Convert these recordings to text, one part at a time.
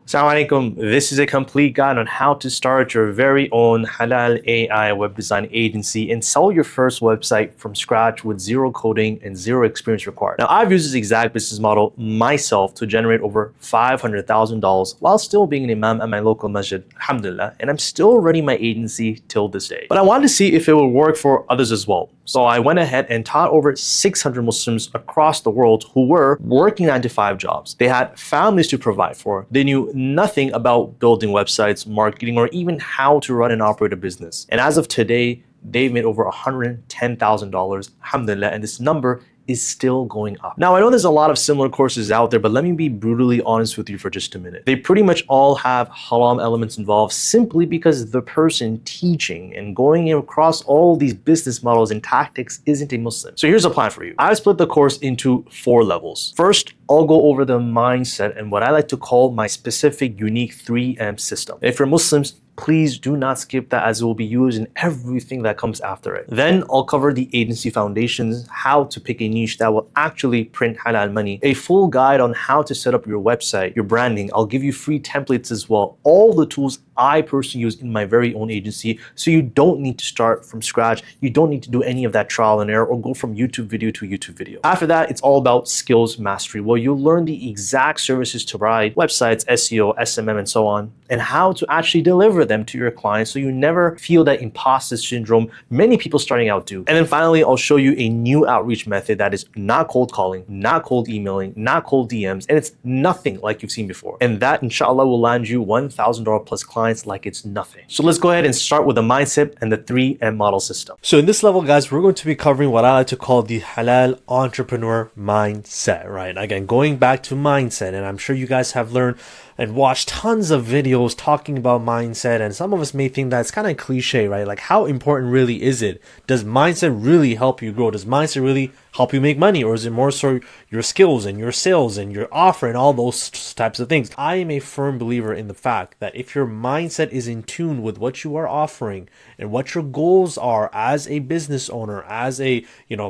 Assalamu alaikum. This is a complete guide on how to start your very own Halal AI web design agency and sell your first website from scratch with zero coding and zero experience required. Now, I've used this exact business model myself to generate over $500,000 while still being an imam at my local masjid, alhamdulillah, and I'm still running my agency till this day. But I wanted to see if it would work for others as well. So I went ahead and taught over 600 Muslims across the world who were working 9-to-5 jobs. They had families to provide for. They knew nothing about building websites, marketing, or even how to run and operate a business. And as of today, they've made over $110,000, alhamdulillah, and this number is still going up. Now, I know there's a lot of similar courses out there, but let me be brutally honest with you for just a minute. They pretty much all have haram elements involved simply because the person teaching and going across all these business models and tactics isn't a Muslim. So here's a plan for you. I've split the course into 4 levels. First, I'll go over the mindset and what I like to call my specific unique 3M system. If you're Muslims, please do not skip that as it will be used in everything that comes after it. Then I'll cover the agency foundations, how to pick a niche that will actually print halal money, a full guide on how to set up your website, your branding. I'll give you free templates as well, all the tools I personally use in my very own agency, so you don't need to start from scratch. You don't need to do any of that trial and error or go from YouTube video to YouTube video. After that, it's all about skills mastery, where you'll learn the exact services to provide websites, SEO, SMM, and so on, and how to actually deliver them to your clients so you never feel that imposter syndrome many people starting out do. And then finally, I'll show you a new outreach method that is not cold calling, not cold emailing, not cold DMs, and it's nothing like you've seen before. And that, inshallah, will land you $1,000 plus clients like it's nothing. So let's go ahead and start with the mindset and the 3M model system. So in this level, guys, we're going to be covering what I like to call the halal entrepreneur mindset, right? Again, going back to mindset, and I'm sure you guys have learned and watched tons of videos talking about mindset, and some of us may think that's kind of cliche, right? Like, how important really is it? Does mindset really help you grow? Does mindset really help you make money? Or is it more so your skills and your sales and your offer and all those types of things? I am a firm believer in the fact that if your mindset is in tune with what you are offering and what your goals are as a business owner, as a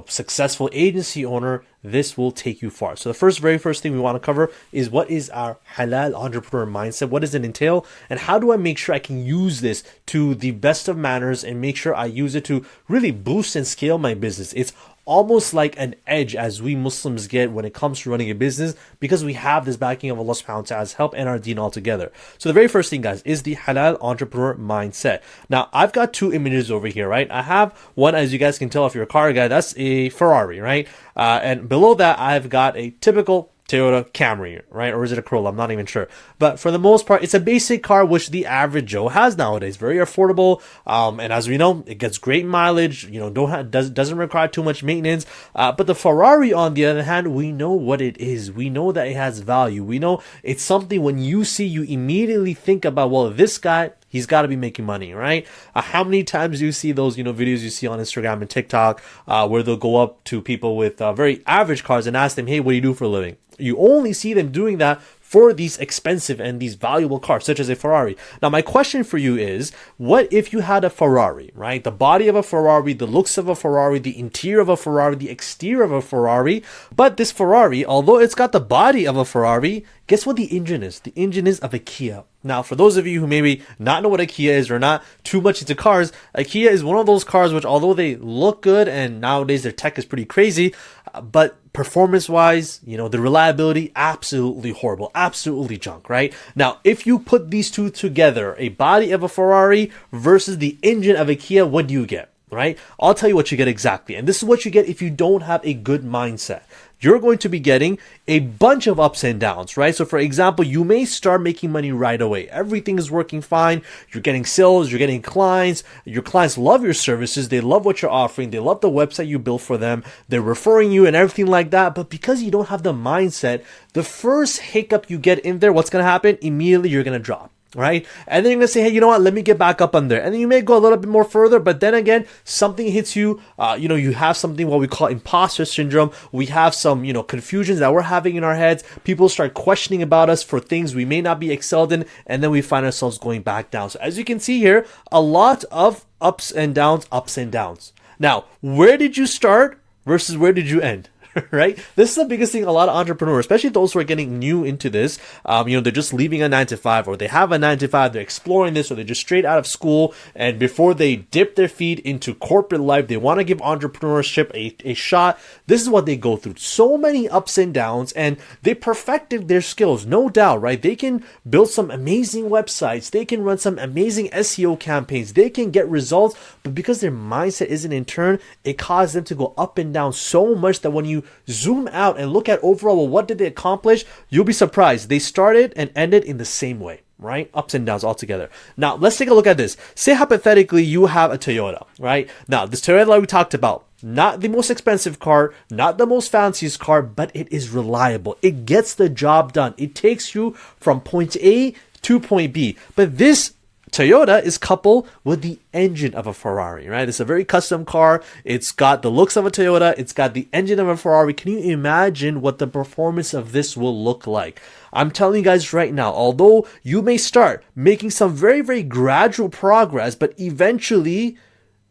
successful agency owner, this will take you far. So the very first thing we want to cover is, what is our halal entrepreneur mindset? What does it entail? And how do I make sure I can use this to the best of manners and make sure I use it to really boost and scale my business? It's almost like an edge as we Muslims get when it comes to running a business, because we have this backing of Allah subhanahu wa ta'ala's help and our deen all together. So the very first thing, guys, is the halal entrepreneur mindset. Now, I've got 2 images over here, right? I have one, as you guys can tell if you're a car guy, that's a Ferrari, right? And below that, I've got a typical Toyota Camry, right? Or is it a Corolla? I'm not even sure. But for the most part, it's a basic car which the average Joe has nowadays. Very affordable. And as we know, it gets great mileage, doesn't require too much maintenance. But the Ferrari, on the other hand, we know what it is. We know that it has value. We know it's something when you see, you immediately think about, well, this guy, he's got to be making money, right? How many times do you see those, videos you see on Instagram and TikTok where they'll go up to people with very average cars and ask them, hey, what do you do for a living? You only see them doing that for these expensive and these valuable cars, such as a Ferrari. Now, my question for you is, what if you had a Ferrari, right? The body of a Ferrari, the looks of a Ferrari, the interior of a Ferrari, the exterior of a Ferrari, but this Ferrari, although it's got the body of a Ferrari, guess what the engine is? The engine is of a Kia. Now, for those of you who maybe not know what a Kia is or not too much into cars, a Kia is one of those cars which, although they look good and nowadays their tech is pretty crazy, but performance-wise, the reliability, absolutely horrible, absolutely junk, right? Now, if you put these two together, a body of a Ferrari versus the engine of a Kia, what do you get? Right? I'll tell you what you get exactly. And this is what you get if you don't have a good mindset. You're going to be getting a bunch of ups and downs, right? So for example, you may start making money right away. Everything is working fine. You're getting sales, you're getting clients. Your clients love your services. They love what you're offering. They love the website you built for them. They're referring you and everything like that. But because you don't have the mindset, the first hiccup you get in there, what's going to happen? Immediately you're going to drop. Right? And then you're going to say, hey, you know what? Let me get back up on there. And then you may go a little bit more further, but then again, something hits you. You have something what we call imposter syndrome. We have some, confusions that we're having in our heads. People start questioning about us for things we may not be excelled in. And then we find ourselves going back down. So as you can see here, a lot of ups and downs. Now, where did you start versus where did you end? right? This is the biggest thing a lot of entrepreneurs, especially those who are getting new into this, they're just leaving a 9 to 5, or they have a 9 to 5, they're exploring this, or they're just straight out of school, and before they dip their feet into corporate life, they want to give entrepreneurship a shot. This is what they go through. So many ups and downs, and they perfected their skills, no doubt, right? They can build some amazing websites, they can run some amazing SEO campaigns, they can get results, but because their mindset isn't in turn, it caused them to go up and down so much that when you zoom out and look at overall, well, what did they accomplish? You'll be surprised. They started and ended in the same way, right? Ups and downs altogether. Now, let's take a look at this. Say hypothetically you have a Toyota, right? Now, this Toyota that we talked about, not the most expensive car, not the most fanciest car, but it is reliable. It gets the job done. It takes you from point A to point B. But this Toyota is coupled with the engine of a Ferrari, right? It's a very custom car. It's got the looks of a Toyota. It's got the engine of a Ferrari. Can you imagine what the performance of this will look like? I'm telling you guys right now, although you may start making some very, very gradual progress, but eventually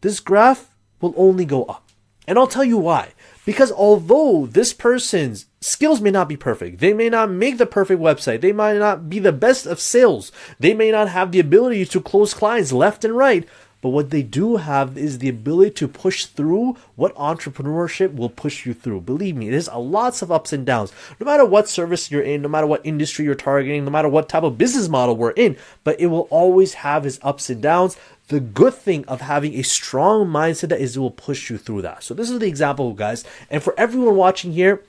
this graph will only go up. And I'll tell you why. Because although this person's skills may not be perfect, they may not make the perfect website, they might not be the best of sales, they may not have the ability to close clients left and right, but what they do have is the ability to push through what entrepreneurship will push you through. Believe me, there's lots of ups and downs. No matter what service you're in, no matter what industry you're targeting, no matter what type of business model we're in, but it will always have its ups and downs. The good thing of having a strong mindset is it will push you through that. So this is the example, guys. And for everyone watching here,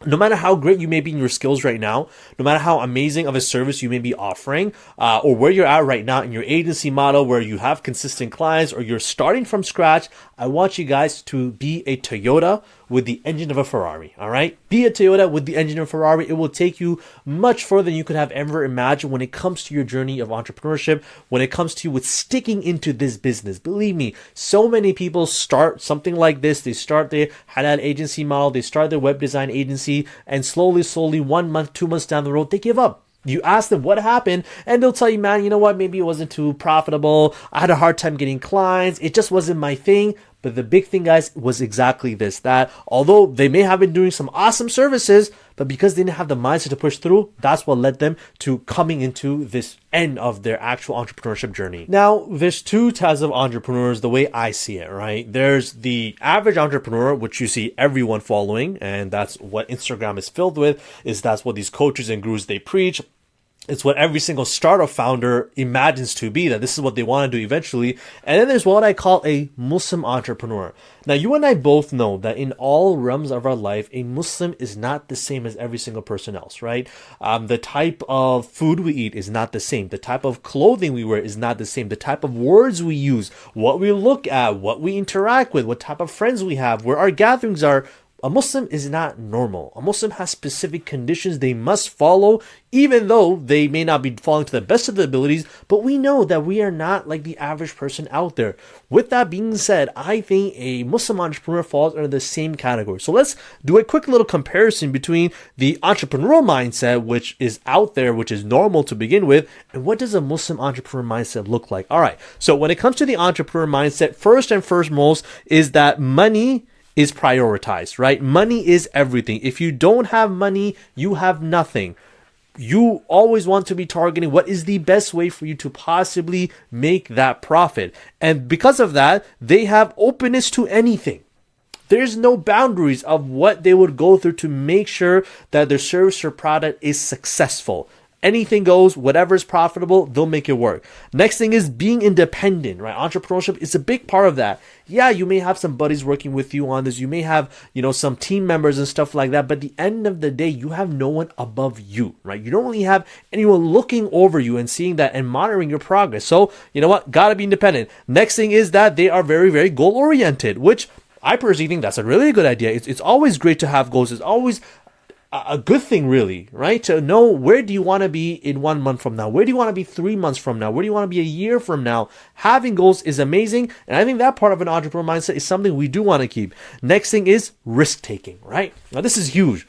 no matter how great you may be in your skills right now, no matter how amazing of a service you may be offering, or where you're at right now in your agency model where you have consistent clients or you're starting from scratch, I want you guys to be a Toyota with the engine of a Ferrari, all right? Be a Toyota with the engine of a Ferrari. It will take you much further than you could have ever imagined when it comes to your journey of entrepreneurship, when it comes to you with sticking into this business. Believe me, so many people start something like this. They start their Halal agency model, they start their web design agency, and slowly, 1 month, 2 months down the road, they give up. You ask them what happened, and they'll tell you, man, you know what? Maybe it wasn't too profitable. I had a hard time getting clients. It just wasn't my thing. But the big thing, guys, was exactly this, that although they may have been doing some awesome services, but because they didn't have the mindset to push through, that's what led them to coming into this end of their actual entrepreneurship journey. Now, there's two types of entrepreneurs, the way I see it, right? There's the average entrepreneur, which you see everyone following, and that's what Instagram is filled with, that's what these coaches and gurus, they preach. It's what every single startup founder imagines to be, that this is what they want to do eventually. And then there's what I call a Muslim entrepreneur. Now, you and I both know that in all realms of our life, a Muslim is not the same as every single person else, right? The type of food we eat is not the same. The type of clothing we wear is not the same. The type of words we use, what we look at, what we interact with, what type of friends we have, where our gatherings are. A Muslim is not normal. A Muslim has specific conditions they must follow, even though they may not be following to the best of their abilities, but we know that we are not like the average person out there. With that being said, I think a Muslim entrepreneur falls under the same category. So let's do a quick little comparison between the entrepreneurial mindset, which is out there, which is normal to begin with, and what does a Muslim entrepreneur mindset look like? All right, so when it comes to the entrepreneur mindset, first and foremost is that money is prioritized, right? Money is everything. If you don't have money, you have nothing. You always want to be targeting what is the best way for you to possibly make that profit. And because of that, they have openness to anything. There's no boundaries of what they would go through to make sure that their service or product is successful. Anything goes, whatever is profitable, they'll make it work. Next thing is being independent, right? Entrepreneurship is a big part of that. Yeah, you may have some buddies working with you on this. You may have, some team members and stuff like that. But at the end of the day, you have no one above you, right? You don't really have anyone looking over you and seeing that and monitoring your progress. So, you know what? Gotta be independent. Next thing is that they are very, very goal-oriented, which I personally think that's a really good idea. It's always great to have goals. It's always a good thing, really, right? To know where do you want to be in 1 month from now? Where do you want to be 3 months from now? Where do you want to be a year from now? Having goals is amazing. And I think that part of an entrepreneur mindset is something we do want to keep. Next thing is risk taking, right? Now, this is huge.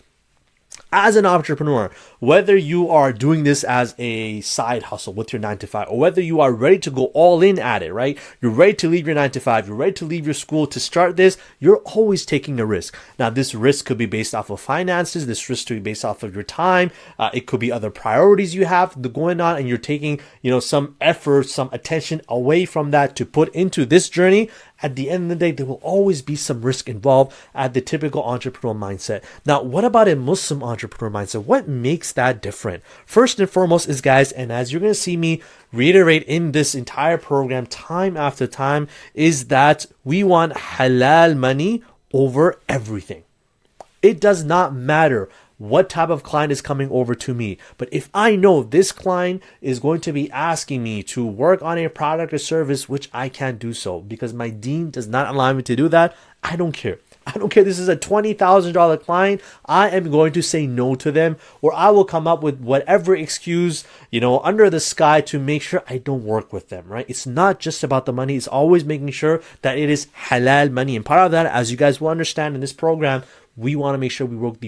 as an entrepreneur, whether you are doing this as a side hustle with your 9 to 5, or whether you are ready to go all in at it, right? You're ready to leave your 9 to 5, you're ready to leave your school to start this, you're always taking a risk. Now, this risk could be based off of finances, this risk could be based off of your time, it could be other priorities you have going on, and you're taking, some effort, some attention away from that to put into this journey. At the end of the day, there will always be some risk involved at the typical entrepreneurial mindset. Now, what about a Muslim entrepreneur mindset? What makes that different? First and foremost is, guys, and as you're going to see me reiterate in this entire program time after time, is that we want halal money over everything. It does not matter what type of client is coming over to me. But if I know this client is going to be asking me to work on a product or service, which I can't do so because my deen does not allow me to do that, I don't care. I don't care. This is a $20,000 client. I am going to say no to them, or I will come up with whatever excuse, under the sky to make sure I don't work with them, right? It's not just about the money. It's always making sure that it is halal money. And part of that, as you guys will understand in this program, we want to make sure we work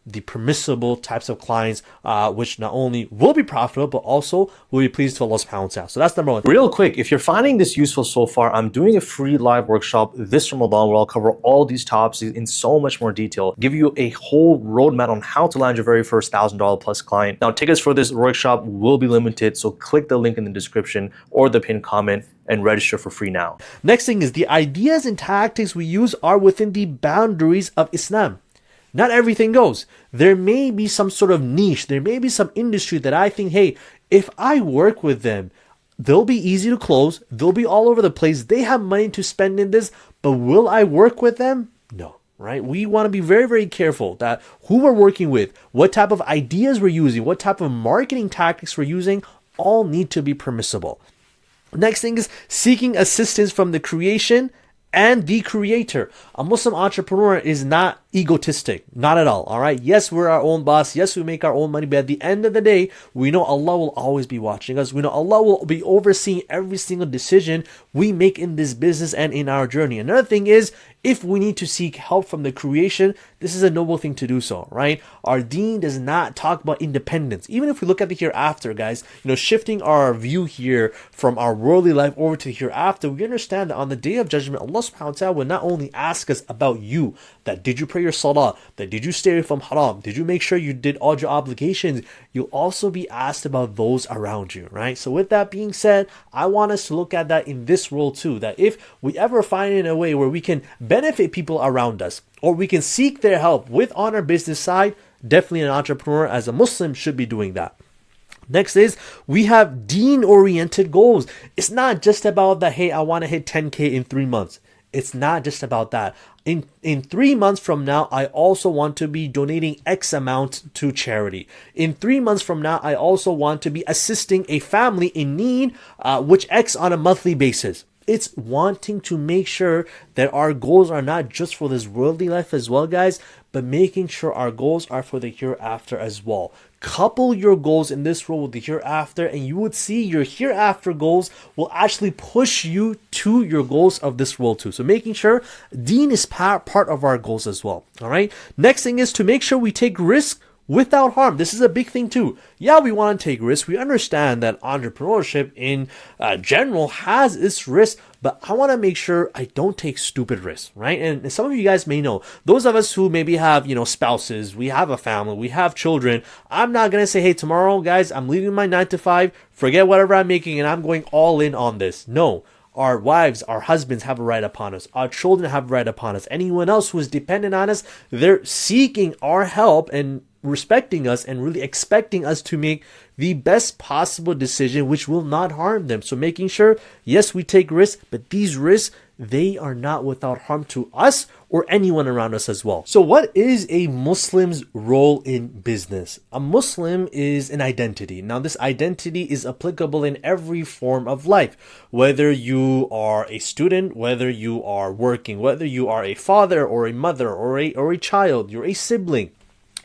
the permissible types of clients, which not only will be profitable, but also will be pleased to Allah subhanahu wa ta'ala. So that's number one. Real quick, if you're finding this useful so far, I'm doing a free live workshop this Ramadan where I'll cover all these topics in so much more detail, give you a whole roadmap on how to land your very first $1,000 plus client. Now, tickets for this workshop will be limited, so click the link in the description or the pinned comment and register for free now. Next thing is the ideas and tactics we use are within the boundaries of Islam. Not everything goes. There may be some sort of niche. There may be some industry that I think, hey, if I work with them, they'll be easy to close. They'll be all over the place. They have money to spend in this, but will I work with them? No, right? We want to be very, very careful that who we're working with, what type of ideas we're using, what type of marketing tactics we're using, all need to be permissible. Next thing is seeking assistance from the creation and the creator. A Muslim entrepreneur is not egotistic, not at all right? Yes, we're our own boss. Yes, we make our own money, but at the end of the day, we know Allah will always be watching us. We know Allah will be overseeing every single decision we make in this business and in our journey. Another thing is, if we need to seek help from the creation, this is a noble thing to do so, right? Our deen does not talk about independence. Even if we look at the hereafter, guys, shifting our view here from our worldly life over to the hereafter, we understand that on the day of judgment, Allah subhanahu wa ta'ala will not only ask us about you, that did you pray your salah, that did you stay away from haram, did you make sure you did all your obligations, you'll also be asked about those around you, right? So with that being said, I want us to look at that in this world too, that if we ever find in a way where we can benefit people around us, or we can seek their help on our business side, definitely an entrepreneur as a Muslim should be doing that. Next is we have deen-oriented goals. It's not just about that, hey, I want to hit 10K in 3 months. It's not just about that. In 3 months from now, I also want to be donating X amount to charity. In 3 months from now, I also want to be assisting a family in need, which X on a monthly basis. It's wanting to make sure that our goals are not just for this worldly life as well, guys, but making sure our goals are for the hereafter as well. Couple your goals in this world with the hereafter, and you would see your hereafter goals will actually push you to your goals of this world too. So making sure deen is part of our goals as well. All right. Next thing is to make sure we take risks without harm. This is a big thing too. Yeah, we want to take risks. We understand that entrepreneurship in general has its risks, but I want to make sure I don't take stupid risks, right? And some of you guys may know, those of us who maybe have, spouses, we have a family, we have children. I'm not going to say, hey, tomorrow, guys, I'm leaving my 9 to 5, forget whatever I'm making, and I'm going all in on this. No. Our wives, our husbands have a right upon us. Our children have a right upon us. Anyone else who is dependent on us, they're seeking our help and respecting us and really expecting us to make the best possible decision which will not harm them. So making sure, yes, we take risks, but these risks, they are not without harm to us or anyone around us as well. So what is a Muslim's role in business? A Muslim is an identity. Now this identity is applicable in every form of life, whether you are a student, whether you are working, whether you are a father or a mother or a child, you're a sibling.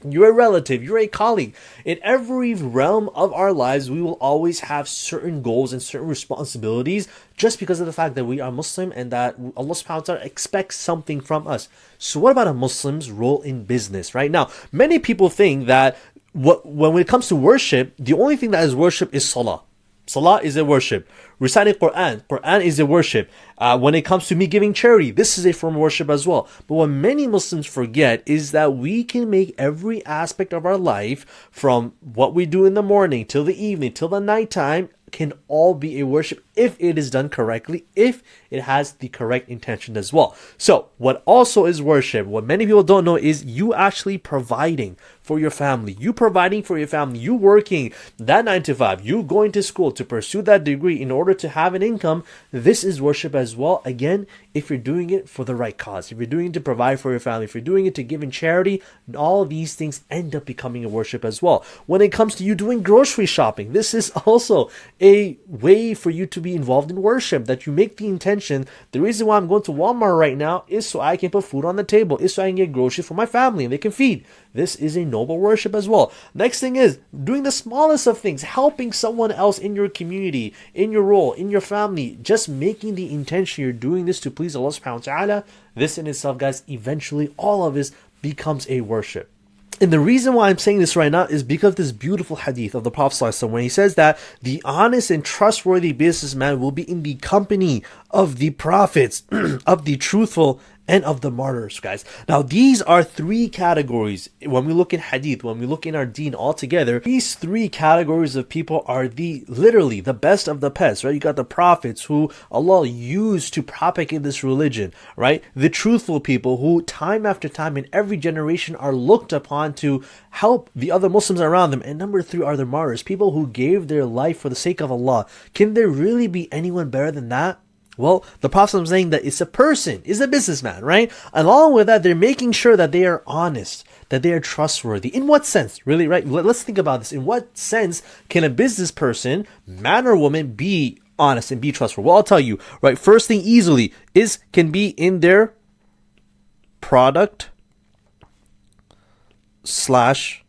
you're a relative, you're a colleague. In every realm of our lives, we will always have certain goals and certain responsibilities just because of the fact that we are Muslim and that Allah subhanahu wa ta'ala expects something from us. So what about a Muslim's role in business, right? Now, many people think that when it comes to worship, the only thing that is worship is salah. Salah is a worship. Reciting Quran is a worship. When it comes to me giving charity, this is a form of worship as well. But what many Muslims forget is that we can make every aspect of our life, from what we do in the morning till the evening till the nighttime, can all be a worship if it is done correctly, if it has the correct intention as well. So what also is worship, what many people don't know, is you actually providing for your family. You providing for your family. You working that 9 to 5. You going to school to pursue that degree in order to have an income. This is worship as well. Again, if you're doing it for the right cause, if you're doing it to provide for your family, if you're doing it to give in charity, all of these things end up becoming a worship as well. When it comes to you doing grocery shopping, this is also a way for you to be involved in worship, that you make the intention, the reason why I'm going to Walmart right now is so I can put food on the table, is so I can get groceries for my family and they can feed. This is a noble worship as well. Next thing is doing the smallest of things, helping someone else in your community, in your role, in your family, just making the intention you're doing this to please Allah subhanahu wa ta'ala. This in itself, guys, eventually all of this becomes a worship. And the reason why I'm saying this right now is because of this beautiful hadith of the Prophet ﷺ, when he says that the honest and trustworthy businessman will be in the company of the prophets, of the truthful, and of the martyrs, guys. Now, these are 3 categories. When we look in hadith, when we look in our deen altogether, these 3 categories of people are literally the best of the best, right? You got the prophets who Allah used to propagate this religion, right? The truthful people who time after time in every generation are looked upon to help the other Muslims around them. And number 3 are the martyrs, people who gave their life for the sake of Allah. Can there really be anyone better than that? Well, the Prophet is saying that it's a person, it's a businessman, right? Along with that, they're making sure that they are honest, that they are trustworthy. In what sense? Really, right? Let's think about this. In what sense can a business person, man or woman, be honest and be trustworthy? Well, I'll tell you, right? First thing easily can be in their product / service.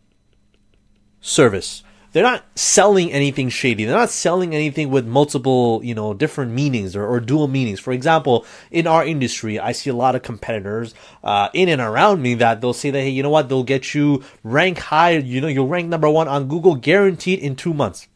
They're not selling anything shady. They're not selling anything with multiple, different meanings or dual meanings. For example, in our industry, I see a lot of competitors in and around me that they'll say that, hey, you know what? They'll get you rank high. You'll rank number 1 on Google guaranteed in 2 months.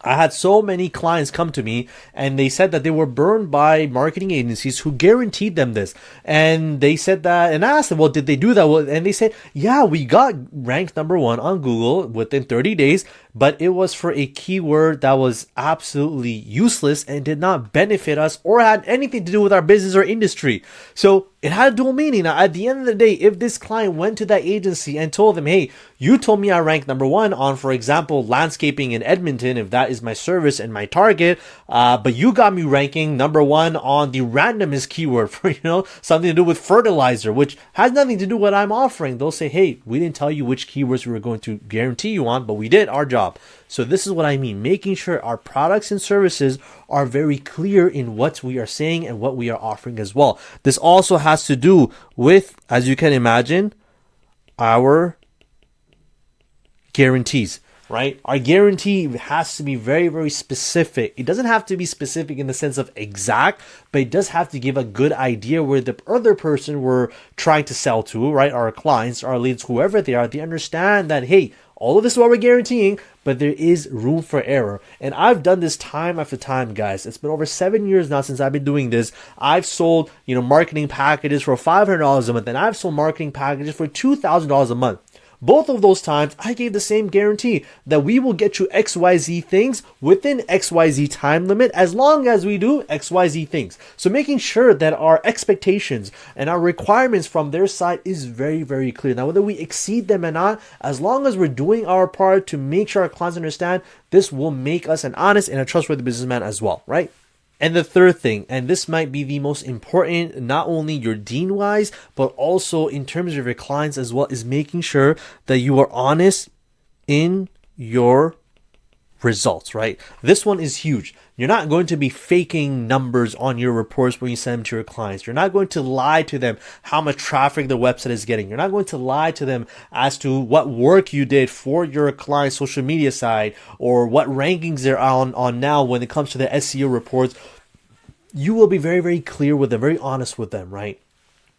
I had so many clients come to me and they said that they were burned by marketing agencies who guaranteed them this. And they said that, and I asked them, well, did they do that? Well, and they said, yeah, we got ranked number 1 on Google within 30 days, but it was for a keyword that was absolutely useless and did not benefit us or had anything to do with our business or industry. So it had a dual meaning. Now, at the end of the day, if this client went to that agency and told them, hey, you told me I ranked number 1 on, for example, landscaping in Edmonton, if that is my service and my target, but you got me ranking number 1 on the randomest keyword for, something to do with fertilizer, which has nothing to do with what I'm offering. They'll say, hey, we didn't tell you which keywords we were going to guarantee you on, but we did our job. So this is what I mean, making sure our products and services are very clear in what we are saying and what we are offering as well. This also has to do with, as you can imagine, our guarantees, right? Our guarantee has to be very, very specific. It doesn't have to be specific in the sense of exact, but it does have to give a good idea where the other person we're trying to sell to, right? Our clients, our leads, whoever they are, they understand that, hey, all of this is what we're guaranteeing, but there is room for error. And I've done this time after time, guys. It's been over 7 years now since I've been doing this. I've sold, marketing packages for $500 a month, and I've sold marketing packages for $2,000 a month. Both of those times, I gave the same guarantee that we will get you XYZ things within XYZ time limit as long as we do XYZ things. So making sure that our expectations and our requirements from their side is very, very clear. Now, whether we exceed them or not, as long as we're doing our part to make sure our clients understand, this will make us an honest and a trustworthy businessman as well, right? And the third thing, and this might be the most important, not only your deen wise, but also in terms of your clients as well, is making sure that you are honest in your results, right? This one is huge. You're not going to be faking numbers on your reports when you send them to your clients. You're not going to lie to them how much traffic the website is getting. You're not going to lie to them as to what work you did for your client's social media site or what rankings they're on now when it comes to the SEO reports. You will be very, very clear with them, very honest with them, right?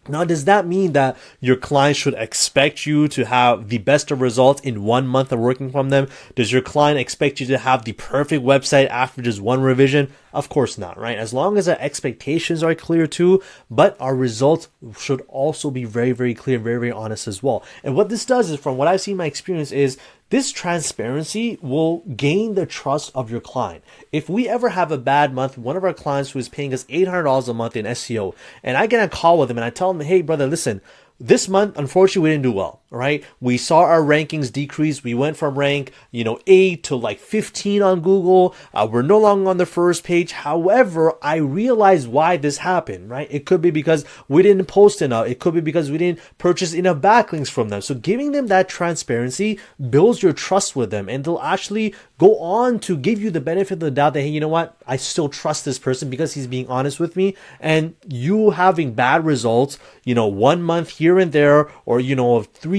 Now, does that mean that your client should expect you to have the best of results in 1 month of working from them? Does your client expect you to have the perfect website after just one revision? Of course not, right? As long as our expectations are clear too, but our results should also be very, very clear, very, very honest as well. And what this does is, from what I've seen in my experience, is this transparency will gain the trust of your client. If we ever have a bad month, one of our clients who is paying us $800 a month in SEO, and I get a call with him and I tell him, hey brother, listen, this month, unfortunately, we didn't do well, right? We saw our rankings decrease. We went from rank, 8 to like 15 on Google. We're no longer on the first page. However, I realized why this happened, right? It could be because we didn't post enough. It could be because we didn't purchase enough backlinks from them. So giving them that transparency builds your trust with them, and they'll actually go on to give you the benefit of the doubt that, hey, you know what? I still trust this person because he's being honest with me. And you having bad results, 1 month here and there, or, 3,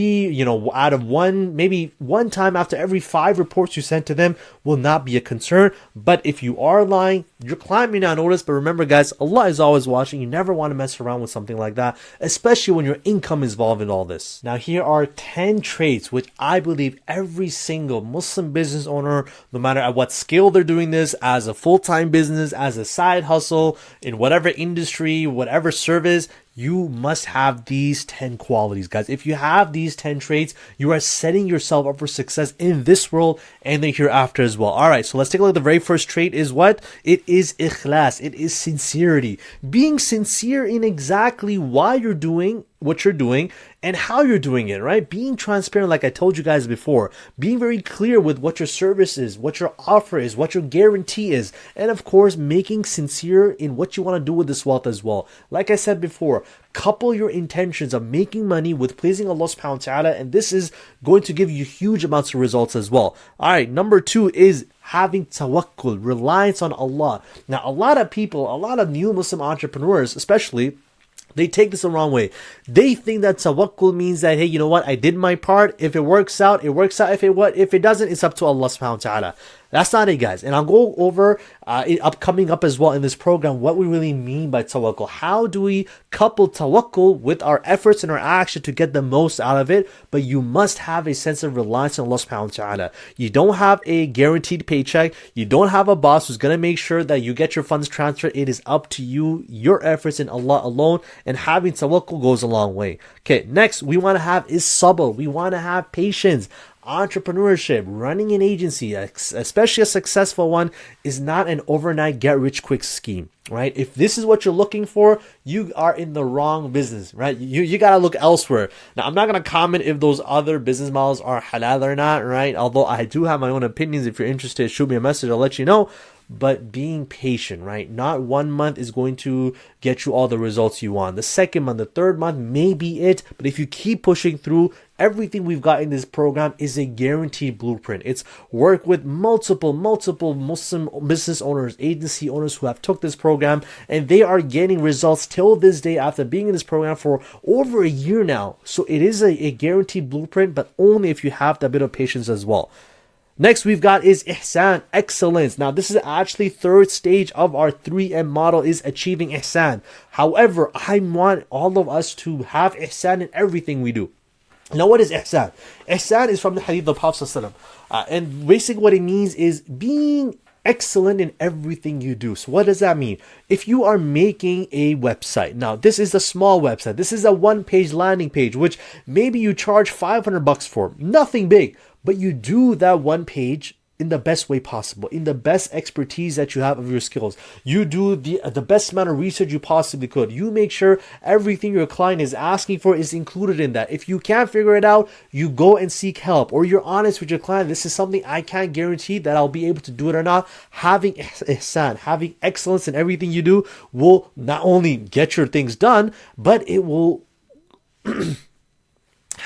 out of one, maybe one time after every 5 reports you sent to them will not be a concern. But if you are lying, your client may not notice. But remember, guys, Allah is always watching. You never want to mess around with something like that, especially when your income is involved in all this. Now, here are 10 traits which I believe every single Muslim business owner, no matter at what scale they're doing this, as a full-time business, as a side hustle, in whatever industry, whatever service, you must have these 10 qualities, guys. If you have these 10 traits, you are setting yourself up for success in this world and the hereafter as well. All right, so let's take a look at the very first trait is what? It is ikhlas. It is sincerity. Being sincere in exactly why you're doing what you're doing and how you're doing it, right? Being transparent, like I told you guys before, being very clear with what your service is, what your offer is, what your guarantee is, and of course, making sincere in what you want to do with this wealth as well. Like I said before, couple your intentions of making money with pleasing Allah subhanahu wa ta'ala, and this is going to give you huge amounts of results as well. All right, number 2 is having tawakkul, reliance on Allah. Now, a lot of people, a lot of new Muslim entrepreneurs, especially, they take this the wrong way. They think that tawakkul means that, hey, you know what? I did my part. If it works out, it works out. If it doesn't, it's up to Allah subhanahu wa ta'ala. That's not it, guys. And I'll go over coming up as well in this program what we really mean by tawakkul. How do we couple tawakkul with our efforts and our action to get the most out of it? But you must have a sense of reliance on Allah subhanahu wa ta'ala. You don't have a guaranteed paycheck. You don't have a boss who's going to make sure that you get your funds transferred. It is up to you, your efforts, and Allah alone. And having tawakkul goes a long way. Okay, next we want to have is sabr. We want to have patience. Entrepreneurship, running an agency, especially a successful one, is not an overnight get-rich-quick scheme, right? If this is what you're looking for, you are in the wrong business, right? You got to look elsewhere. Now, I'm not going to comment if those other business models are halal or not, right? Although I do have my own opinions. If you're interested, shoot me a message. I'll let you know. But being patient, right? Not 1 month is going to get you all the results you want. The second month, the third month may be it. But if you keep pushing through, everything we've got in this program is a guaranteed blueprint. It's work with multiple Muslim business owners, agency owners who have took this program, and they are getting results till this day after being in this program for over a year now. So it is a guaranteed blueprint, but only if you have that bit of patience as well. Next we've got is ihsan, excellence. Now this is actually third stage of our 3M model, is achieving ihsan. However, I want all of us to have ihsan in everything we do. Now what is ihsan? Ihsan is from the hadith of the Prophet ﷺ. And basically what it means is being excellent in everything you do. So what does that mean? If you are making a website, now this is a small website, this is a 1-page landing page, which maybe you charge $500 for, nothing big, but you do that 1 page in the best way possible, in the best expertise that you have of your skills. You do the best amount of research you possibly could. You make sure everything your client is asking for is included in that. If you can't figure it out, you go and seek help, or you're honest with your client. This is something I can't guarantee that I'll be able to do it or not. Having ihsan, having excellence in everything you do will not only get your things done, but it will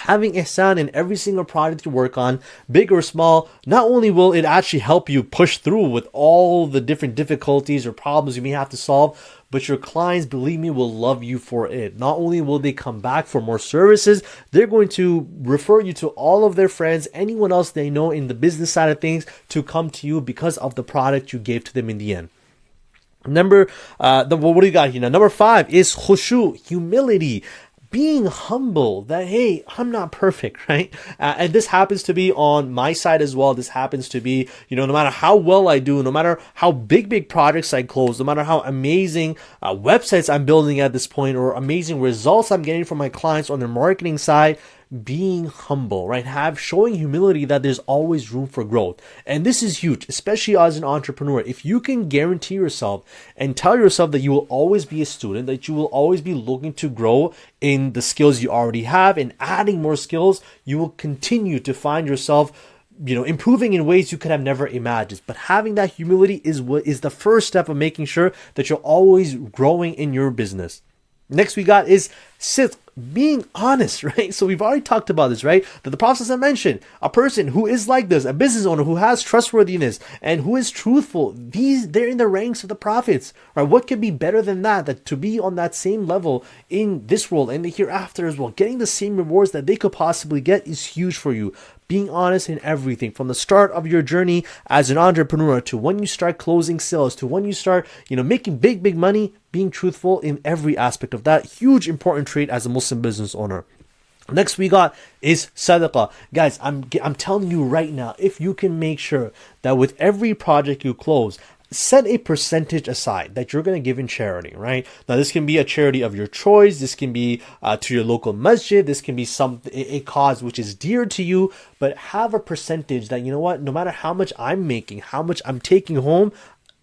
Having ihsan in every single project you work on, big or small, not only will it actually help you push through with all the different difficulties or problems you may have to solve, but your clients, believe me, will love you for it. Not only will they come back for more services, they're going to refer you to all of their friends, anyone else they know in the business side of things, to come to you because of the product you gave to them in the end. What do you got here now? Number 5 is khushu, humility. Being humble that, hey, I'm not perfect, right? And this happens to be on my side as well. This happens to be, no matter how well I do, no matter how big projects I close, no matter how amazing websites I'm building at this point, or amazing results I'm getting from my clients on their marketing side, being humble, right? Showing humility that there's always room for growth. And this is huge, especially as an entrepreneur. If you can guarantee yourself and tell yourself that you will always be a student, that you will always be looking to grow in the skills you already have and adding more skills, you will continue to find yourself improving in ways you could have never imagined. But having that humility is what is the first step of making sure that you're always growing in your business. Next we got is sidq, being honest, right? So we've already talked about this, right? That the Prophet mentioned a person who is like this, a business owner who has trustworthiness and who is truthful, they're in the ranks of the prophets, right? What could be better than that to be on that same level in this world and the hereafter as well? Getting the same rewards that they could possibly get is huge for you. Being honest in everything from the start of your journey as an entrepreneur to when you start closing sales to when you start, making big money, being truthful in every aspect of that. Huge important trait as a Muslim business owner. Next we got is sadaqah. Guys, I'm telling you right now, if you can make sure that with every project you close, set a percentage aside that you're going to give in charity, right? Now, this can be a charity of your choice. This can be to your local masjid. This can be a cause which is dear to you, but have a percentage that, no matter how much I'm making, how much I'm taking home,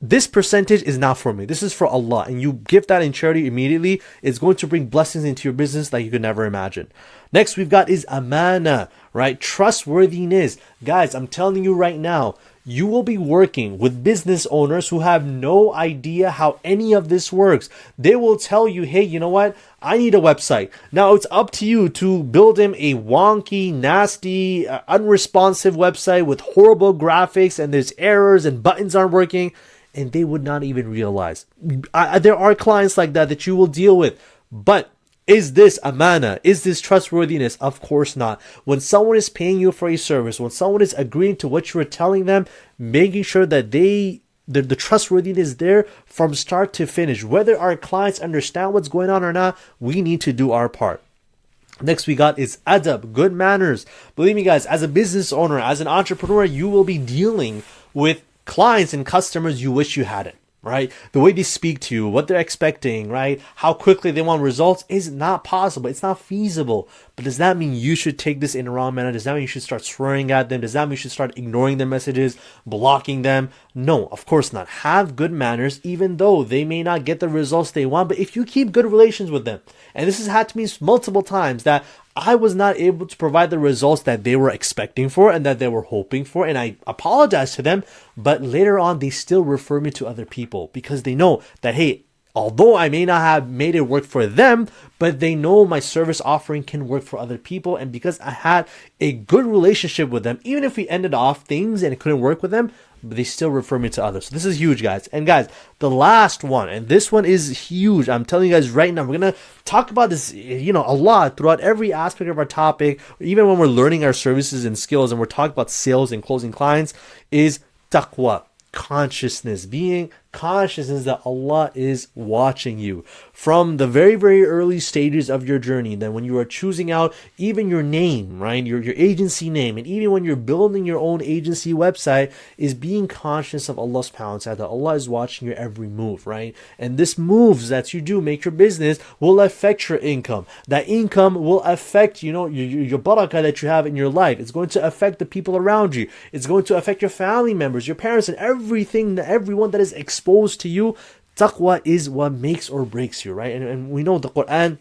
this percentage is not for me. This is for Allah. And you give that in charity immediately. It's going to bring blessings into your business like you could never imagine. Next we've got is amana, right? Trustworthiness. Guys, I'm telling you right now, you will be working with business owners who have no idea how any of this works. They will tell you, hey, you know what? I need a website. Now it's up to you to build him a wonky, nasty, unresponsive website with horrible graphics and there's errors and buttons aren't working. And they would not even realize. There are clients like that you will deal with. But is this amana? Is this trustworthiness? Of course not. When someone is paying you for a service, when someone is agreeing to what you are telling them, making sure that the trustworthiness is there from start to finish. Whether our clients understand what's going on or not, we need to do our part. Next we got is adab, good manners. Believe me guys, as a business owner, as an entrepreneur, you will be dealing with clients and customers you wish you hadn't, right? The way they speak to you, what they're expecting, right? How quickly they want results is not possible. It's not feasible. But does that mean you should take this in a wrong manner? Does that mean you should start swearing at them? Does that mean you should start ignoring their messages, blocking them? No, of course not. Have good manners, even though they may not get the results they want. But if you keep good relations with them, and this has happened to me multiple times that I was not able to provide the results that they were expecting for and that they were hoping for. And I apologize to them, but later on, they still refer me to other people because they know that, hey, although I may not have made it work for them, but they know my service offering can work for other people. And because I had a good relationship with them, even if we ended off things and it couldn't work with them, but they still refer me to others. So this is huge, guys. And guys, the last one, and this one is huge. I'm telling you guys right now, we're going to talk about this, a lot throughout every aspect of our topic, even when we're learning our services and skills and we're talking about sales and closing clients, is taqwa, consciousness, being consciousness that Allah is watching you from the very, very early stages of your journey. Then when you are choosing out even your name, right, your agency name, and even when you're building your own agency website, is being conscious of Allah subhanahu wa ta'ala, that Allah is watching your every move, right? And this moves that you do make your business will affect your income. That income will affect, your barakah that you have in your life. It's going to affect the people around you. It's going to affect your family members, your parents, and everyone that is exposed to you. Taqwa is what makes or breaks you, right? And we know the Quran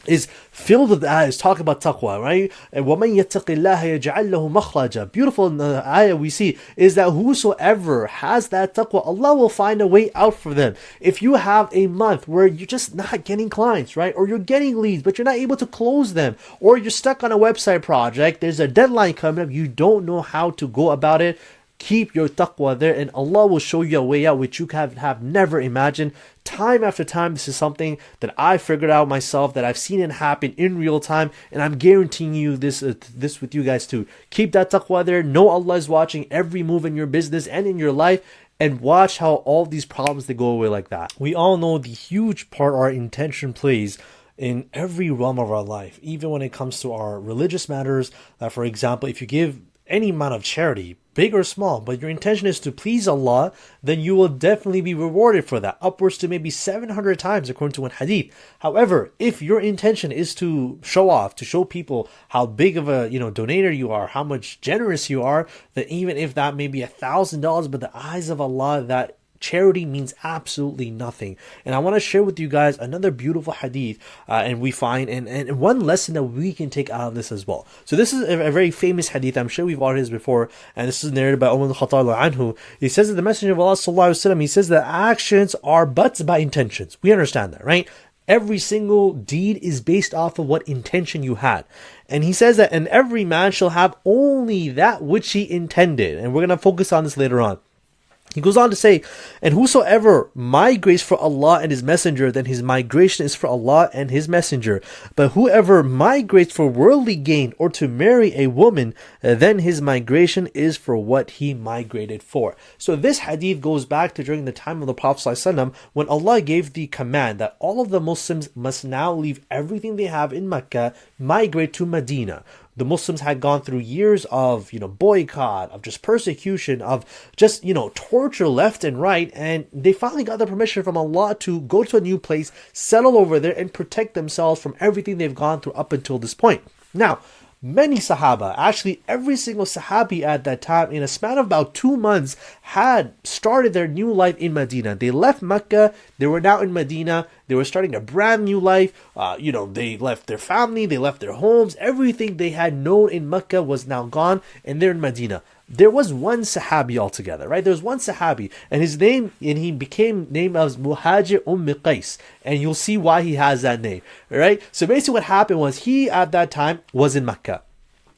is filled with ayahs talking about taqwa, right? And وَمَنْ يَتَّقِ اللَّهَ يَجْعَلْ لَهُ مَخْرَجًا. Beautiful in the ayah we see is that whosoever has that taqwa, Allah will find a way out for them. If you have a month where you're just not getting clients, right? Or you're getting leads, but you're not able to close them, or you're stuck on a website project, there's a deadline coming up, you don't know how to go about it, keep your taqwa there, and Allah will show you a way out which you have never imagined. Time after time, this is something that I figured out myself, that I've seen it happen in real time, and I'm guaranteeing you this with you guys too. Keep that taqwa there. Know Allah is watching every move in your business and in your life, and watch how all these problems, they go away like that. We all know the huge part our intention plays in every realm of our life, even when it comes to our religious matters. For example, if you give any amount of charity, big or small, but your intention is to please Allah, then you will definitely be rewarded for that, upwards to maybe 700 times according to one hadith. However, if your intention is to show off, to show people how big of a donator you are, how much generous you are, then even if that may be $1,000, but the eyes of Allah, that charity means absolutely nothing. And I want to share with you guys another beautiful hadith, and we find and one lesson that we can take out of this as well. So this is a very famous hadith. I'm sure we've heard this before, and this is narrated by Umar al-Khattab anhu. He says that the Messenger of Allah sallallahu alaihi wasallam, he says that actions are buts by intentions. We understand that, right? Every single deed is based off of what intention you had. And he says that, and every man shall have only that which he intended. And we're going to focus on this later on. He goes on to say, and whosoever migrates for Allah and His Messenger, then his migration is for Allah and His Messenger. But whoever migrates for worldly gain or to marry a woman, then his migration is for what he migrated for. So this hadith goes back to during the time of the Prophet ﷺ, when Allah gave the command that all of the Muslims must now leave everything they have in Mecca, migrate to Medina. The Muslims had gone through years of, boycott, of just persecution, of just, torture left and right. And they finally got the permission from Allah to go to a new place, settle over there, and protect themselves from everything they've gone through up until this point. Now, many Sahaba, actually every single Sahabi at that time, in a span of about 2 months, had started their new life in Medina. They left Mecca, they were now in Medina, they were starting a brand new life. They left their family, they left their homes, everything they had known in Mecca was now gone, and they're in Medina. There was one Sahabi altogether, right? There was one Sahabi, and he became named as Muhajir Qais, and you'll see why he has that name, right? So basically what happened was, he at that time was in Mecca.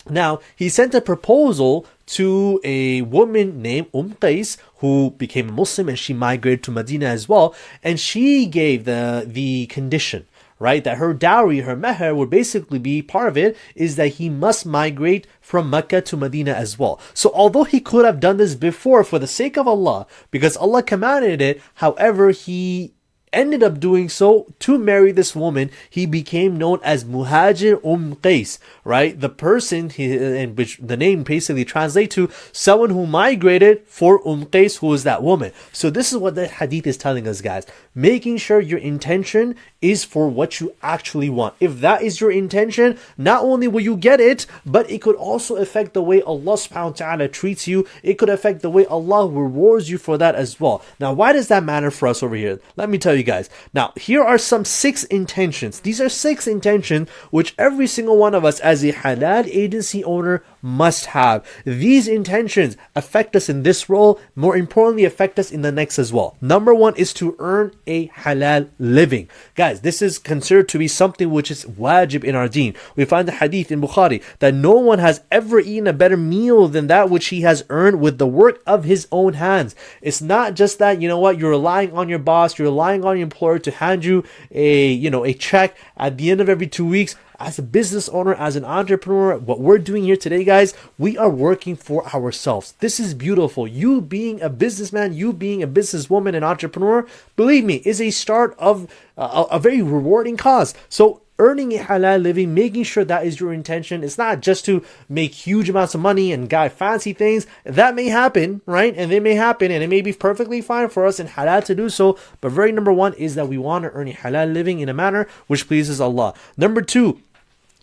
Now, he sent a proposal to a woman named Qais, who became a Muslim, and she migrated to Medina as well, and she gave the condition, right, that her dowry, her meher, would basically be part of it, is that he must migrate from Mecca to Medina as well. So although he could have done this before for the sake of Allah, because Allah commanded it, however, he ended up doing so to marry this woman. He became known as Muhajir Qais, right? The person, in which the name basically translates to someone who migrated for Qais, who is that woman. So this is what the hadith is telling us, guys. Making sure your intention is for what you actually want. If that is your intention, not only will you get it, but it could also affect the way Allah subhanahu wa ta'ala treats you. It could affect the way Allah rewards you for that as well. Now, why does that matter for us over here? Let me tell you guys. Now, here are some 6 intentions. These are 6 intentions which every single one of us as a halal agency owner must have. These intentions affect us in this role, more importantly affect us in the next as well. Number 1 is to earn a halal living. Guys, this is considered to be something which is wajib in our deen. We find the hadith in Bukhari that no one has ever eaten a better meal than that which he has earned with the work of his own hands. It's not just that, you're relying on your boss, you're relying on your employer to hand you a check at the end of every 2 weeks. As a business owner, as an entrepreneur, what we're doing here today, guys, we are working for ourselves. This is beautiful. You being a businessman, you being a businesswoman and entrepreneur, believe me, is a start of a very rewarding cause. So earning a halal living, making sure that is your intention. It's not just to make huge amounts of money and guy fancy things. That may happen, right? And they may happen, and it may be perfectly fine for us in halal to do so. But very number 1 is that we want to earn a halal living in a manner which pleases Allah. Number 2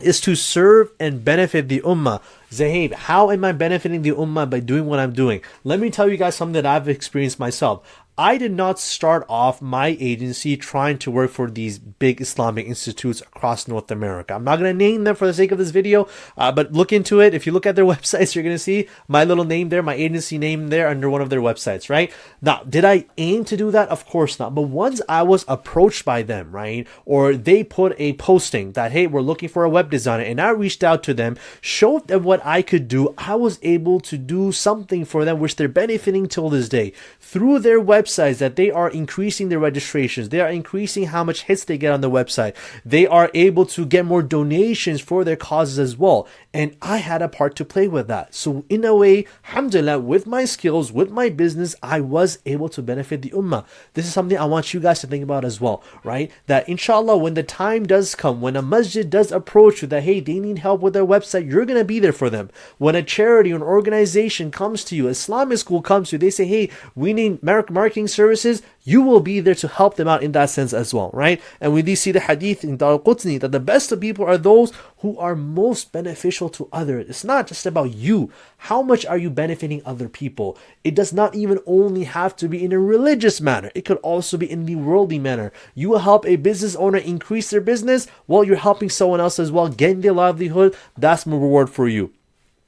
is to serve and benefit the ummah. Say, hey, how am I benefiting the ummah by doing what I'm doing? Let me tell you guys something that I've experienced myself. I did not start off my agency trying to work for these big Islamic institutes across North America. I'm not going to name them for the sake of this video, but look into it. If you look at their websites, you're going to see my little name there, my agency name there under one of their websites, right? Now, did I aim to do that? Of course not. But once I was approached by them, right, or they put a posting that, hey, we're looking for a web designer, and I reached out to them, showed them what I could do, I was able to do something for them, which they're benefiting till this day. Through their websites, that they are increasing their registrations, they are increasing how much hits they get on the website, they are able to get more donations for their causes as well, and I had a part to play with that. So in a way, alhamdulillah, with my skills, with my business, I was able to benefit the ummah. This is something I want you guys to think about as well, right? That inshallah, when the time does come, when a masjid does approach you that, hey, they need help with their website, you're going to be there for them. When a charity or an organization comes to you, Islamic school comes to you, they say, hey, we need marketing services, you will be there to help them out in that sense as well, right? And we do see the hadith in Dar al-Qutni that the best of people are those who are most beneficial to others. It's not just about you. How much are you benefiting other people? It does not even only have to be in a religious manner. It could also be in the worldly manner. You will help a business owner increase their business while you're helping someone else as well, getting their livelihood. That's my reward for you.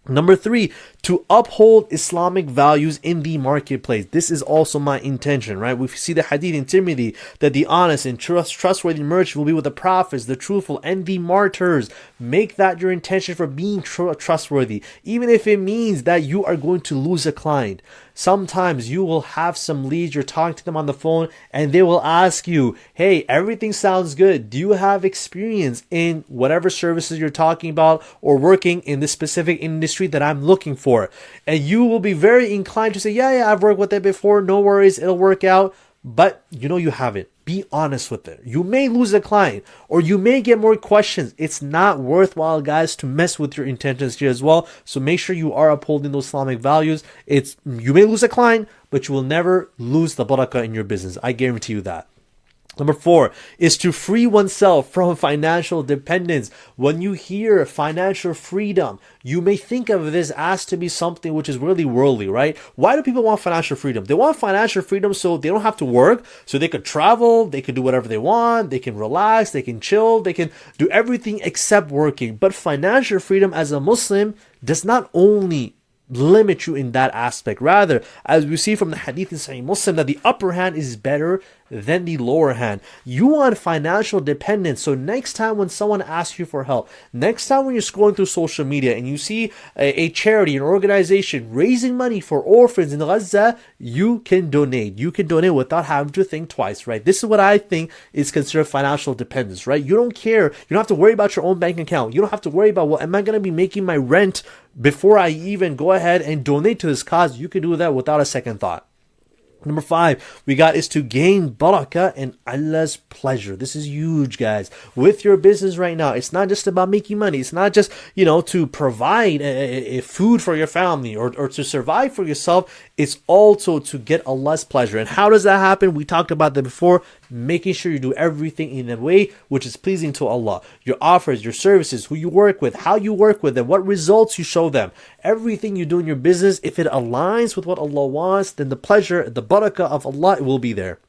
Number 3, to uphold Islamic values in the marketplace. This is also my intention, right? We see the hadith in Tirmidhi that the honest and trustworthy merchant will be with the prophets, the truthful, and the martyrs. Make that your intention for being trustworthy, even if it means that you are going to lose a client. Sometimes you will have some leads, you're talking to them on the phone, and they will ask you, hey, everything sounds good. Do you have experience in whatever services you're talking about or working in this specific industry that I'm looking for? And you will be very inclined to say, yeah, I've worked with it before. No worries, it'll work out. But you haven't. Be honest with it. You may lose a client or you may get more questions. It's not worthwhile, guys, to mess with your intentions here as well. So make sure you are upholding those Islamic values. You may lose a client, but you will never lose the barakah in your business. I guarantee you that. Number 4 is to free oneself from financial dependence. When you hear financial freedom, you may think of this as to be something which is really worldly, right? Why do people want financial freedom? They want financial freedom so they don't have to work, so they could travel, they could do whatever they want, they can relax, they can chill, they can do everything except working. But financial freedom as a Muslim does not only limit you in that aspect. Rather, as we see from the hadith in Sahih Muslim, that the upper hand is better than the lower hand. You want financial dependence. So next time when someone asks you for help, next time when you're scrolling through social media and you see a charity, an organization raising money for orphans in Gaza, you can donate. You can donate without having to think twice, right? This is what I think is considered financial dependence, right? You don't care. You don't have to worry about your own bank account. You don't have to worry about, well, am I going to be making my rent before I even go ahead and donate to this cause? You can do that without a second thought. Number 5 we got is to gain barakah and Allah's pleasure. This is huge, guys. With your business right now, it's not just about making money. It's not just, to provide a food for your family or to survive for yourself. It's also to get Allah's pleasure. And how does that happen? We talked about that before. Making sure you do everything in a way which is pleasing to Allah. Your offers, your services, who you work with, how you work with them, what results you show them. Everything you do in your business, if it aligns with what Allah wants, then the pleasure, the barakah of Allah will be there.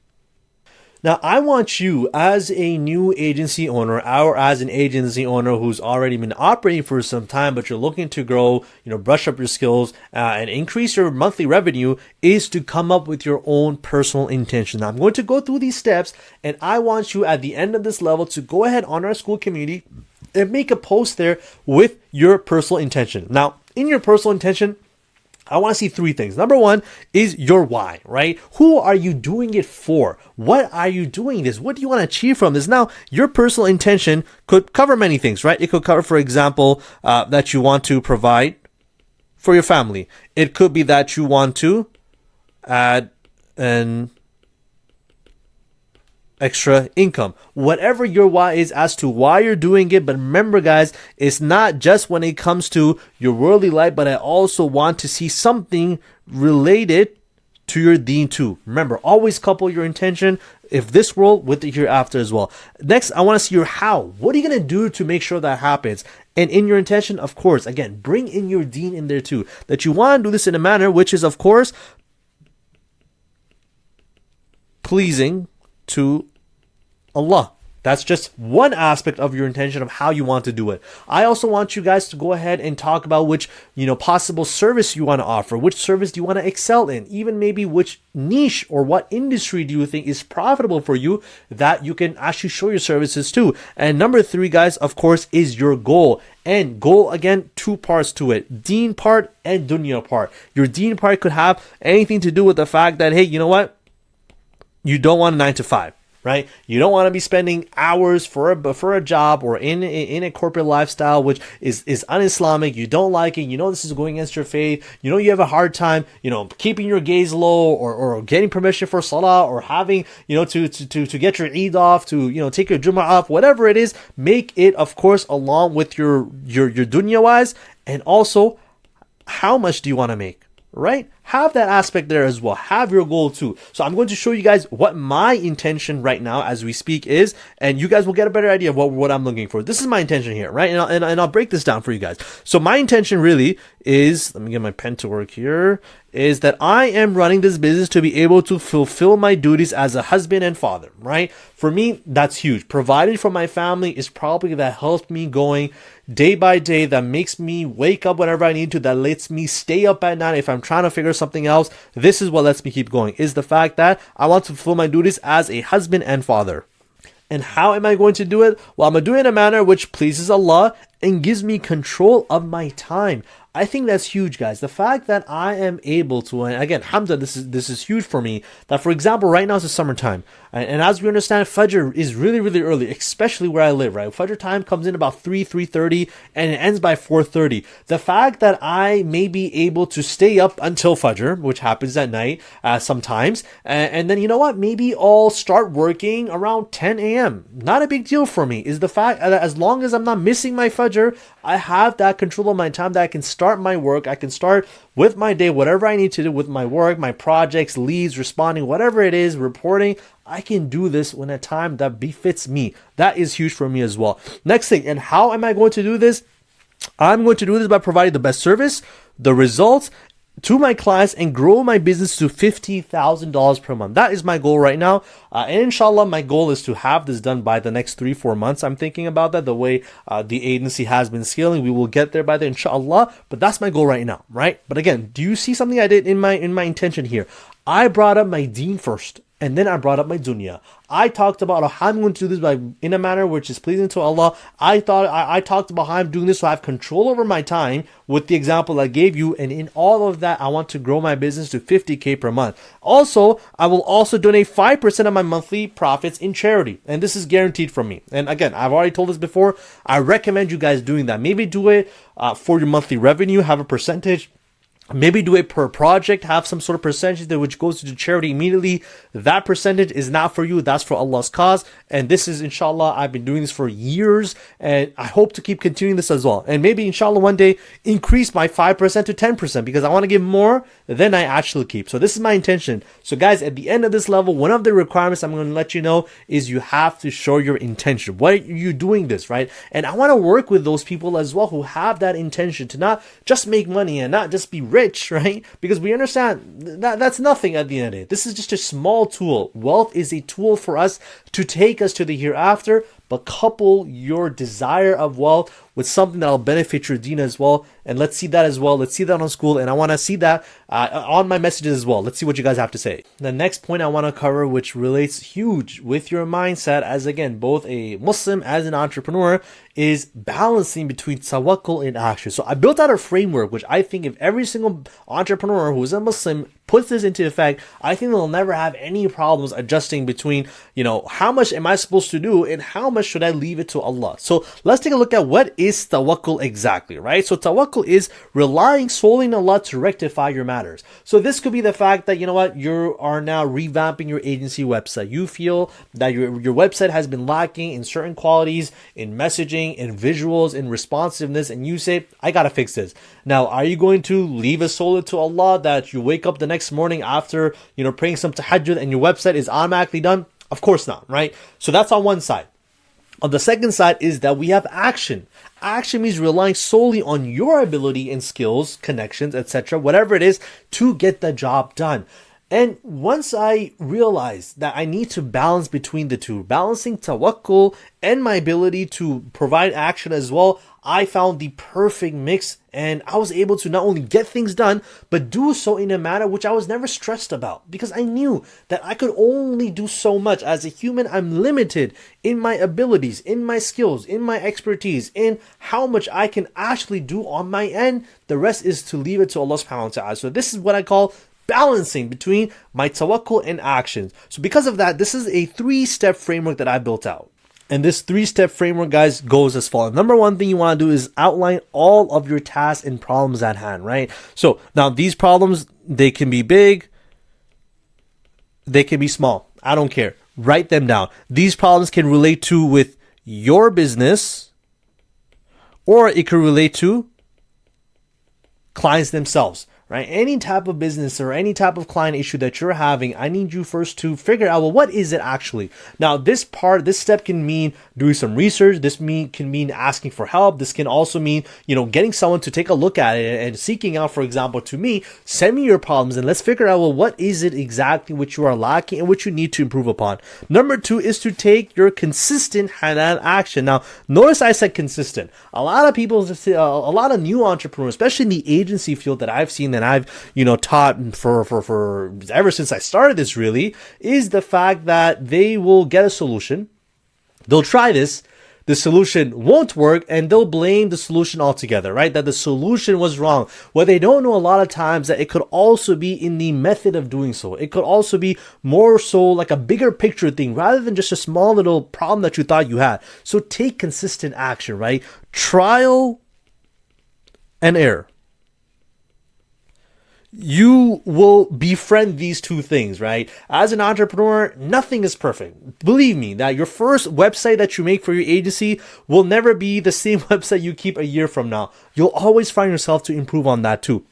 Now, I want you as a new agency owner or as an agency owner who's already been operating for some time, but you're looking to grow, brush up your skills and increase your monthly revenue, is to come up with your own personal intention. Now, I'm going to go through these steps, and I want you at the end of this level to go ahead on our school community and make a post there with your personal intention. Now, in your personal intention, I want to see 3 things. Number 1 is your why, right? Who are you doing it for? What are you doing this? What do you want to achieve from this? Now, your personal intention could cover many things, right? It could cover, for example, that you want to provide for your family. It could be that you want to add an extra income. Whatever your why is as to why you're doing it. But remember, guys, it's not just when it comes to your worldly life, but I also want to see something related to your deen too. Remember, always couple your intention if this world with the hereafter as well. Next, I want to see your how. What are you going to do to make sure that happens? And in your intention, of course, again, bring in your deen in there too, that you want to do this in a manner which is, of course, pleasing to Allah. That's just one aspect of your intention of how you want to do it. I also want you guys to go ahead and talk about which, possible service you want to offer. Which service do you want to excel in? Even maybe which niche or what industry do you think is profitable for you that you can actually show your services to. And number 3, guys, of course, is your goal. And goal, again, 2 parts to it. Deen part and dunya part. Your deen part could have anything to do with the fact that, hey, you know what? You don't want a 9 to 5. Right? You don't want to be spending hours for a job or in a corporate lifestyle which is un-Islamic. You don't like it. This is going against your faith. You have a hard time, keeping your gaze low or getting permission for salah or having, to get your Eid off, to, take your Jummah off, whatever it is. Make it, of course, along with your dunya wise, and also how much do you want to make? Right? Have that aspect there as well. Have your goal too. So I'm going to show you guys what my intention right now as we speak is, and you guys will get a better idea of what I'm looking for. This is my intention here, right? And I'll break this down for you guys. So my intention really is, let me get my pen to work here, is that I am running this business to be able to fulfill my duties as a husband and father, right? For me, that's huge. Providing for my family is probably that helps me going day by day, that makes me wake up whenever I need to, that lets me stay up at night if I'm trying to figure something else. This is what lets me keep going, is the fact that I want to fulfill my duties as a husband and father. And how am I going to do it? Well, I'm going to do it in a manner which pleases Allah and gives me control of my time. I think that's huge, guys. The fact that I am able to, and again, alhamdulillah, this is huge for me, that for example, right now it's the summertime. And as we understand, Fajr is really, really early, especially where I live, right? Fajr time comes in about 3:30, and it ends by 4:30. The fact that I may be able to stay up until Fajr, which happens at night sometimes, and then, you know what, maybe I'll start working around 10 a.m. Not a big deal for me, is the fact that as long as I'm not missing my Fajr, I have that control of my time, that I can start my work, I can start with my day, whatever I need to do with my work, my projects, leads, responding, whatever it is, reporting. I can do this when a time that befits me. That is huge for me as well. Next thing, and how am I going to do this? I'm going to do this by providing the best service, the results to my clients, and grow my business to $50,000 per month. That is my goal right now. And inshallah, my goal is to have this done by the next 3-4 months. I'm thinking about that, the way the agency has been scaling. We will get there by then, inshallah. But that's my goal right now, right? But again, do you see something I did in my intention here? I brought up my deen first, and then I brought up my dunya. I talked about how I'm going to do this in a manner which is pleasing to Allah. I talked about how I'm doing this so I have control over my time with the example I gave you. And in all of that, I want to grow my business to $50K per month. Also, I will also donate 5% of my monthly profits in charity. And this is guaranteed from me. And again, I've already told this before. I recommend you guys doing that. Maybe do it for your monthly revenue, have a percentage. Maybe do it per project, have some sort of percentage that which goes to the charity immediately. That percentage is not for you, that's for Allah's cause. And this is, inshallah, I've been doing this for years, and I hope to keep continuing this as well. And maybe, inshallah, one day increase my 5% to 10% because I want to give more than I actually keep. So this is my intention. So guys, at the end of this level, one of the requirements I'm going to let you know is you have to show your intention. Why are you doing this, right? And I want to work with those people as well who have that intention to not just make money and not just be rich, right? Because we understand that that's nothing at the end of the day. This is just a small tool. Wealth is a tool for us to take us to the hereafter, but couple your desire of wealth with something that'll benefit your deen as well. And let's see that as well. Let's see that on school. And I want to see that on my messages as well. Let's see what you guys have to say. The next point I want to cover, which relates huge with your mindset as, again, both a Muslim as an entrepreneur, is balancing between tawakkul and action. So I built out a framework, which I think if every single entrepreneur who's a Muslim puts this into effect, I think they'll never have any problems adjusting between, how much am I supposed to do and how much should I leave it to Allah. So let's take a look at what is tawakkul exactly, right? So tawakkul is relying solely on Allah to rectify your matters. So this could be the fact that, you are now revamping your agency website. You feel that your website has been lacking in certain qualities, in messaging, in visuals, in responsiveness, and you say, I gotta fix this. Now, are you going to leave it solely to Allah that you wake up the next morning after, praying some tahajjud and your website is automatically done? Of course not, right? So that's on one side. On the second side is that we have action. Action means relying solely on your ability and skills, connections, etc., whatever it is, to get the job done. And once I realized that I need to balance between the two, balancing tawakkul and my ability to provide action as well, I found the perfect mix, and I was able to not only get things done, but do so in a manner which I was never stressed about, because I knew that I could only do so much. As a human, I'm limited in my abilities, in my skills, in my expertise, in how much I can actually do on my end. The rest is to leave it to Allah subhanahu wa ta'ala. So this is what I call balancing between my tawakkul and actions. So because of that, this is a 3-step framework that I built out. And this 3-step framework, guys, goes as follows. Number one thing you want to do is outline all of your tasks and problems at hand, right? So now these problems, they can be big, they can be small. I don't care. Write them down. These problems can relate to with your business, or it could relate to clients themselves. Right? Any type of business or any type of client issue that you're having, I need you first to figure out, well, what is it actually? Now, this step can mean doing some research. This can mean asking for help. This can also mean, getting someone to take a look at it and seeking out, for example, to me, send me your problems and let's figure out, well, what is it exactly which you are lacking and which you need to improve upon. Number 2 is to take your consistent halal action. Now, notice I said consistent. A lot of people, a lot of new entrepreneurs, especially in the agency field that I've seen, and I've taught for ever since I started this, really, is the fact that they will get a solution, they'll try this, the solution won't work, and they'll blame the solution altogether, right? That the solution was wrong. What they don't know a lot of times, that it could also be in the method of doing so. It could also be more so like a bigger picture thing rather than just a small little problem that you thought you had. So take consistent action, right? Trial and error. You will befriend these two things, right? As an entrepreneur, nothing is perfect. Believe me that your first website that you make for your agency will never be the same website you keep a year from now. You'll always find yourself to improve on that too,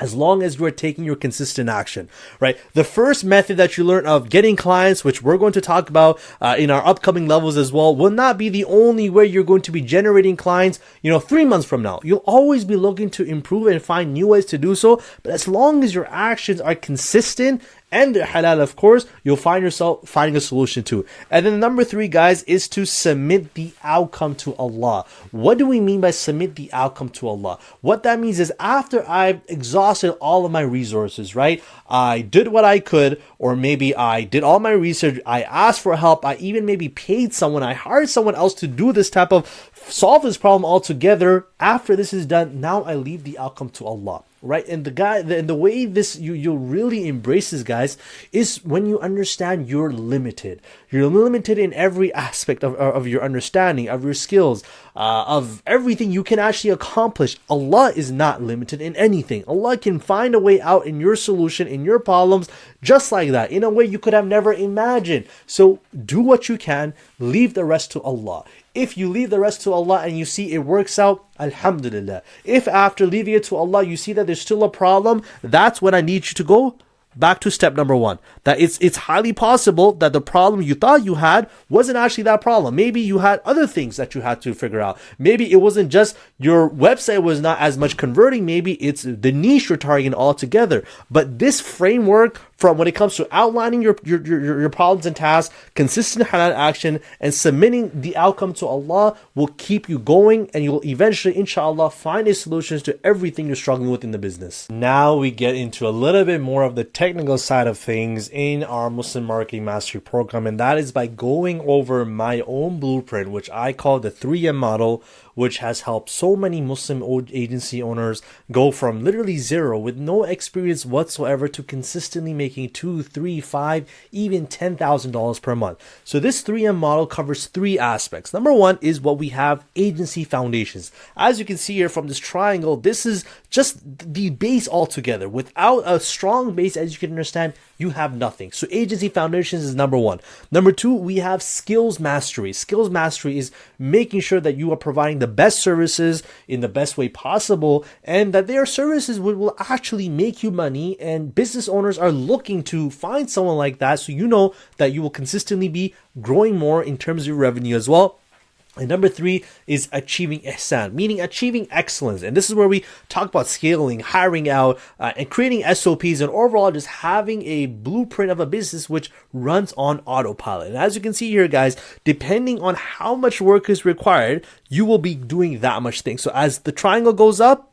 as long as you are taking your consistent action, right? The first method that you learn of getting clients, which we're going to talk about in our upcoming levels as well, will not be the only way you're going to be generating clients, 3 months from now. You'll always be looking to improve and find new ways to do so. But as long as your actions are consistent and they're halal, of course, you'll find yourself finding a solution to. And then number 3, guys, is to submit the outcome to Allah. What do we mean by submit the outcome to Allah? What that means is, after I've exhausted all of my resources, right? I did what I could, or maybe I did all my research, I asked for help, I even maybe paid someone, I hired someone else to do this type of, solve this problem altogether. After this is done, now I leave the outcome to Allah. Right? And the way this you'll really embrace this, guys, is when you understand you're limited. You're limited in every aspect of your understanding, of your skills, of everything you can actually accomplish. Allah is not limited in anything. Allah can find a way out in your solution, in your problems, just like that, in a way you could have never imagined. So do what you can, leave the rest to Allah. If you leave the rest to Allah and you see it works out, alhamdulillah. If after leaving it to Allah you see that there's still a problem, that's when I need you to go back to step number 1. That it's highly possible that the problem you thought you had wasn't actually that problem. Maybe you had other things that you had to figure out. Maybe it wasn't just your website was not as much converting. Maybe it's the niche you're targeting altogether. But this framework, from when it comes to outlining your problems and tasks, consistent halal action, and submitting the outcome to Allah, will keep you going, and you'll eventually, inshallah, find a solutions to everything you're struggling with in the business. Now we get into a little bit more of the technical side of things in our Muslim Marketing Mastery Program, and that is by going over my own blueprint, which I call the 3M model, which has helped so many Muslim agency owners go from literally zero with no experience whatsoever to consistently making $2, $3, $5, even $10,000 per month. So this 3M model covers 3 aspects. Number 1 is what we have: agency foundations. As you can see here from this triangle, this is just the base altogether. Without a strong base, as you can understand, you have nothing. So agency foundations is number 1. Number 2, we have skills mastery. Skills mastery is making sure that you are providing the best services in the best way possible, and that their services will actually make you money, and business owners are looking to find someone like that, so you know that you will consistently be growing more in terms of your revenue as well. And number 3 is achieving ihsan, meaning achieving excellence. And this is where we talk about scaling, hiring out, and creating SOPs, and overall just having a blueprint of a business which runs on autopilot. And as you can see here, guys, depending on how much work is required, you will be doing that much thing. So as the triangle goes up,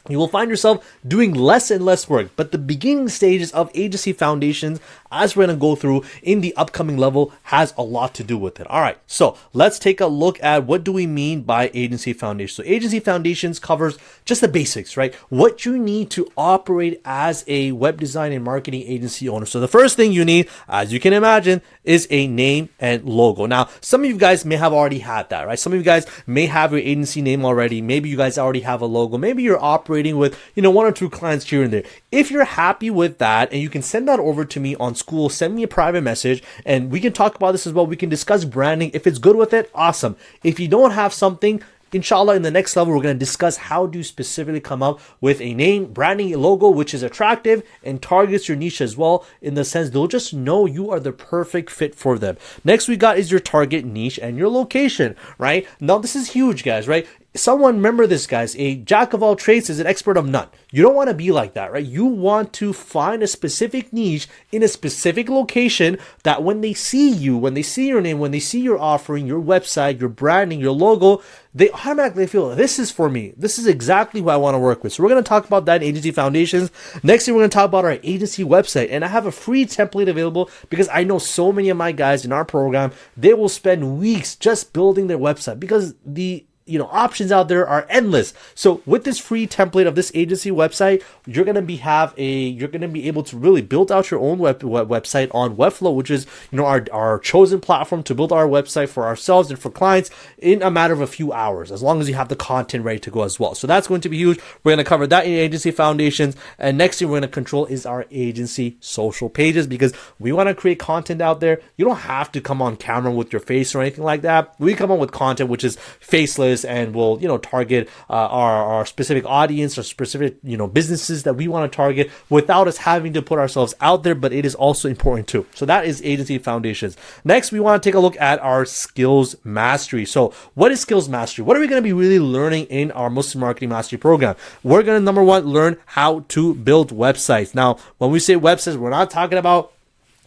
you will find yourself doing less and less work. But the beginning stages of agency foundations, as we're going to go through in the upcoming level, has a lot to do with it. All right, so let's take a look at what do we mean by agency foundations. So agency foundations covers just the basics, right? What you need to operate as a web design and marketing agency owner. So the first thing you need, as you can imagine, is a name and logo. Now, some of you guys may have already had that, right? Some of you guys may have your agency name already. Maybe you guys already have a logo. Maybe you're operating with, 1 or 2 clients here and there. If you're happy with that, and you can send that over to me on School, send me a private message and we can talk about this as well. We can discuss branding. If it's good with it, awesome. If you don't have something, inshallah, in the next level, we're going to discuss how do you specifically come up with a name, branding, a logo, which is attractive and targets your niche as well, in the sense they'll just know you are the perfect fit for them. Next we got is your target niche and your location, right? Now this is huge, guys, right? Someone, remember this, guys, a jack of all trades is an expert of none. You don't want to be like that, right? You want to find a specific niche in a specific location that when they see you, when they see your name, when they see your offering, your website, your branding, your logo, they automatically feel, this is for me. This is exactly who I want to work with. So we're going to talk about that in agency foundations. Next thing, we're going to talk about our agency website. And I have a free template available because I know so many of my guys in our program, they will spend weeks just building their website because the options out there are endless. So with this free template of this agency website, you're going to be able to really build out your own website on Webflow, which is, our chosen platform to build our website for ourselves and for clients in a matter of a few hours, as long as you have the content ready to go as well. So that's going to be huge. We're going to cover that in agency foundations. And next thing we're going to control is our agency social pages, because we want to create content out there. You don't have to come on camera with your face or anything like that. We come up with content which is faceless and will target our specific audience or specific businesses that we want to target without us having to put ourselves out there. But it is also important too. So that is agency foundations. Next, we want to take a look at our skills mastery. So what is skills mastery? What are we going to be really learning in our Muslim Marketing Mastery program? We're going to, number 1, learn how to build websites. Now, when we say websites, we're not talking about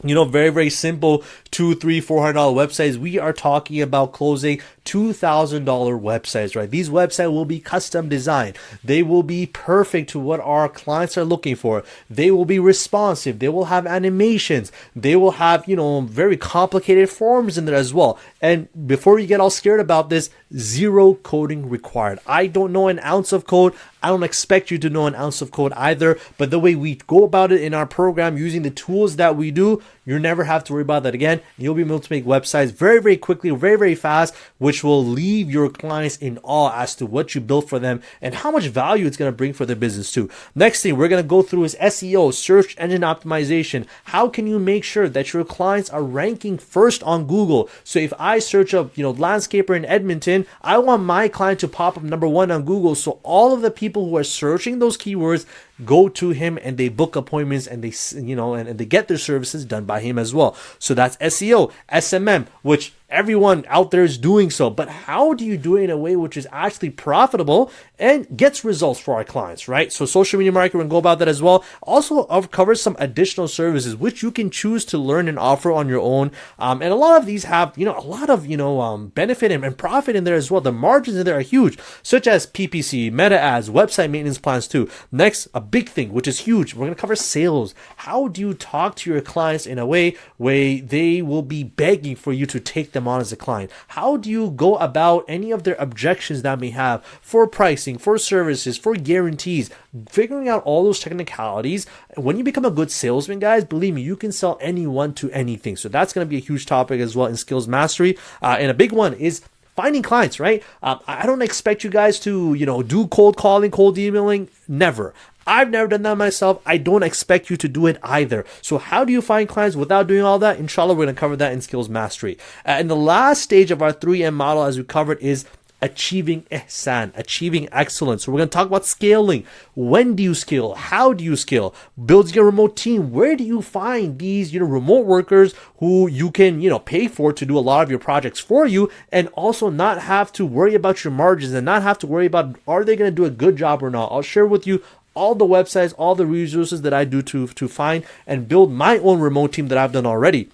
very, very simple $200, $300, $400 websites. We are talking about closing $2,000 websites, right? These websites will be custom designed. They will be perfect to what our clients are looking for. They will be responsive. They will have animations. They will have, very complicated forms in there as well. And before you get all scared about this, 0 coding required. I don't know an ounce of code. I don't expect you to know an ounce of code either, but the way we go about it in our program, using the tools that we do, you never have to worry about that again. You'll be able to make websites very, very quickly, very, very fast, which will leave your clients in awe as to what you built for them and how much value it's going to bring for their business too. Next thing we're going to go through is SEO, search engine optimization. How can you make sure that your clients are ranking first on Google? So if I search up, landscaper in Edmonton, I want my client to pop up number 1 on Google. So all of the people who are searching those keywords go to him and they book appointments and they, and they get their services done by him as well. So that's SEO, SMM, which everyone out there is doing so. But how do you do it in a way which is actually profitable and gets results for our clients, right? So social media marketing, we'll go about that as well. Also, I'll cover some additional services which you can choose to learn and offer on your own. And a lot of these have, a lot of, benefit and profit in there as well. The margins in there are huge, such as PPC, meta ads, website maintenance plans too. Next, a big thing, which is huge. We're going to cover sales. How do you talk to your clients in a way where they will be begging for you to take them on as a client? How do you go about any of their objections that may have for pricing, for services, for guarantees? Figuring out all those technicalities. When you become a good salesman, guys, believe me, you can sell anyone to anything. So that's going to be a huge topic as well in skills mastery. And a big one is finding clients, right? I don't expect you guys to, do cold calling, cold emailing. Never. I've never done that myself. I don't expect you to do it either. So how do you find clients without doing all that? Inshallah, we're going to cover that in skills mastery. And the last stage of our 3M model, as we covered, is achieving ihsan, achieving excellence. So we're going to talk about scaling. When do you scale? How do you scale? Building a remote team. Where do you find these, remote workers who you can, pay for to do a lot of your projects for you, and also not have to worry about your margins and not have to worry about, are they going to do a good job or not? I'll share with you all the websites, all the resources that I do to find and build my own remote team that I've done already.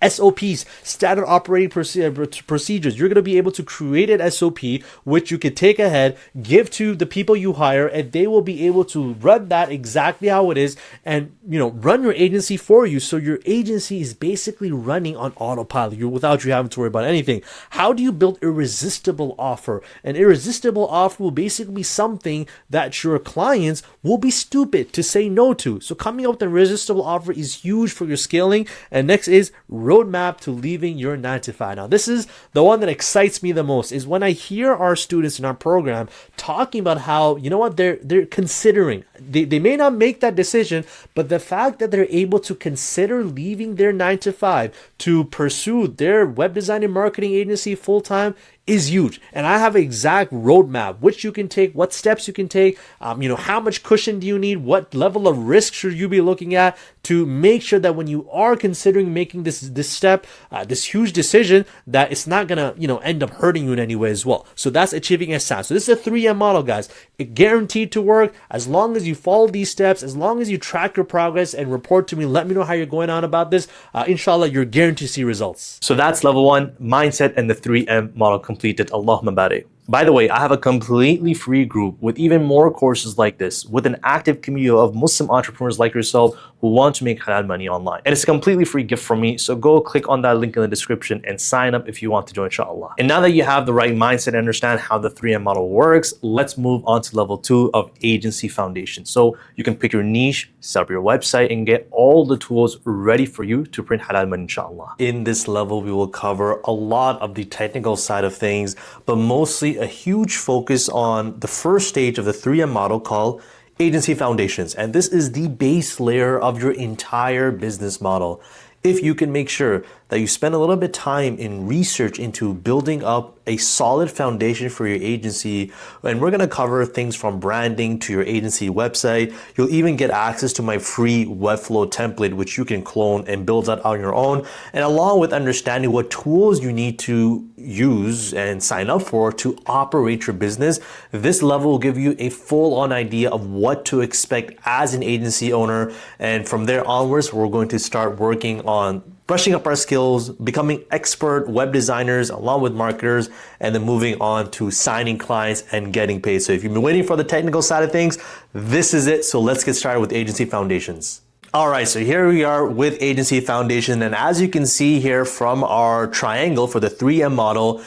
SOPs, standard operating procedures. You're going to be able to create an SOP, which you can take ahead, give to the people you hire, and they will be able to run that exactly how it is and, run your agency for you. So your agency is basically running on autopilot without you having to worry about anything. How do you build irresistible offer? An irresistible offer will basically be something that your clients will be stupid to say no to. So coming up with an irresistible offer is huge for your scaling. And next is roadmap to leaving your 9 to 5. Now, this is the one that excites me the most, is when I hear our students in our program talking about how, they're considering. They may not make that decision, but the fact that they're able to consider leaving their 9 to 5 to pursue their web design and marketing agency full-time is huge. And I have an exact roadmap, which you can take, what steps you can take, how much cushion do you need, what level of risk should you be looking at to make sure that when you are considering making this step, this huge decision, that it's not gonna, end up hurting you in any way as well. So that's achieving ihsan. So this is a 3M model, guys. It guaranteed to work as long as you follow these steps, as long as you track your progress and report to me, let me know how you're going on about this. Inshallah, you're guaranteed to see results. So that's level 1, mindset and the 3M model completed. Allahumma barik. By the way, I have a completely free group with even more courses like this, with an active community of Muslim entrepreneurs like yourself who want to make halal money online. And it's a completely free gift from me, so go click on that link in the description and sign up if you want to join, inshallah. And now that you have the right mindset and understand how the 3M model works, let's move on to level 2 of agency foundation. So you can pick your niche, set up your website, and get all the tools ready for you to print halal money, inshallah. In this level, we will cover a lot of the technical side of things, but mostly a huge focus on the first stage of the 3M model called agency foundations. And this is the base layer of your entire business model. If you can make sure that you spend a little bit of time in research into building up a solid foundation for your agency, and we're going to cover things from branding to your agency website. You'll even get access to my free Webflow template, which you can clone and build that on your own, and along with understanding what tools you need to use and sign up for to operate your business. This level will give you a full-on idea of what to expect as an agency owner, and from there onwards, we're going to start working on brushing up our skills, becoming expert web designers along with marketers, and then moving on to signing clients and getting paid. So if you've been waiting for the technical side of things, this is it. So let's get started with agency foundations. All right, so here we are with agency foundation. And as you can see here from our triangle for the 3M model,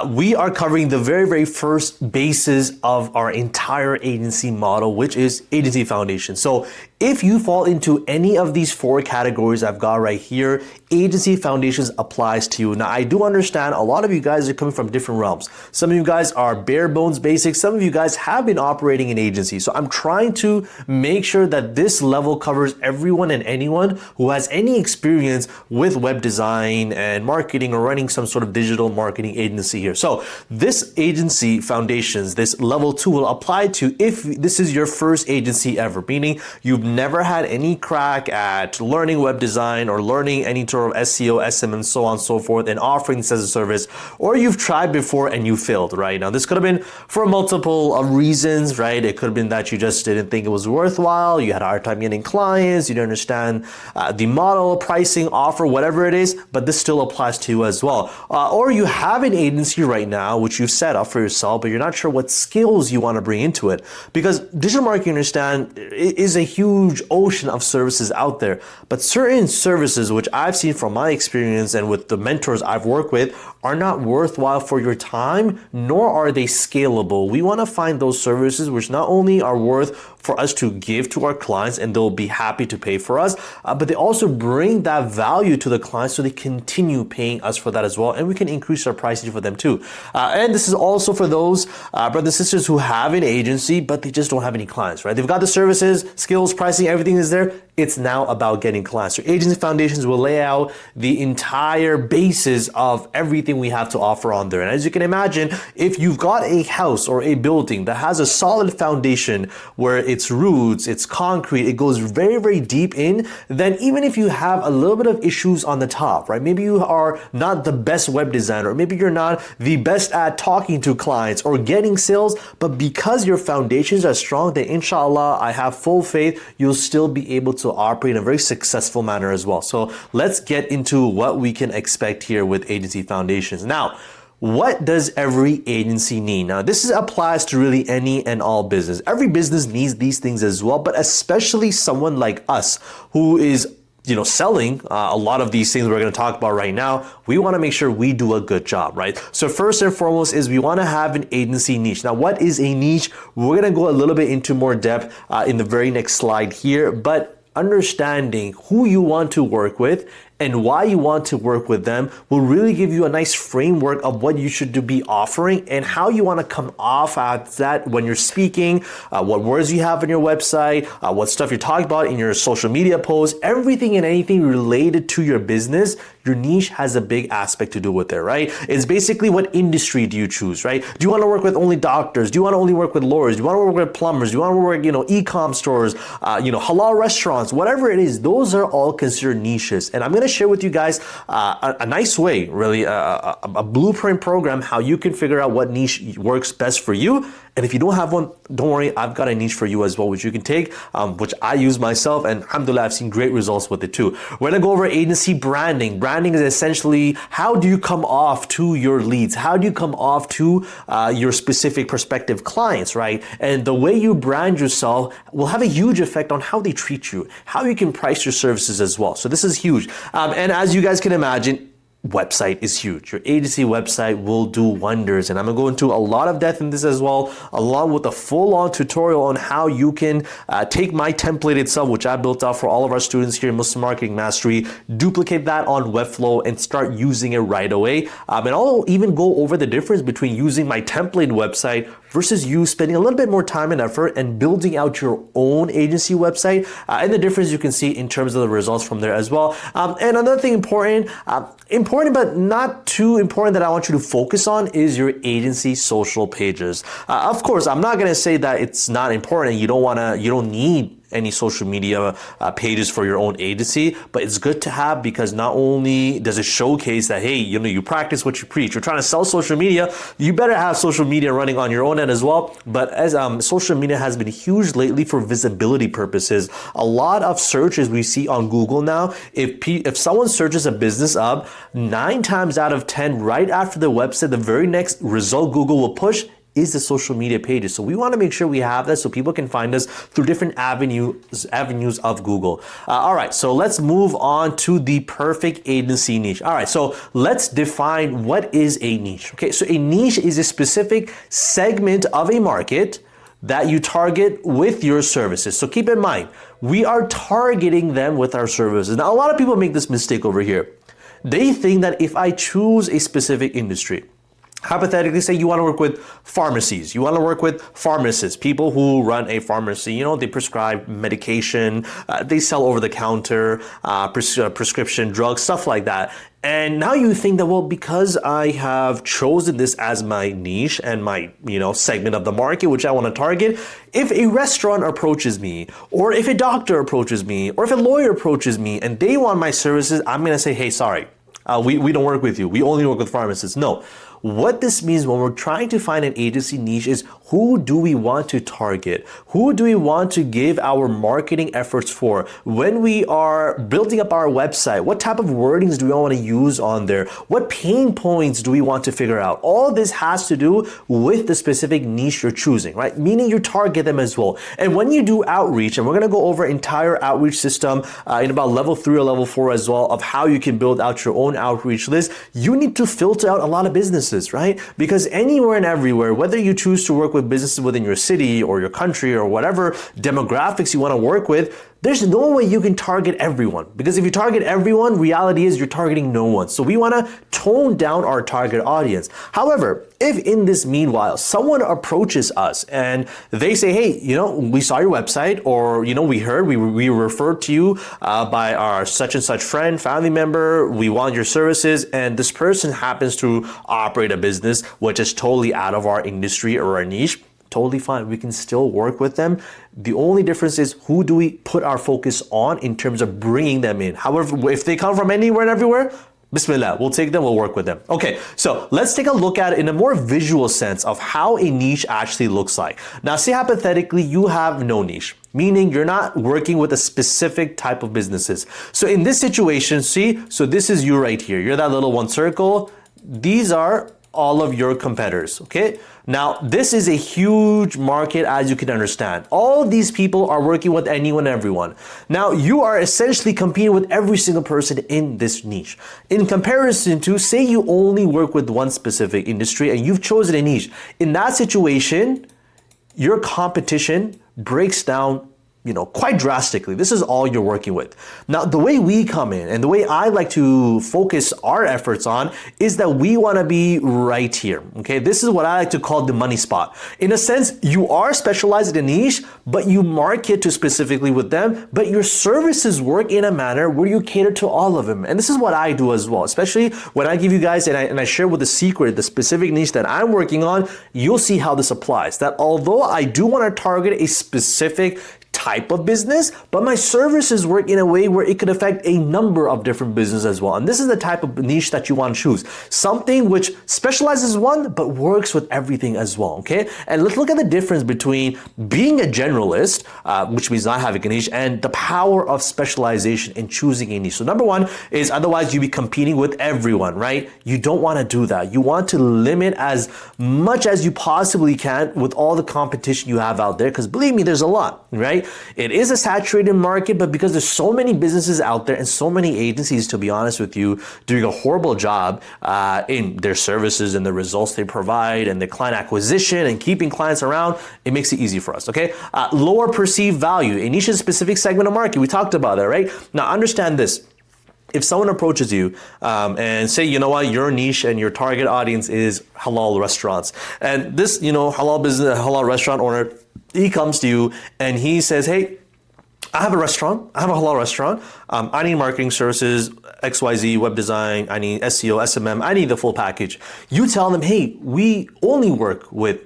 we are covering the very, very first basis of our entire agency model, which is agency foundation. So if you fall into any of these 4 categories I've got right here, agency foundations applies to you. Now, I do understand a lot of you guys are coming from different realms. Some of you guys are bare bones basics. Some of you guys have been operating an agency. So I'm trying to make sure that this level covers everyone and anyone who has any experience with web design and marketing or running some sort of digital marketing agency here. So this agency foundations, this level 2 will apply to if this is your first agency ever, meaning you've never had any crack at learning web design or learning any sort of SEO, SM, and so on and so forth, and offering this as a service, or you've tried before and you failed, right? Now, this could have been for multiple reasons, right? It could have been that you just didn't think it was worthwhile, you had a hard time getting clients, you didn't understand the model, pricing, offer, whatever it is, but this still applies to you as well. Or you have an agency right now, which you've set up for yourself, but you're not sure what skills you want to bring into it. Because digital marketing, understand, is a huge ocean of services out there, but certain services, which I've seen from my experience and with the mentors I've worked with, are not worthwhile for your time, nor are they scalable. We want to find those services which not only are worth for us to give to our clients and they'll be happy to pay for us, but they also bring that value to the clients so they continue paying us for that as well, and we can increase our pricing for them too. And this is also for those brothers and sisters who have an agency but they just don't have any clients, right? They've got the services, skills, pricing, everything is there, It's now about getting clients. So agency foundations will lay out the entire basis of everything we have to offer on there. And as you can imagine, if you've got a house or a building that has a solid foundation where it's roots, it's concrete, it goes very, very deep in, then even if you have a little bit of issues on the top, right? Maybe you are not the best web designer, or maybe you're not the best at talking to clients or getting sales, but because your foundations are strong, then inshallah, I have full faith, you'll still be able to operate in a very successful manner as well. So let's get into what we can expect here with agency foundations. Now, what does every agency need? Now, this applies to really any and all business. Every business needs these things as well, but especially someone like us who is selling a lot of these things we're going to talk about right now. We want to make sure we do a good job, right? So first and foremost is we want to have an agency niche. Now, what is a niche? We're going to go a little bit into more depth in the very next slide here, but understanding who you want to work with and why you want to work with them will really give you a nice framework of what you should be offering and how you want to come off at that when you're speaking, what words you have on your website, what stuff you're talking about in your social media posts, everything and anything related to your business. Your niche has a big aspect to do with it, right? It's basically what industry do you choose, right? Do you want to work with only doctors? Do you want to only work with lawyers? Do you want to work with plumbers? Do you want to work, e-com stores, halal restaurants, whatever it is, those are all considered niches. And I'm going to share with you guys a nice way, really, a blueprint program, how you can figure out what niche works best for you. And if you don't have one, don't worry, I've got a niche for you as well, which you can take, which I use myself, and alhamdulillah, I've seen great results with it too. We're gonna go over agency branding. Branding is essentially how do you come off to your leads? How do you come off to your specific prospective clients, right? And the way you brand yourself will have a huge effect on how they treat you, how you can price your services as well. So this is huge. And as you guys can imagine, website is huge. Your agency website will do wonders, and I'm gonna go into a lot of depth in this as well, along with a full-on tutorial on how you can take my template itself, which I built out for all of our students here in Muslim Marketing Mastery, duplicate that on Webflow and start using it right away. And I'll even go over the difference between using my template website versus you spending a little bit more time and effort and building out your own agency website, and the difference you can see in terms of the results from there as well. And another thing important but not too important that I want you to focus on is your agency social pages. Of course, I'm not gonna say that it's not important. You don't need any social media pages for your own agency, but it's good to have because not only does it showcase that, hey, you practice what you preach. You're trying to sell social media, you better have social media running on your own end as well. But as social media has been huge lately for visibility purposes, a lot of searches we see on Google now, if someone searches a business up, 9 times out of 10, right after the website, the very next result Google will push is the social media pages. So we want to make sure we have that so people can find us through different avenues of Google. All right, so let's move on to the perfect agency niche. All right, so let's define what is a niche. Okay, so a niche is a specific segment of a market that you target with your services. So keep in mind, we are targeting them with our services. Now, a lot of people make this mistake over here. They think that if I choose a specific industry, hypothetically, say you want to work with pharmacies, you want to work with pharmacists, people who run a pharmacy, they prescribe medication, they sell over the counter, prescription drugs, stuff like that. And now you think that, well, because I have chosen this as my niche and my, segment of the market, which I want to target, if a restaurant approaches me, or if a doctor approaches me, or if a lawyer approaches me and they want my services, I'm going to say, hey, sorry, we don't work with you. We only work with pharmacists. No. What this means when we're trying to find an agency niche is who do we want to target? Who do we want to give our marketing efforts for? When we are building up our website, what type of wordings do we want to use on there? What pain points do we want to figure out? All this has to do with the specific niche you're choosing, right? Meaning you target them as well. And when you do outreach, and we're going to go over entire outreach system in about level 3 or level 4 as well of how you can build out your own outreach list, you need to filter out a lot of businesses, right? Because anywhere and everywhere, whether you choose to work with businesses within your city or your country or whatever demographics you want to work with, there's no way you can target everyone, because if you target everyone, reality is you're targeting no one. So we want to tone down our target audience. However, if in this meanwhile someone approaches us and they say, hey, we saw your website, or we heard, we referred to you by our such and such friend, family member, we want your services, and this person happens to operate a business which is totally out of our industry or our niche, totally fine. We can still work with them. The only difference is, who do we put our focus on in terms of bringing them in? However, if they come from anywhere and everywhere, Bismillah, we'll take them, we'll work with them. Okay, so let's take a look at it in a more visual sense of how a niche actually looks like. Now, say hypothetically you have no niche, meaning you're not working with a specific type of businesses. So in this situation, so this is you right here. You're that little one circle. These are all of your competitors, okay? Now, this is a huge market, as you can understand. All these people are working with anyone and everyone. Now, you are essentially competing with every single person in this niche. In comparison to, say you only work with one specific industry and you've chosen a niche. In that situation, your competition breaks down quite drastically. This is all you're working with. Now, the way we come in and the way I like to focus our efforts on is that we want to be right here. Okay, this is what I like to call the money spot. In a sense, you are specialized in a niche, but you market to specifically with them, but your services work in a manner where you cater to all of them. And this is what I do as well, especially when I give you guys and I share with the secret, the specific niche that I'm working on. You'll see how this applies. That although I do want to target a specific type of business, but my services work in a way where it could affect a number of different businesses as well. And this is the type of niche that you want to choose. Something which specializes one, but works with everything as well, okay? And let's look at the difference between being a generalist, which means not having a niche, and the power of specialization in choosing a niche. So number one is, otherwise you'd be competing with everyone, right? You don't want to do that. You want to limit as much as you possibly can with all the competition you have out there, because believe me, there's a lot, right? It is a saturated market, but because there's so many businesses out there and so many agencies, to be honest with you, doing a horrible job in their services and the results they provide and the client acquisition and keeping clients around, it makes it easy for us, okay? Lower perceived value. A niche is a specific segment of market. We talked about that, right? Now, understand this. If someone approaches you and say, you know what, your niche and your target audience is halal restaurants, and this, halal business, halal restaurant owner, he comes to you and he says, hey, I have a restaurant, I have a halal restaurant, I need marketing services, XYZ, web design, I need SEO, SMM, I need the full package. You tell them, hey, we only work with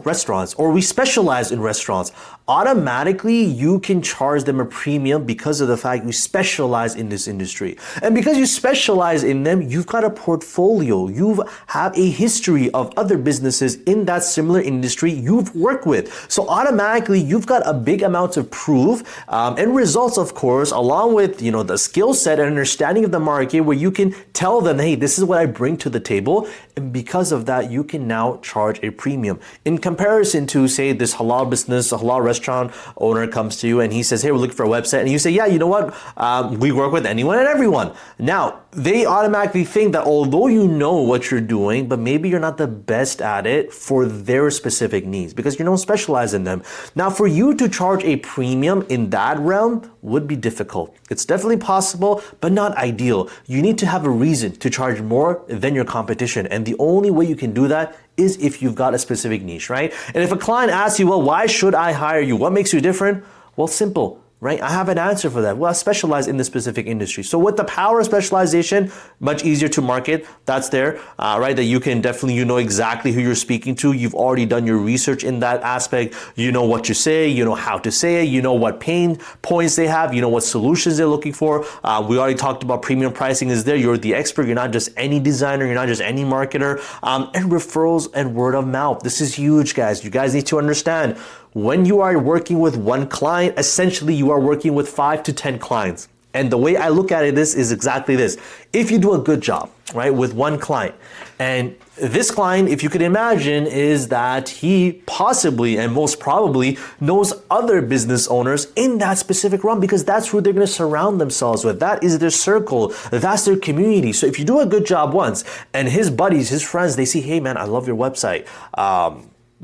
restaurants, or we specialize in restaurants. Automatically, you can charge them a premium because of the fact you specialize in this industry. And because you specialize in them, you've got a portfolio. You have a history of other businesses in that similar industry you've worked with. So automatically, you've got a big amount of proof and results, of course, along with the skill set and understanding of the market, where you can tell them, hey, this is what I bring to the table. And because of that, you can now charge a premium. In comparison to, say, this halal business, a halal restaurant owner comes to you and he says, hey, we're looking for a website. And you say, yeah, you know what? We work with anyone and everyone. Now, they automatically think that although you know what you're doing, but maybe you're not the best at it for their specific needs because you don't specialize in them. Now, for you to charge a premium in that realm would be difficult. It's definitely possible, but not ideal. You need to have a reason to charge more than your competition. And the only way you can do that is if you've got a specific niche, right? And if a client asks you, well, why should I hire you? What makes you different? Well, simple. Right? I have an answer for that. Well, I specialize in this specific industry. So with the power of specialization, much easier to market. That's there, right? That you can definitely, you know exactly who you're speaking to. You've already done your research in that aspect. You know what you say, you know how to say it, you know what pain points they have, you know what solutions they're looking for. We already talked about premium pricing is there. You're the expert. You're not just any designer. You're not just any marketer. And referrals and word of mouth. This is huge, guys. You guys need to understand. When you are working with one client, essentially you are working with 5 to 10 clients. And the way I look at it is exactly this. If you do a good job, right, with one client, and this client, if you could imagine, is that he possibly and most probably knows other business owners in that specific realm because that's who they're going to surround themselves with. That is their circle. That's their community. So if you do a good job once and his buddies, his friends, they see, hey man, I love your website.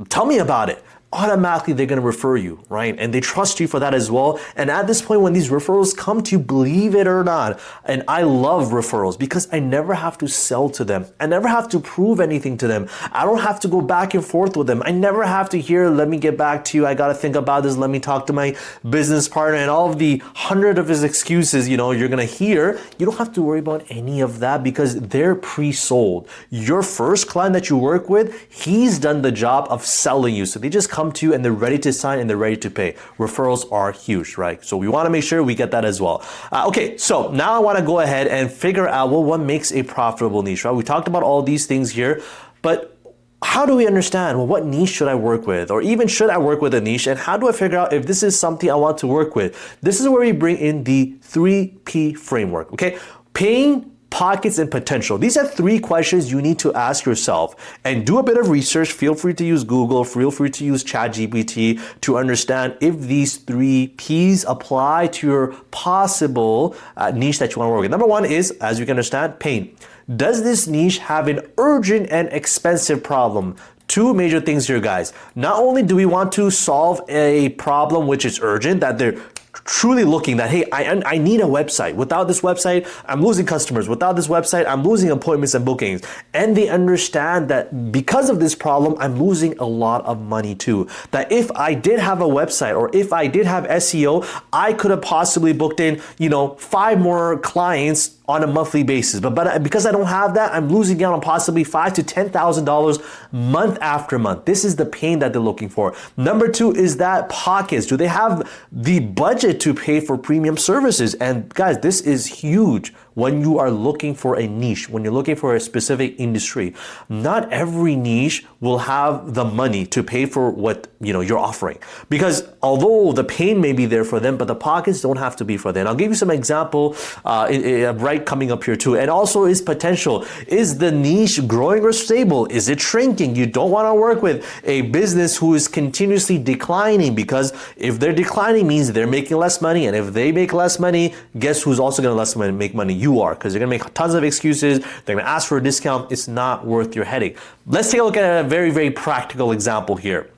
Tell me about it. automatically they're going to refer you, right? And they trust you for that as well. And at this point, when these referrals come to you, believe it or not, and I love referrals because I never have to sell to them. I never have to prove anything to them. I don't have to go back and forth with them. I never have to hear, let me get back to you. I got to think about this. Let me talk to my business partner and all of the hundred of his excuses, you're going to hear. You don't have to worry about any of that because they're pre-sold. Your first client that you work with, he's done the job of selling you. So they just come to you and they're ready to sign and they're ready to pay. Referrals are huge, right? So we want to make sure we get that as well. Okay, so now I want to go ahead and figure out, well, what makes a profitable niche, right? We talked about all these things here, but how do we understand, well, what niche should I work with? Or even should I work with a niche? And how do I figure out if this is something I want to work with? This is where we bring in the 3P framework, okay? Pain, pockets, and potential. These are 3 questions you need to ask yourself and do a bit of research. Feel free to use Google, feel free to use ChatGPT to understand if these 3 Ps apply to your possible niche that you want to work with. Number 1 is, as you can understand, pain. Does this niche have an urgent and expensive problem? 2 major things here, guys. Not only do we want to solve a problem which is urgent, that they're truly looking that, hey, I need a website. Without this website, I'm losing customers. Without this website, I'm losing appointments and bookings. And they understand that because of this problem, I'm losing a lot of money too. That if I did have a website or if I did have SEO, I could have possibly booked in, 5 more clients on a monthly basis. But because I don't have that, I'm losing out on possibly $5,000 to $10,000 month after month. This is the pain that they're looking for. Number 2 is that pockets. Do they have the budget to pay for premium services? And guys, this is huge when you are looking for a niche, when you're looking for a specific industry. Not every niche will have the money to pay for what you're offering, because although the pain may be there for them, but the pockets don't have to be for them. I'll give you some example right coming up here too. And also, is potential. Is the niche growing or stable? Is it shrinking? You don't want to work with a business who is continuously declining, because if they're declining means they're making less money, and if they make less money, guess who's also going to make money? You are, because they're going to make tons of excuses. They're going to ask for a discount. It's not worth your headache. Let's take a look at a very, very practical example here.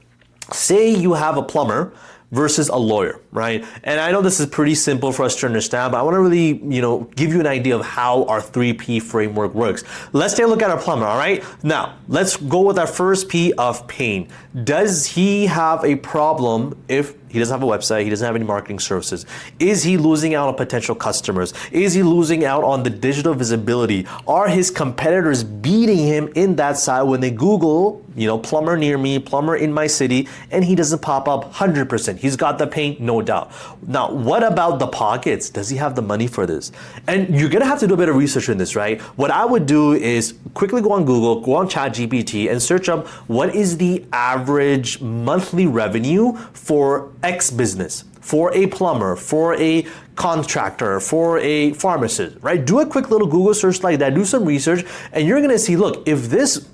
Say you have a plumber versus a lawyer, right? And I know this is pretty simple for us to understand, but I want to really, give you an idea of how our 3P framework works. Let's take a look at our plumber, all right? Now, let's go with our first P of pain. Does he have a problem if he doesn't have a website, he doesn't have any marketing services? Is he losing out on potential customers? Is he losing out on the digital visibility? Are his competitors beating him in that side when they Google, plumber near me, plumber in my city, and he doesn't pop up? 100%. He's got the pain, no doubt. Now, what about the pockets? Does he have the money for this? And you're gonna have to do a bit of research in this, right? What I would do is quickly go on Google, go on ChatGPT, and search up what is the average monthly revenue for X business, for a plumber, for a contractor, for a pharmacist, right? Do a quick little Google search like that, do some research, and you're gonna see, look, if this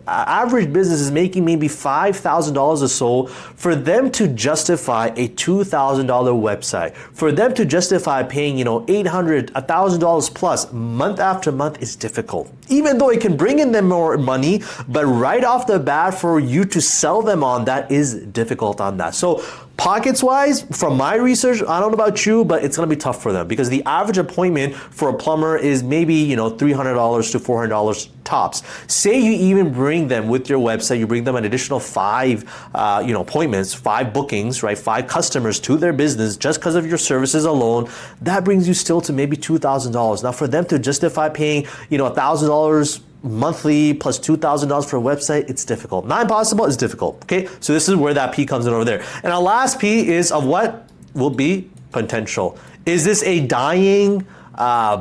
average business is making maybe $5,000 or so, for them to justify a $2,000 website, for them to justify paying, $800, $1,000 plus month after month is difficult. Even though it can bring in them more money, but right off the bat for you to sell them on that is difficult on that. So pockets wise, from my research, I don't know about you, but it's gonna be tough for them, because the average appointment for a plumber is maybe $300 to $400 tops. Say you even bring them with your website, you bring them an additional 5 appointments, 5 bookings, right? 5 customers to their business just because of your services alone. That brings you still to maybe $2,000. Now for them to justify paying $1,000 monthly plus $2,000 for a website, it's difficult. Not impossible, it's difficult. Okay, so this is where that P comes in over there. And our last P is of what will be potential. Is this a dying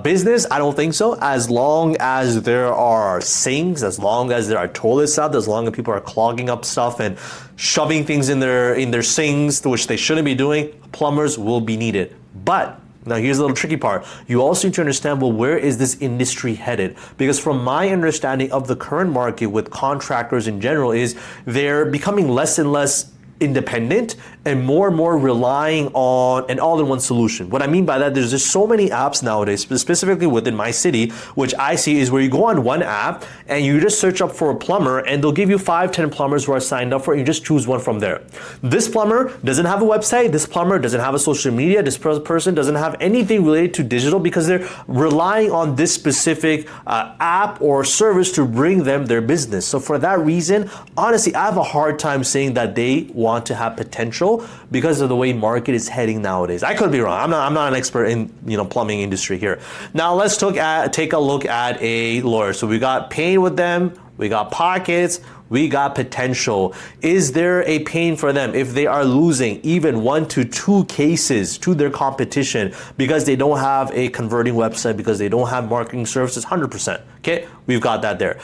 business? I don't think so. As long as there are sinks, as long as there are toilets out, as long as people are clogging up stuff and shoving things in their sinks, which they shouldn't be doing, plumbers will be needed. But now here's the little tricky part. You also need to understand, well, where is this industry headed? Because from my understanding of the current market with contractors in general is they're becoming less and less independent and more relying on an all-in-one solution. What I mean by that, there's just so many apps nowadays, specifically within my city, which I see is where you go on one app and you just search up for a plumber and they'll give you 5-10 plumbers who are signed up for it. You just choose one from there. This plumber doesn't have a website. This plumber doesn't have a social media. This person doesn't have anything related to digital because they're relying on this specific app or service to bring them their business. So for that reason, honestly, I have a hard time saying that they want to have potential because of the way market is heading nowadays. I could be wrong. I'm not an expert in plumbing industry here. Now let's take a look at a lawyer. So we got pain with them, we got pockets, we got potential. Is there a pain for them if they are losing even 1 to 2 cases to their competition because they don't have a converting website, because they don't have marketing services? 100%. Okay, we've got that there.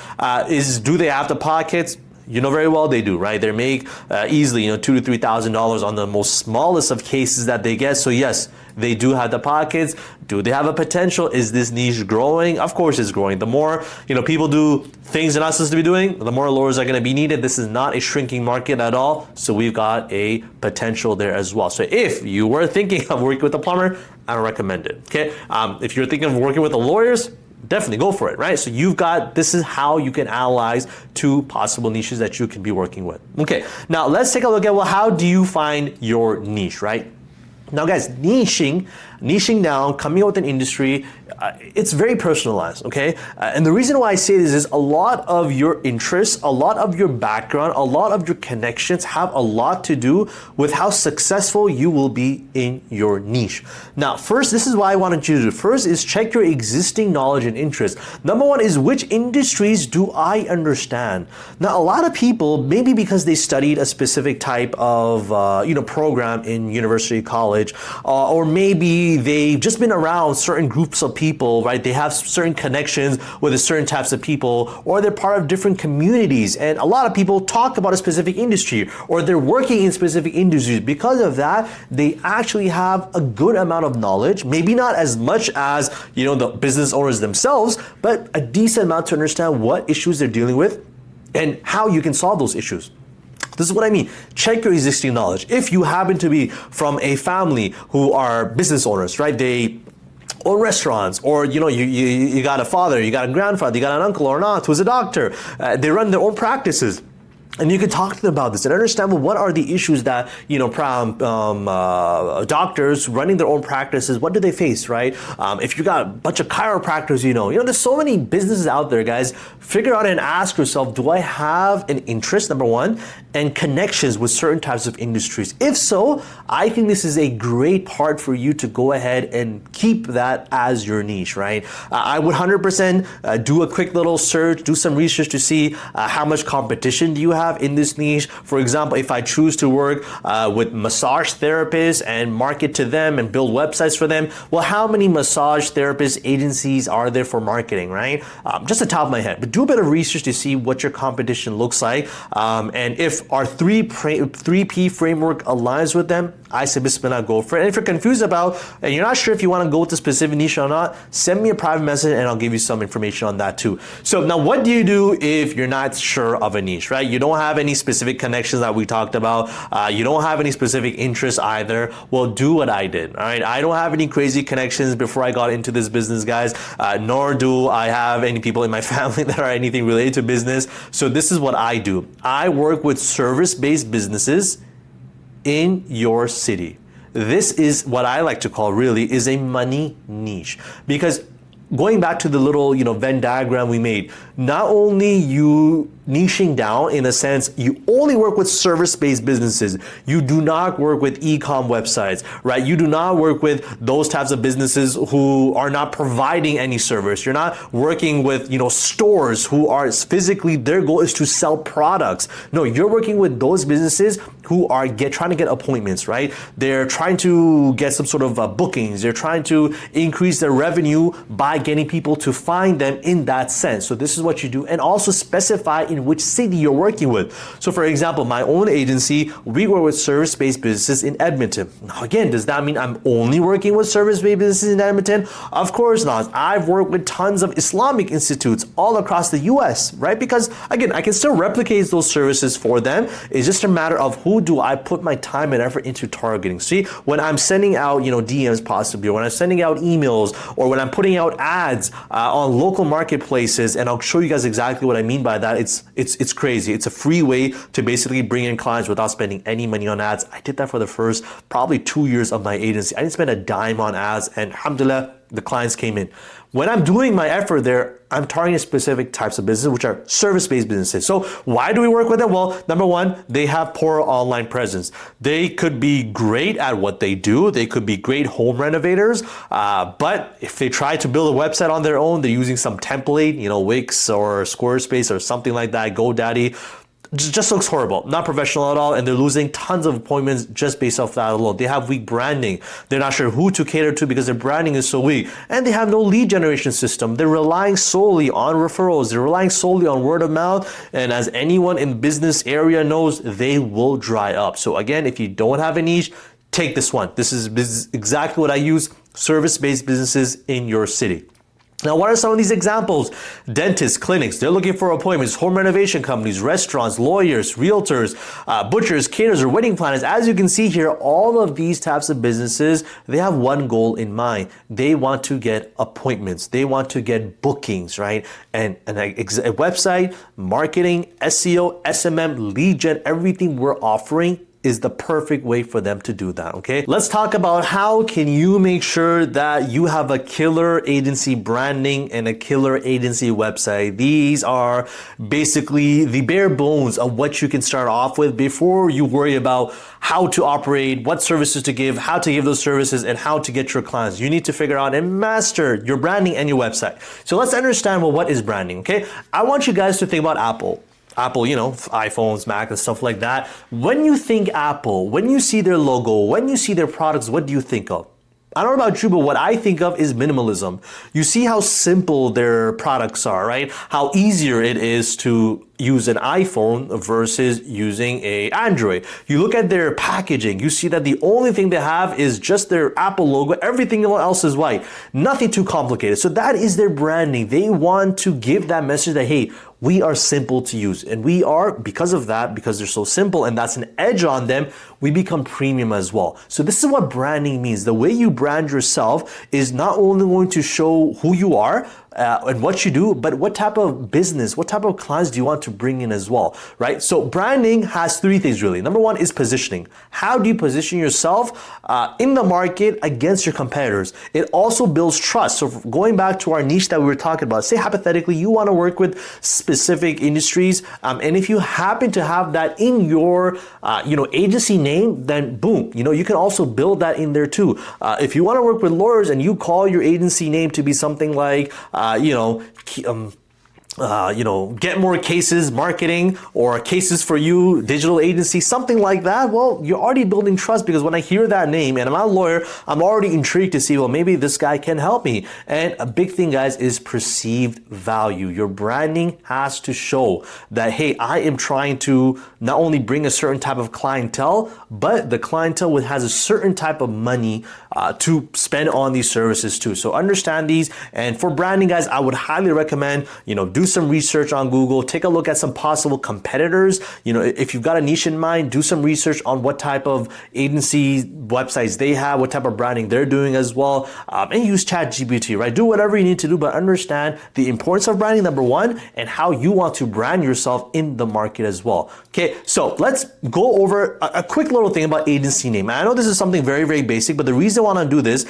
Do they have the pockets? You know very well they do, right? They make easily, $2,000 to $3,000 on the most smallest of cases that they get. So yes, they do have the pockets. Do they have a potential? Is this niche growing? Of course it's growing. The more people do things they're not supposed to be doing, the more lawyers are going to be needed. This is not a shrinking market at all. So we've got a potential there as well. So if you were thinking of working with a plumber, I don't recommend it. Okay. If you're thinking of working with the lawyers, definitely go for it, right? So this is how you can analyze 2 possible niches that you can be working with. Okay, now let's take a look at, how do you find your niche, right? Now guys, niching down, coming out with an industry, it's very personalized, okay? And the reason why I say this is a lot of your interests, a lot of your background, a lot of your connections have a lot to do with how successful you will be in your niche. Now, first, this is what I wanted you to do. First is check your existing knowledge and interest. Number 1 is, which industries do I understand? Now, a lot of people, maybe because they studied a specific type of program in university, college, or maybe they've just been around certain groups of people, right? They have certain connections with certain types of people, or they're part of different communities. And a lot of people talk about a specific industry, or they're working in specific industries. Because of that, they actually have a good amount of knowledge, maybe not as much as, the business owners themselves, but a decent amount to understand what issues they're dealing with and how you can solve those issues. This is what I mean. Check your existing knowledge. If you happen to be from a family who are business owners, right? They own restaurants, or you got a father, you got a grandfather, you got an uncle or an aunt who's a doctor. They run their own practices. And you can talk to them about this and understand, what are the issues that, doctors running their own practices, what do they face, right? If you got a bunch of chiropractors, there's so many businesses out there, guys. Figure out and ask yourself, do I have an interest, number 1, and connections with certain types of industries? If so, I think this is a great part for you to go ahead and keep that as your niche, right? I would 100% do a quick little search, do some research to see how much competition do you have in this niche. For example, if I choose to work with massage therapists and market to them and build websites for them, how many massage therapist agencies are there for marketing, right? Just the top of my head. But do a bit of research to see what your competition looks like. And if our 3P framework aligns with them, I say bismillah, go for it. And if you're confused about, and you're not sure if you want to go with a specific niche or not, send me a private message and I'll give you some information on that too. So now, what do you do if you're not sure of a niche, right? You don't have any specific connections that we talked about. You don't have any specific interests either. Well, do what I did, all right? I don't have any crazy connections before I got into this business, guys, nor do I have any people in my family that are anything related to business. So this is what I do. I work with service-based businesses in your city. This is what I like to call, really, is a money niche. Because going back to the little Venn diagram we made, not only you niching down in a sense, you only work with service-based businesses. You do not work with e-com websites, right? You do not work with those types of businesses who are not providing any service. You're not working with stores who are physically, their goal is to sell products. No, you're working with those businesses who are trying to get appointments, right? They're trying to get some sort of bookings. They're trying to increase their revenue by getting people to find them in that sense. So this is what you do, and also specify in which city you're working with. So for example, my own agency, we work with service-based businesses in Edmonton. Now again, does that mean I'm only working with service-based businesses in Edmonton? Of course not. I've worked with tons of Islamic institutes all across the US, right? Because again, I can still replicate those services for them. It's just a matter of who do I put my time and effort into targeting. See, when I'm sending out, DMs possibly, or when I'm sending out emails, or when I'm putting out ads on local marketplaces, and I'll show you guys exactly what I mean by that. It's crazy. It's a free way to basically bring in clients without spending any money on ads. I did that for the first probably 2 years of my agency. I didn't spend a dime on ads, and alhamdulillah, the clients came in. When I'm doing my effort there, I'm targeting specific types of businesses, which are service-based businesses. So why do we work with them? Well, number one, they have poor online presence. They could be great at what they do. They could be great home renovators. But if they try to build a website on their own, they're using some template, Wix or Squarespace or something like that, GoDaddy. Just looks horrible, not professional at all, and they're losing tons of appointments just based off that alone. They have weak branding. They're not sure who to cater to because their branding is so weak, and they have no lead generation system. They're relying solely on referrals. They're relying solely on word of mouth, and as anyone in business area knows, they will dry up. So again, if you don't have a niche, take this one. This is exactly what I use, service-based businesses in your city. Now, what are some of these examples? Dentists, clinics, they're looking for appointments, home renovation companies, restaurants, lawyers, realtors, butchers, caterers, or wedding planners. As you can see here, all of these types of businesses, they have one goal in mind. They want to get appointments. They want to get bookings, right? And a website, marketing, SEO, SMM, lead gen, everything we're offering is the perfect way for them to do that, okay? Let's talk about how can you make sure that you have a killer agency branding and a killer agency website. These are basically the bare bones of what you can start off with before you worry about how to operate, what services to give, how to give those services, and how to get your clients. You need to figure out and master your branding and your website. So let's understand, well, what is branding, okay? I want you guys to think about Apple, iPhones, Mac, and stuff like that. When you think Apple, when you see their logo, when you see their products, what do you think of? I don't know about you, but what I think of is minimalism. You see how simple their products are, right? How easier it is to use an iPhone versus using a Android. You look at their packaging, you see that the only thing they have is just their Apple logo. Everything else is white. Nothing too complicated. So that is their branding. They want to give that message that, hey, we are simple to use. And we are, because of that, because they're so simple and that's an edge on them, we become premium as well. So this is what branding means. The way you brand yourself is not only going to show who you are, and what you do, but what type of business, what type of clients do you want to bring in as well, right? So branding has three things really. Number one is positioning. How do you position yourself in the market against your competitors? It also builds trust. So going back to our niche that we were talking about, say hypothetically you want to work with specific industries, and if you happen to have that in your agency name, then boom, you can also build that in there too. If you want to work with lawyers and you call your agency name to be something like get more cases marketing or cases for you digital agency, something like that, well, you're already building trust, because when I hear that name and I'm not a lawyer, I'm already intrigued to see, well, maybe this guy can help me. And a big thing, guys, is perceived value. Your branding has to show that, hey, I am trying to not only bring a certain type of clientele, but the clientele has a certain type of money to spend on these services too. So understand these. And for branding, guys, I would highly recommend, do some research on Google, take a look at some possible competitors. If you've got a niche in mind, do some research on what type of agency websites they have, what type of branding they're doing as well, and use ChatGPT, right? Do whatever you need to do, but understand the importance of branding, number one, and how you want to brand yourself in the market as well. Okay, so let's go over a quick little thing about agency name. And I know this is something very, very basic, but the reason I want to do this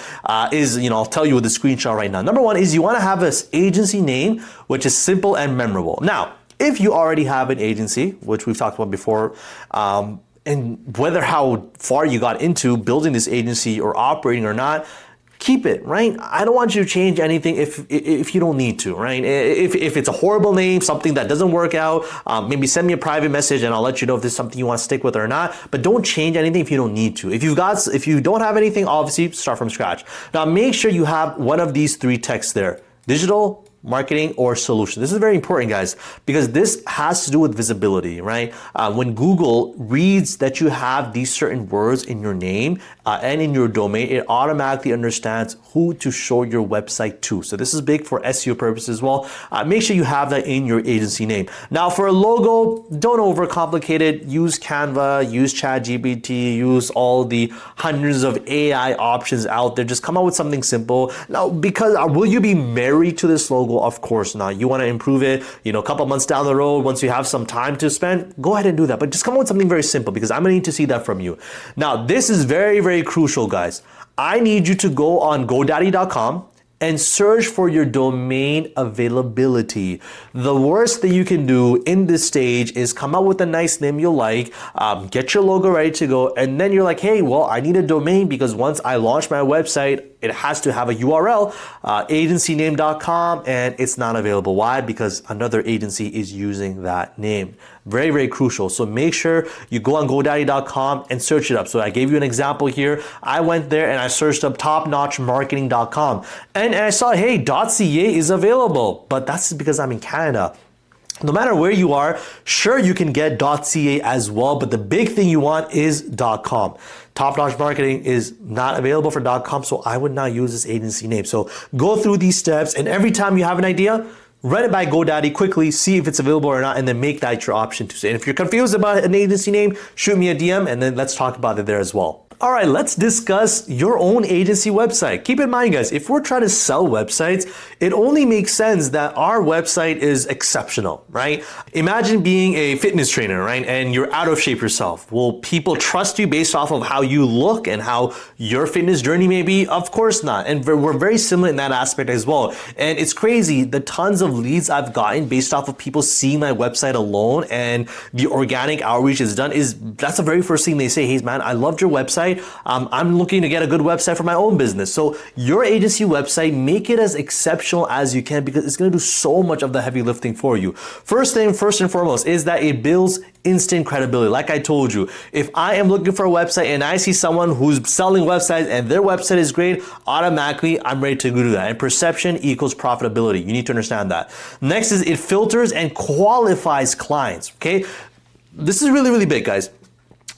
is, I'll tell you with the screenshot right now. Number one is you want to have this agency name, which is simple and memorable. Now, if you already have an agency, which we've talked about before, and whether how far you got into building this agency or operating or not, keep it, right? I don't want you to change anything if you don't need to, right? If it's a horrible name, something that doesn't work out, maybe send me a private message and I'll let you know if this is something you want to stick with or not. But don't change anything if you don't need to. If you don't have anything, obviously start from scratch. Now make sure you have one of these three texts there: digital, marketing, or solution. This is very important, guys, because this has to do with visibility, right? When Google reads that you have these certain words in your name and in your domain, it automatically understands who to show your website to. So this is big for SEO purposes as well. Make sure you have that in your agency name. Now, for a logo, don't overcomplicate it. Use Canva, use ChatGPT, use all the hundreds of AI options out there. Just come up with something simple. Now, because will you be married to this logo? Of course not. You want to improve it, a couple months down the road, once you have some time to spend, go ahead and do that. But just come up with something very simple, because I'm going to need to see that from you. Now, this is very, very crucial, guys. I need you to go on GoDaddy.com and search for your domain availability. The worst thing you can do in this stage is come up with a nice name you like, get your logo ready to go, and then you're like, hey, well, I need a domain because once I launch my website, it has to have a URL, agencyname.com, and it's not available. Why? Because another agency is using that name. Very, very crucial. So make sure you go on GoDaddy.com and search it up. So I gave you an example here. I went there and I searched up topnotchmarketing.com, and I saw, hey, .ca is available, but that's because I'm in Canada. No matter where you are, sure, you can get .ca as well, but the big thing you want is .com. Top Notch Marketing is not available for .com, so I would not use this agency name. So go through these steps, and every time you have an idea, run it by GoDaddy quickly, see if it's available or not, and then make that your option to say. And if you're confused about an agency name, shoot me a DM, and then let's talk about it there as well. All right, let's discuss your own agency website. Keep in mind, guys, if we're trying to sell websites, it only makes sense that our website is exceptional, right? Imagine being a fitness trainer, right? And you're out of shape yourself. Will people trust you based off of how you look and how your fitness journey may be? Of course not. And we're very similar in that aspect as well. And it's crazy, the tons of leads I've gotten based off of people seeing my website alone and the organic outreach is done that's the very first thing they say. Hey, man, I loved your website. I'm looking to get a good website for my own business. So your agency website, make it as exceptional as you can, because it's going to do so much of the heavy lifting for you. First and foremost is that it builds instant credibility. Like I told you, if I am looking for a website and I see someone who's selling websites and their website is great, automatically I'm ready to go do that. And perception equals profitability. You need to understand that. Next is it filters and qualifies clients. Okay, this is really, really big, guys.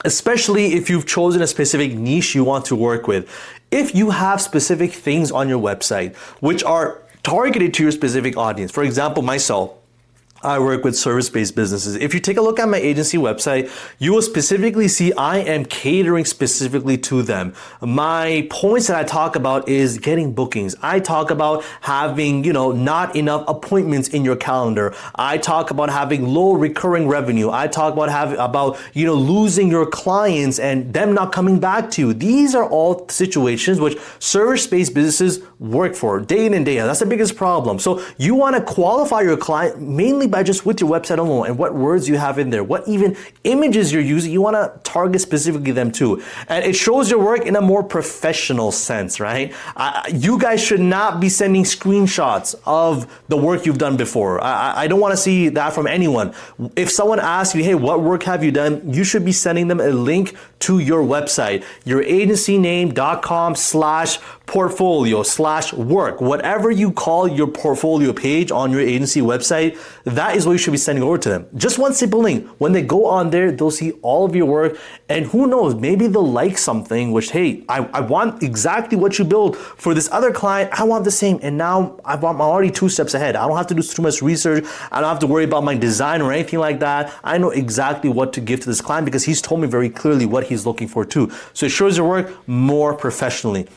Especially if you've chosen a specific niche you want to work with. If you have specific things on your website which are targeted to your specific audience, for example, myself, I work with service-based businesses. If you take a look at my agency website, you will specifically see I am catering specifically to them. My points that I talk about is getting bookings. I talk about having, not enough appointments in your calendar. I talk about having low recurring revenue. I talk about losing your clients and them not coming back to you. These are all situations which service-based businesses work for day in and day out. That's the biggest problem. So you want to qualify your client mainly by just with your website alone and what words you have in there, what even images you're using. You want to target specifically them too. And it shows your work in a more professional sense, right? You guys should not be sending screenshots of the work you've done before. I don't want to see that from anyone. If someone asks you, hey, what work have you done? You should be sending them a link to your website, your agencyname.com/portfolio/work, whatever you call your portfolio page on your agency website, that is what you should be sending over to them. Just one simple link. When they go on there, they'll see all of your work, and who knows, maybe they'll like something which, hey, I want exactly what you build for this other client. I want the same, and now I'm already 2 steps ahead. I don't have to do too much research. I don't have to worry about my design or anything like that. I know exactly what to give to this client because he's told me very clearly what he's looking for too. So it shows your work more professionally.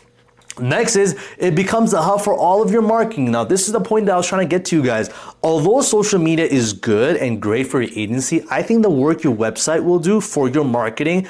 Next is it becomes a hub for all of your marketing. Now, this is the point that I was trying to get to, you guys. Although social media is good and great for your agency, I think the work your website will do for your marketing,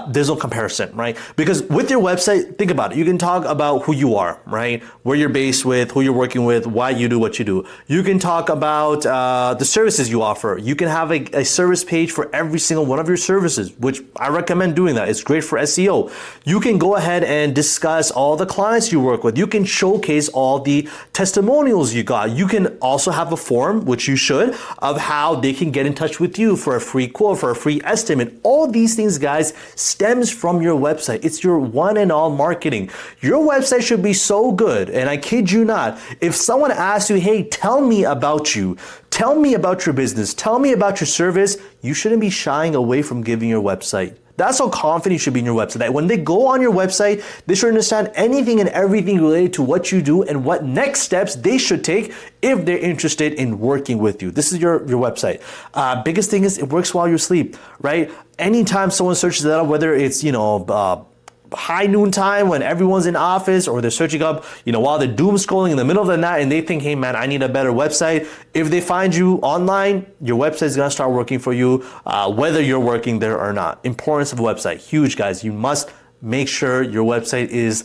there's no comparison, right? Because with your website, think about it. You can talk about who you are, right? Where you're based with, who you're working with, why you do what you do. You can talk about the services you offer. You can have a service page for every single one of your services, which I recommend doing that. It's great for SEO. You can go ahead and discuss all the clients clients you work with. You can showcase all the testimonials you got. You can also have a form, which you should, of how they can get in touch with you for a free quote, for a free estimate. All these things, guys, stems from your website. It's your one and all marketing. Your website should be so good, and I kid you not, if someone asks you, hey, tell me about you, tell me about your business, tell me about your service, you shouldn't be shying away from giving your website. That's how confident you should be in your website. That when they go on your website, they should understand anything and everything related to what you do and what next steps they should take if they're interested in working with you. This is your website. Biggest thing is it works while you sleep, right? Anytime someone searches that up, whether it's, high noon time when everyone's in office, or they're searching up, while they're doom scrolling in the middle of the night and they think, hey man, I need a better website. If they find you online, your website is gonna start working for you, whether you're working there or not. Importance of a website, huge, guys. You must make sure your website is,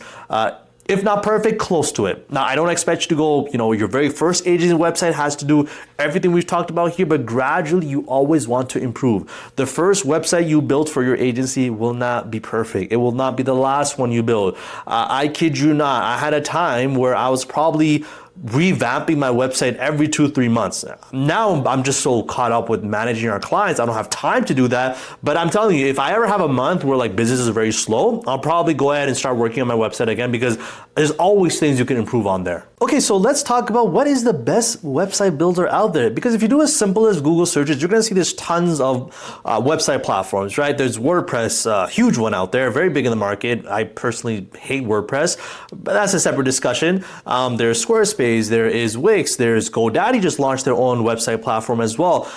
if not perfect, close to it. Now, I don't expect you to go, your very first agency website has to do everything we've talked about here, but gradually you always want to improve. The first website you build for your agency will not be perfect. It will not be the last one you build. I kid you not, I had a time where I was probably revamping my website every 2-3 months. Now I'm just so caught up with managing our clients, I don't have time to do that. But I'm telling you, if I ever have a month where like business is very slow, I'll probably go ahead and start working on my website again, because there's always things you can improve on there. Okay, so let's talk about what is the best website builder out there. Because if you do as simple as Google searches, you're gonna see there's tons of website platforms, right? There's WordPress, huge one out there, very big in the market. I personally hate WordPress, but that's a separate discussion. There's Squarespace, there is Wix, there's GoDaddy just launched their own website platform as well.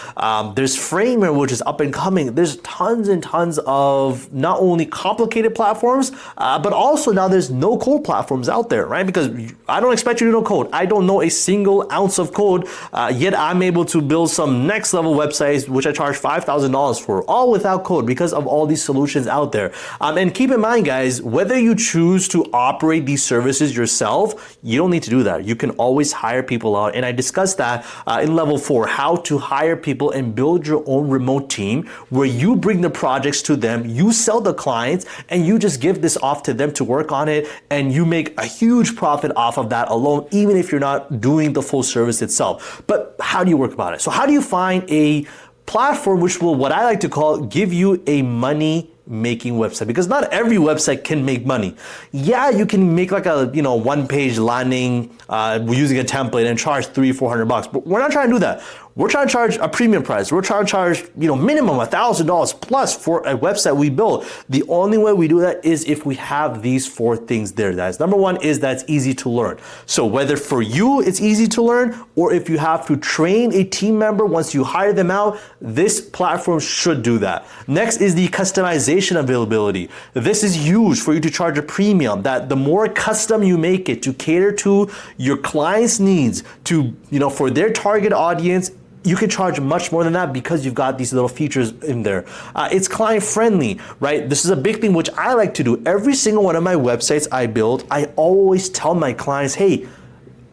There's Framer, which is up and coming. There's tons and tons of not only complicated platforms, but also now there's no code platforms out there, right? Because I don't expect you to know code. I don't know a single ounce of code, yet I'm able to build some next level websites, which I charge $5,000 for, all without code, because of all these solutions out there. And keep in mind, guys, whether you choose to operate these services yourself, you don't need to do that. You can always hire people out. And I discussed that in level 4, how to hire people and build your own remote team where you bring the projects to them, you sell the clients, and you just give this off to them to work on it. And you make a huge profit off of that alone, even if you're not doing the full service itself. But how do you work about it? So how do you find a platform which will, what I like to call, give you a money making website? Because not every website can make money. Yeah, you can make like a one-page landing using a template and charge $300-400, but we're not trying to do that. We're trying to charge a premium price. We're trying to charge minimum $1,000 plus for a website we build. The only way we do that is if we have these 4 things there, guys. Number 1 is that it's easy to learn. So whether for you it's easy to learn, or if you have to train a team member once you hire them out, this platform should do that. Next is the customization availability. This is huge for you to charge a premium, that the more custom you make it to cater to your client's needs, to for their target audience, you can charge much more than that because you've got these little features in there. It's client friendly, right? This is a big thing which I like to do. Every single one of my websites I build, I always tell my clients, hey,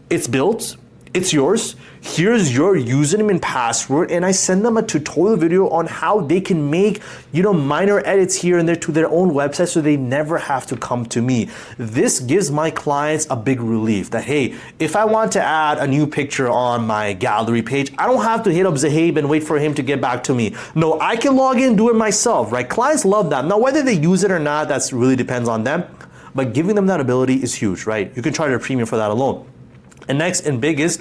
it's built, it's yours. Here's your username and password, and I send them a tutorial video on how they can make, minor edits here and there to their own website, so they never have to come to me. This gives my clients a big relief that, hey, if I want to add a new picture on my gallery page, I don't have to hit up Zahib and wait for him to get back to me. No, I can log in and do it myself, right? Clients love that. Now, whether they use it or not, that's really depends on them, but giving them that ability is huge, right? You can charge a premium for that alone. And next and big is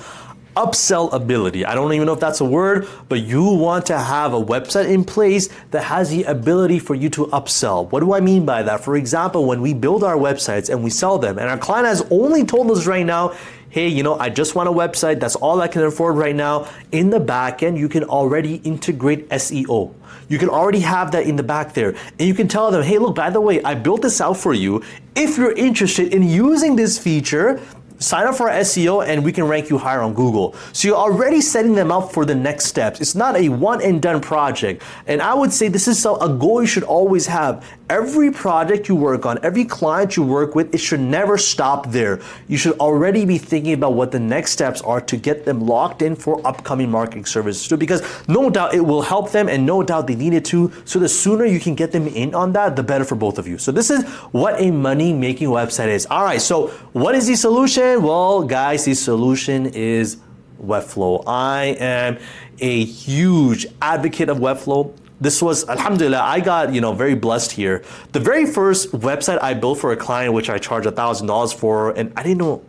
upsell ability. I don't even know if that's a word, but you want to have a website in place that has the ability for you to upsell. What do I mean by that? For example, when we build our websites and we sell them, and our client has only told us right now, hey, I just want a website, that's all I can afford right now. In the back end, you can already integrate SEO. You can already have that in the back there. And you can tell them, hey, look, by the way, I built this out for you. If you're interested in using this feature, sign up for our SEO and we can rank you higher on Google. So you're already setting them up for the next steps. It's not a one and done project. And I would say this is a goal you should always have. every project you work on, every client you work with, it should never stop there. You should already be thinking about what the next steps are to get them locked in for upcoming marketing services too, because no doubt it will help them and no doubt they need it too. So the sooner you can get them in on that, the better for both of you. So this is what a money-making website is. All right, so what is the solution? Well, guys, the solution is Webflow. I am a huge advocate of Webflow. This was, alhamdulillah, I got, very blessed here. The very first website I built for a client, which I charged $1,000 for, and I didn't know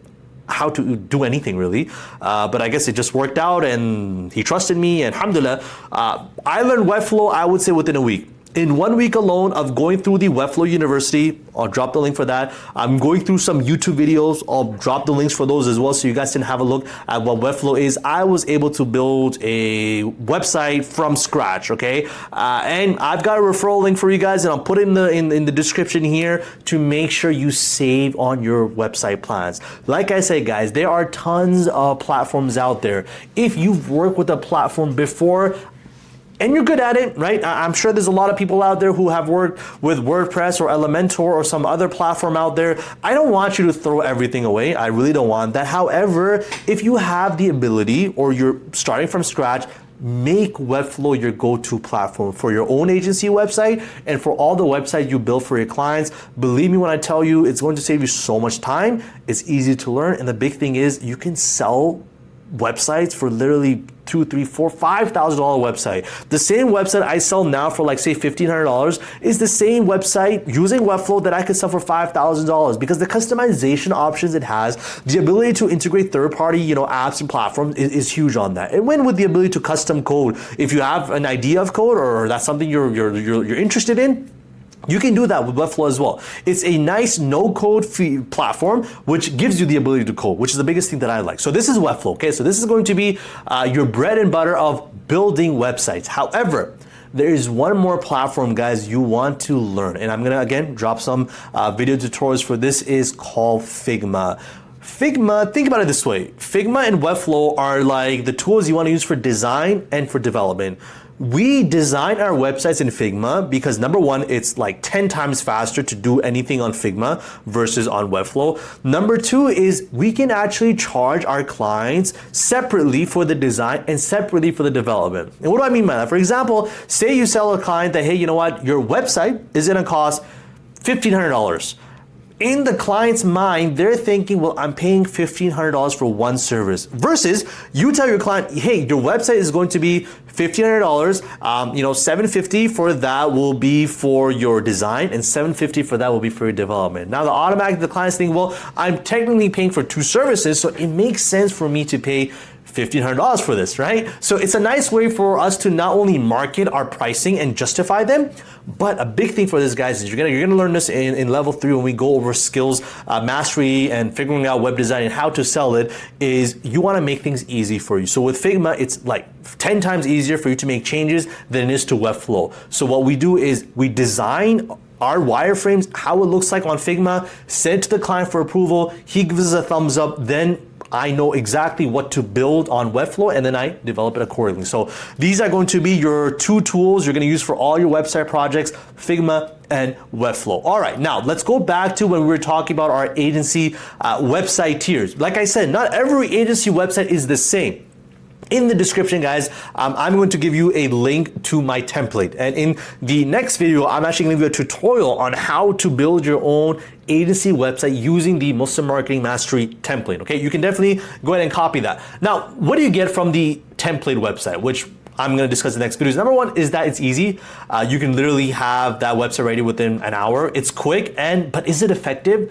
how to do anything really, but I guess it just worked out and he trusted me, and alhamdulillah, I learned Webflow, I would say, within a week. In 1 week alone of going through the Webflow University, I'll drop the link for that. I'm going through some YouTube videos. I'll drop the links for those as well so you guys can have a look at what Webflow is. I was able to build a website from scratch, okay? And I've got a referral link for you guys, and I'll put it in the description here to make sure you save on your website plans. Like I said, guys, there are tons of platforms out there. If you've worked with a platform before, and you're good at it, right? I'm sure there's a lot of people out there who have worked with WordPress or Elementor or some other platform out there. I don't want you to throw everything away. I really don't want that. However, if you have the ability or you're starting from scratch, make Webflow your go-to platform for your own agency website and for all the websites you build for your clients. Believe me when I tell you, it's going to save you so much time. It's easy to learn. And the big thing is you can sell websites for literally $2,000, $3,000, $4,000, $5,000 website. The same website I sell now for like say $1,500 is the same website using Webflow that I could sell for $5,000 because the customization options it has, the ability to integrate third-party apps and platforms is huge on that. And when with the ability to custom code, if you have an idea of code or that's something you're interested in, you can do that with Webflow as well. It's a nice no-code platform which gives you the ability to code, which is the biggest thing that I like. So this is Webflow, okay? So this is going to be your bread and butter of building websites. However, there is one more platform, guys, you want to learn. And I'm gonna, again, drop some video tutorials for this. Is called Figma. Figma, think about it this way. Figma and Webflow are like the tools you want to use for design and for development. We design our websites in Figma because number one, it's like 10 times faster to do anything on Figma versus on Webflow. Number two is we can actually charge our clients separately for the design and separately for the development. And what do I mean by that? For example, say you sell a client that, hey, you know what, your website is gonna cost $1,500. In the client's mind, they're thinking, well, I'm paying $1,500 for one service. Versus you tell your client, hey, your website is going to be $1,500. $750 for that will be for your design, and $750 for that will be for your development. Now, the client's thinking, well, I'm technically paying for two services, so it makes sense for me to pay $1,500 for this, right? So it's a nice way for us to not only market our pricing and justify them, but a big thing for this, guys, is you're gonna learn this in level 3 when we go over skills, mastery, and figuring out web design and how to sell it. Is you want to make things easy for you. So with Figma, it's like 10 times easier for you to make changes than it is to Webflow. So what we do is we design our wireframes, how it looks like on Figma, send it to the client for approval. He gives us a thumbs up, then I know exactly what to build on Webflow, and then I develop it accordingly. So these are going to be your two tools you're going to use for all your website projects, Figma and Webflow. All right, now let's go back to when we were talking about our agency website tiers. Like I said, not every agency website is the same. In the description, guys, I'm going to give you a link to my template. And in the next video, I'm actually going to give you a tutorial on how to build your own agency website using the Muslim Marketing Mastery template. Okay, you can definitely go ahead and copy that. Now, what do you get from the template website, which I'm going to discuss in the next videos? Number one is that it's easy. You can literally have that website ready within an hour. It's quick, but is it effective?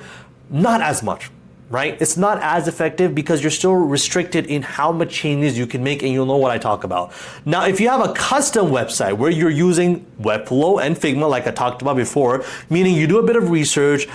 Not as much. Right? It's not as effective because you're still restricted in how much changes you can make, and you'll know what I talk about. Now, if you have a custom website where you're using Webflow and Figma, like I talked about before, meaning you do a bit of research,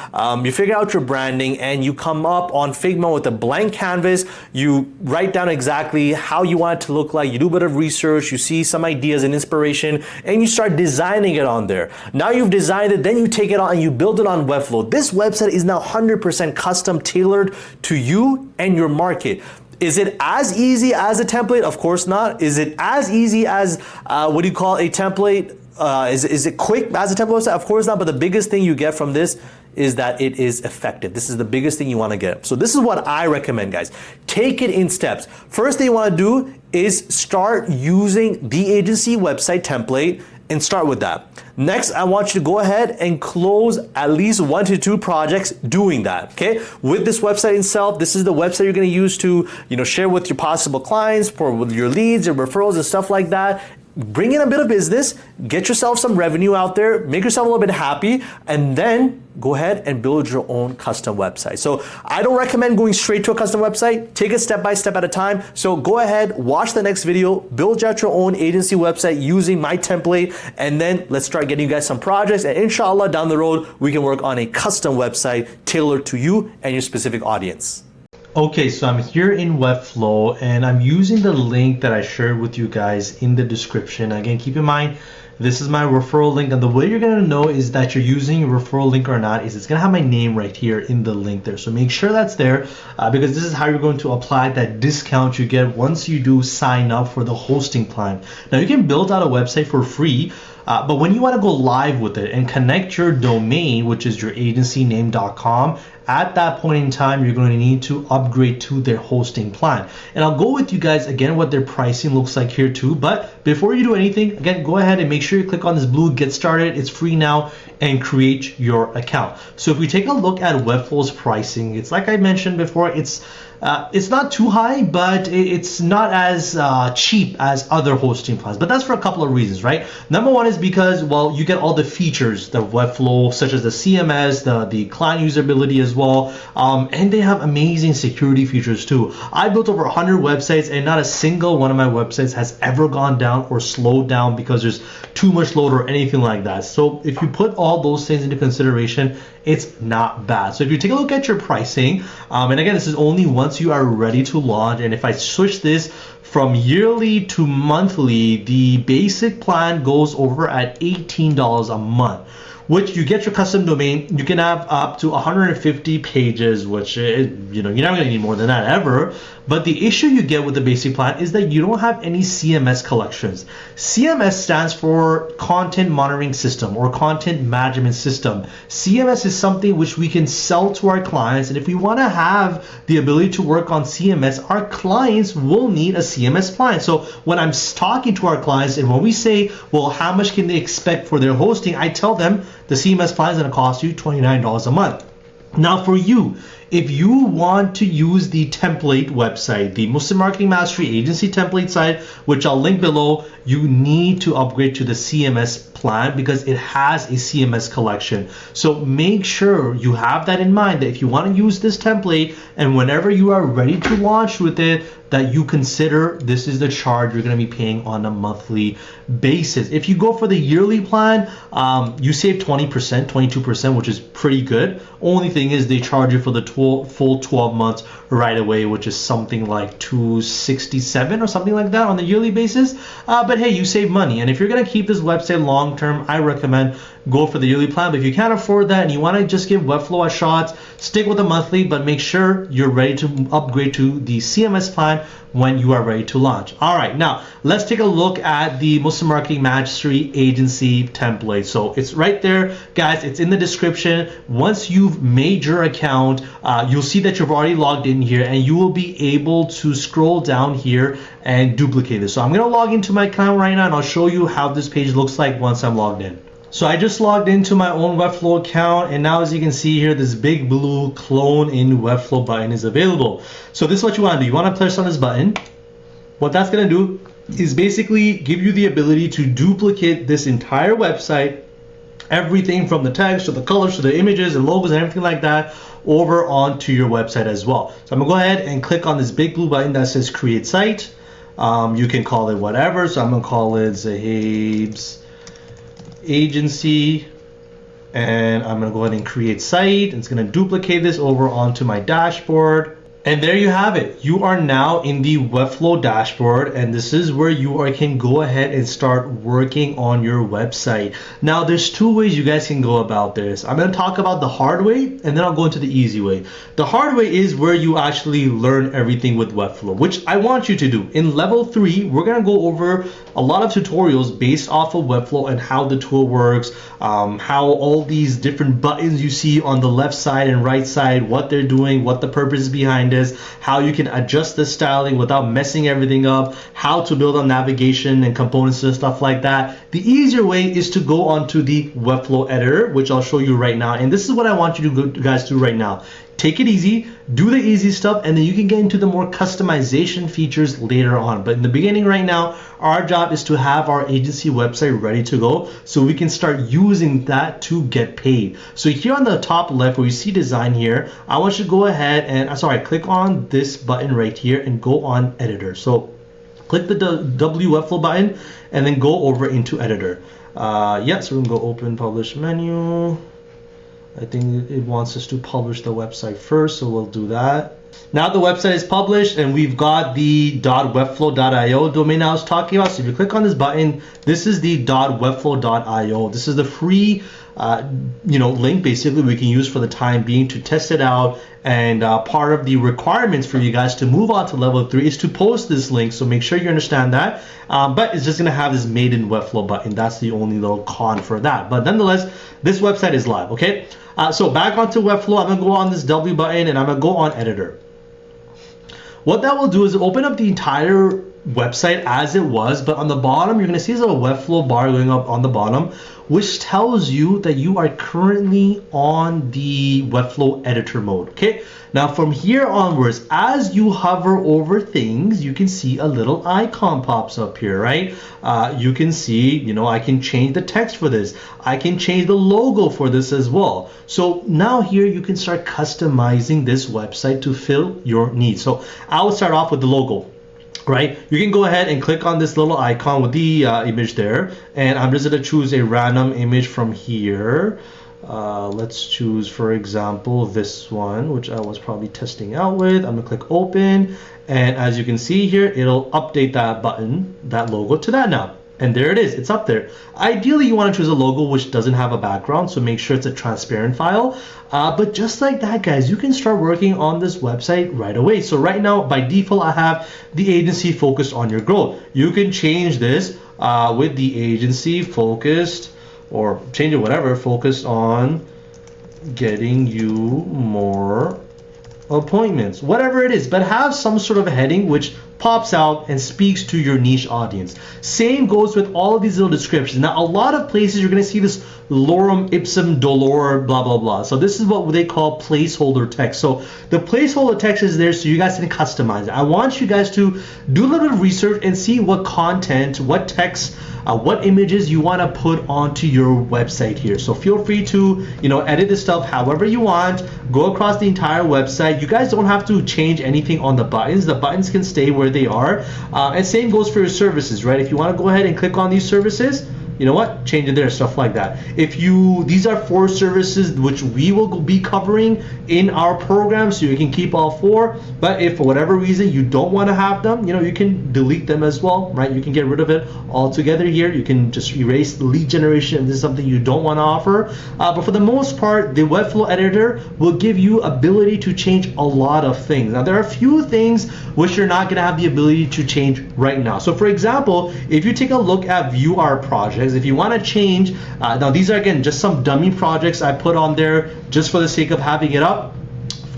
you figure out your branding, and you come up on Figma with a blank canvas, you write down exactly how you want it to look like, you do a bit of research, you see some ideas and inspiration, and you start designing it on there. Now you've designed it, then you take it on and you build it on Webflow. This website is now 100% custom, tailored to you and your market. Is it as easy as a template? Of course not. Is it as easy as a template? Is it quick as a template website? Of course not, but the biggest thing you get from this is that it is effective. This is the biggest thing you want to get. So this is what I recommend, guys. Take it in steps. First thing you want to do is start using the agency website template and start with that. Next, I want you to go ahead and close at least 1 to 2 projects doing that, okay? With this website itself, this is the website you're gonna use to, share with your possible clients, for with your leads, your referrals and stuff like that. Bring in a bit of business, get yourself some revenue out there, make yourself a little bit happy, and then go ahead and build your own custom website. So I don't recommend going straight to a custom website. Take it step by step at a time. So go ahead, watch the next video, build out your own agency website using my template, and then let's start getting you guys some projects. And inshallah, down the road, we can work on a custom website tailored to you and your specific audience. Okay, so I'm here in Webflow and I'm using the link that I shared with you guys in the description. Again, keep in mind, this is my referral link, and the way you're gonna know is that you're using a referral link or not is it's gonna have my name right here in the link there. So make sure that's there because this is how you're going to apply that discount you get once you do sign up for the hosting plan. Now you can build out a website for free, but when you want to go live with it and connect your domain, which is your agencyname.com, at that point in time, you're going to need to upgrade to their hosting plan. And I'll go with you guys again what their pricing looks like here too. But before you do anything, again, go ahead and make sure you click on this blue Get Started. It's free now, and create your account. So if we take a look at Webflow's pricing, it's like I mentioned before, it's not too high, but it's not as cheap as other hosting plans. But that's for a couple of reasons, right? Number one is because, well, you get all the features that Webflow, such as the CMS, the client usability as well, and they have amazing security features too. I built over 100 websites, and not a single one of my websites has ever gone down or slowed down because there's too much load or anything like that. So if you put all those things into consideration, it's not bad. So if you take a look at your pricing, and again, this is only once you are ready to launch. And if I switch this from yearly to monthly, the basic plan goes over at $18 a month, which you get your custom domain. You can have up to 150 pages, which you're not going to need more than that ever. But the issue you get with the basic plan is that you don't have any CMS collections. CMS stands for Content Monitoring System or Content Management System. CMS is something which we can sell to our clients, and if we want to have the ability to work on CMS, our clients will need a CMS plan. So when I'm talking to our clients and when we say, well, how much can they expect for their hosting, I tell them the CMS plan is going to cost you $29 a month. Now for you, if you want to use the template website, the Muslim Marketing Mastery Agency template site, which I'll link below, you need to upgrade to the CMS plan because it has a CMS collection. So make sure you have that in mind, that if you want to use this template and whenever you are ready to launch with it, that you consider this is the charge you're going to be paying on a monthly basis. If you go for the yearly plan, you save 20%, 22%, which is pretty good. Only thing is they charge you for the full 12 months right away, which is something like $267 or something like that on the yearly basis. But hey, you save money. And if you're going to keep this website long term, I recommend go for the yearly plan. But if you can't afford that and you want to just give Webflow a shot, stick with the monthly, but make sure you're ready to upgrade to the CMS plan when you are ready to launch. All right, now let's take a look at the Muslim Marketing Mastery Agency template. So it's right there, guys. It's in the description. Once you've made your account, you'll see that you've already logged in here, and you will be able to scroll down here and duplicate this. So I'm going to log into my account right now, and I'll show you how this page looks like once I'm logged in. So I just logged into my own Webflow account, and now as you can see here, this big blue clone in Webflow button is available. So this is what you want to do. You want to press on this button. What that's going to do is basically give you the ability to duplicate this entire website, everything from the text to the colors to the images and logos and everything like that, over onto your website as well. So I'm going to go ahead and click on this big blue button that says Create Site. You can call it whatever. So I'm going to call it Zahab's Agency, and I'm going to go ahead and create site. It's going to duplicate this over onto my dashboard. And there you have it. You are now in the Webflow dashboard, and this is where can go ahead and start working on your website. Now, there's two ways you guys can go about this. I'm going to talk about the hard way, and then I'll go into the easy way. The hard way is where you actually learn everything with Webflow, which I want you to do. In level 3, we're going to go over a lot of tutorials based off of Webflow and how the tool works, how all these different buttons you see on the left side and right side, what they're doing, what the purpose is behind is, how you can adjust the styling without messing everything up, how to build on navigation and components and stuff like that. The easier way is to go onto the Webflow editor, which I'll show you right now. And this is what I want you to guys do right now. Take it easy, do the easy stuff, and then you can get into the more customization features later on. But in the beginning right now, our job is to have our agency website ready to go so we can start using that to get paid. So here on the top left where you see design here, I want you to go ahead and, click on this button right here and go on editor. So click the W Webflow button and then go over into editor. So we're gonna go open publish menu. I think it wants us to publish the website first, so we'll do that. Now the website is published and we've got the .webflow.io domain I was talking about. So if you click on this button, this is the .webflow.io. This is the free link basically we can use for the time being to test it out. And part of the requirements for you guys to move on to level 3 is to post this link. So make sure you understand that. But it's just going to have this made in Webflow button. That's the only little con for that. But nonetheless, this website is live. Okay. So back onto Webflow, I'm going to go on this W button and I'm going to go on editor. What that will do is open up the entire website as it was, but on the bottom, you're going to see there's a Webflow bar going up on the bottom, which tells you that you are currently on the Webflow editor mode. Okay. Now from here onwards, as you hover over things, you can see a little icon pops up here, right? You can see, I can change the text for this. I can change the logo for this as well. So now here you can start customizing this website to fill your needs. So I will start off with the logo. Right, you can go ahead and click on this little icon with the image there, and I'm just going to choose a random image from here. Let's choose, for example, this one, which I was probably testing out with. I'm going to click open, and as you can see here, it'll update that button, that logo, to that now. And there it is, it's up there. Ideally, you want to choose a logo which doesn't have a background, so make sure it's a transparent file. But just like that, guys, you can start working on this website right away. So right now, by default, I have the agency focused on your growth. You can change this with the agency focused, or change it whatever, focused on getting you more appointments, whatever it is, but have some sort of a heading which pops out and speaks to your niche audience. Same goes with all of these little descriptions. Now, a lot of places you're going to see this lorem ipsum dolor, blah, blah, blah. So this is what they call placeholder text. So the placeholder text is there so you guys can customize it. I want you guys to do a little bit of research and see what content, what text, what images you want to put onto your website here. So feel free to, edit this stuff however you want. Go across the entire website. You guys don't have to change anything on the buttons. The buttons can stay where they are. And same goes for your services, right? If you want to go ahead and click on these services, you know what, change it there, stuff like that. These are 4 services which we will be covering in our program, so you can keep all 4. But if for whatever reason you don't want to have them, you can delete them as well, right? You can get rid of it altogether here. You can just erase the lead generation if this is something you don't want to offer. But for the most part, the Webflow editor will give you ability to change a lot of things. Now, there are a few things which you're not going to have the ability to change right now. So for example, if you take a look at view our projects, if you want to change, now these are again just some dummy projects I put on there just for the sake of having it up.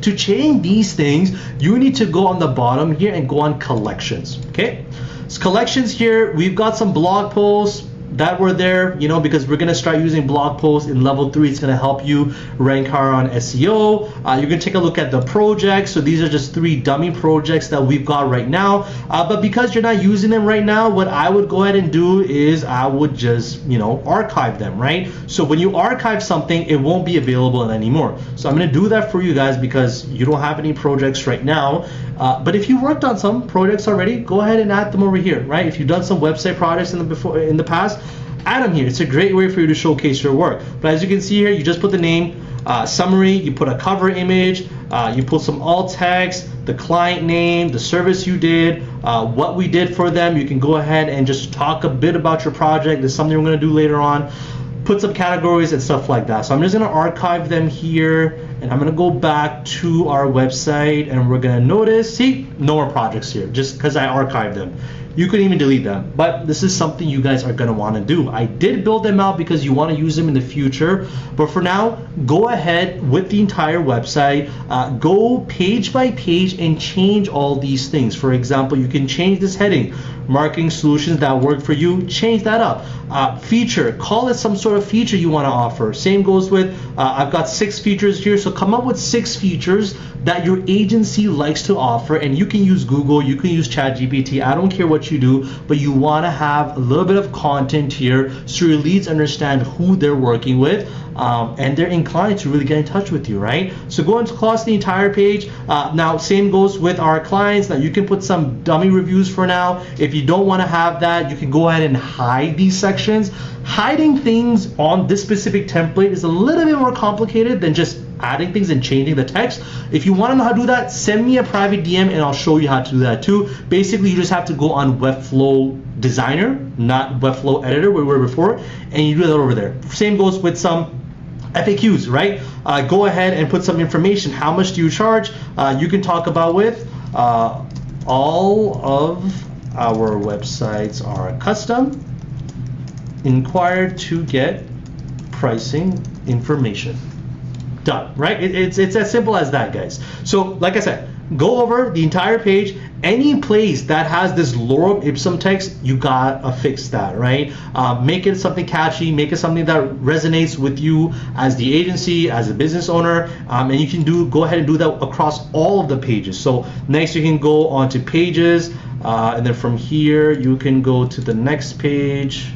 To change these things, you need to go on the bottom here and go on collections. Okay, so collections here, we've got some blog posts that were there, because we're going to start using blog posts in level 3. It's going to help you rank higher on SEO. You can take a look at the projects. So these are just 3 dummy projects that we've got right now. But because you're not using them right now, what I would go ahead and do is I would just, archive them, right? So when you archive something, it won't be available anymore. So I'm going to do that for you guys because you don't have any projects right now. But if you worked on some projects already, go ahead and add them over here, right? If you've done some website projects in the past, add them here. It's a great way for you to showcase your work. But as you can see here, you just put the name, summary, you put a cover image, you put some alt text, the client name, the service you did, what we did for them. You can go ahead and just talk a bit about your project. There's something we're going to do later on. Put some categories and stuff like that. So I'm just going to archive them here, and I'm going to go back to our website, and we're going to notice, see, no more projects here just because I archived them. You could even delete them, but this is something you guys are going to want to do. I did build them out because you want to use them in the future, but for now, go ahead with the entire website, go page by page and change all these things. For example, you can change this heading, marketing solutions that work for you, change that up. Feature, call it some sort of feature you want to offer. Same goes with, I've got 6 features here, so come up with 6 features that your agency likes to offer, and you can use Google, you can use ChatGPT, I don't care what you do, but you want to have a little bit of content here so your leads understand who they're working with, and they're inclined to really get in touch with you, right? So go and across the entire page. Now, same goes with our clients. Now, you can put some dummy reviews for now. If you don't want to have that, you can go ahead and hide these sections. Hiding things on this specific template is a little bit more complicated than just adding things and changing the text. If you want to know how to do that, send me a private DM and I'll show you how to do that too. Basically, you just have to go on Webflow Designer, not Webflow Editor where we were before, and you do that over there. Same goes with some FAQs, right? Go ahead and put some information. How much do you charge? You can talk about with all of our websites are custom. Inquire to get pricing information. Done, right? It's as simple as that, guys. So like I said, go over the entire page. Any place that has this lorem ipsum text, you gotta fix that, right? Make it something catchy, make it something that resonates with you as the agency, as a business owner, and you can go ahead and do that across all of the pages. So next you can go on to pages, and then from here you can go to the next page.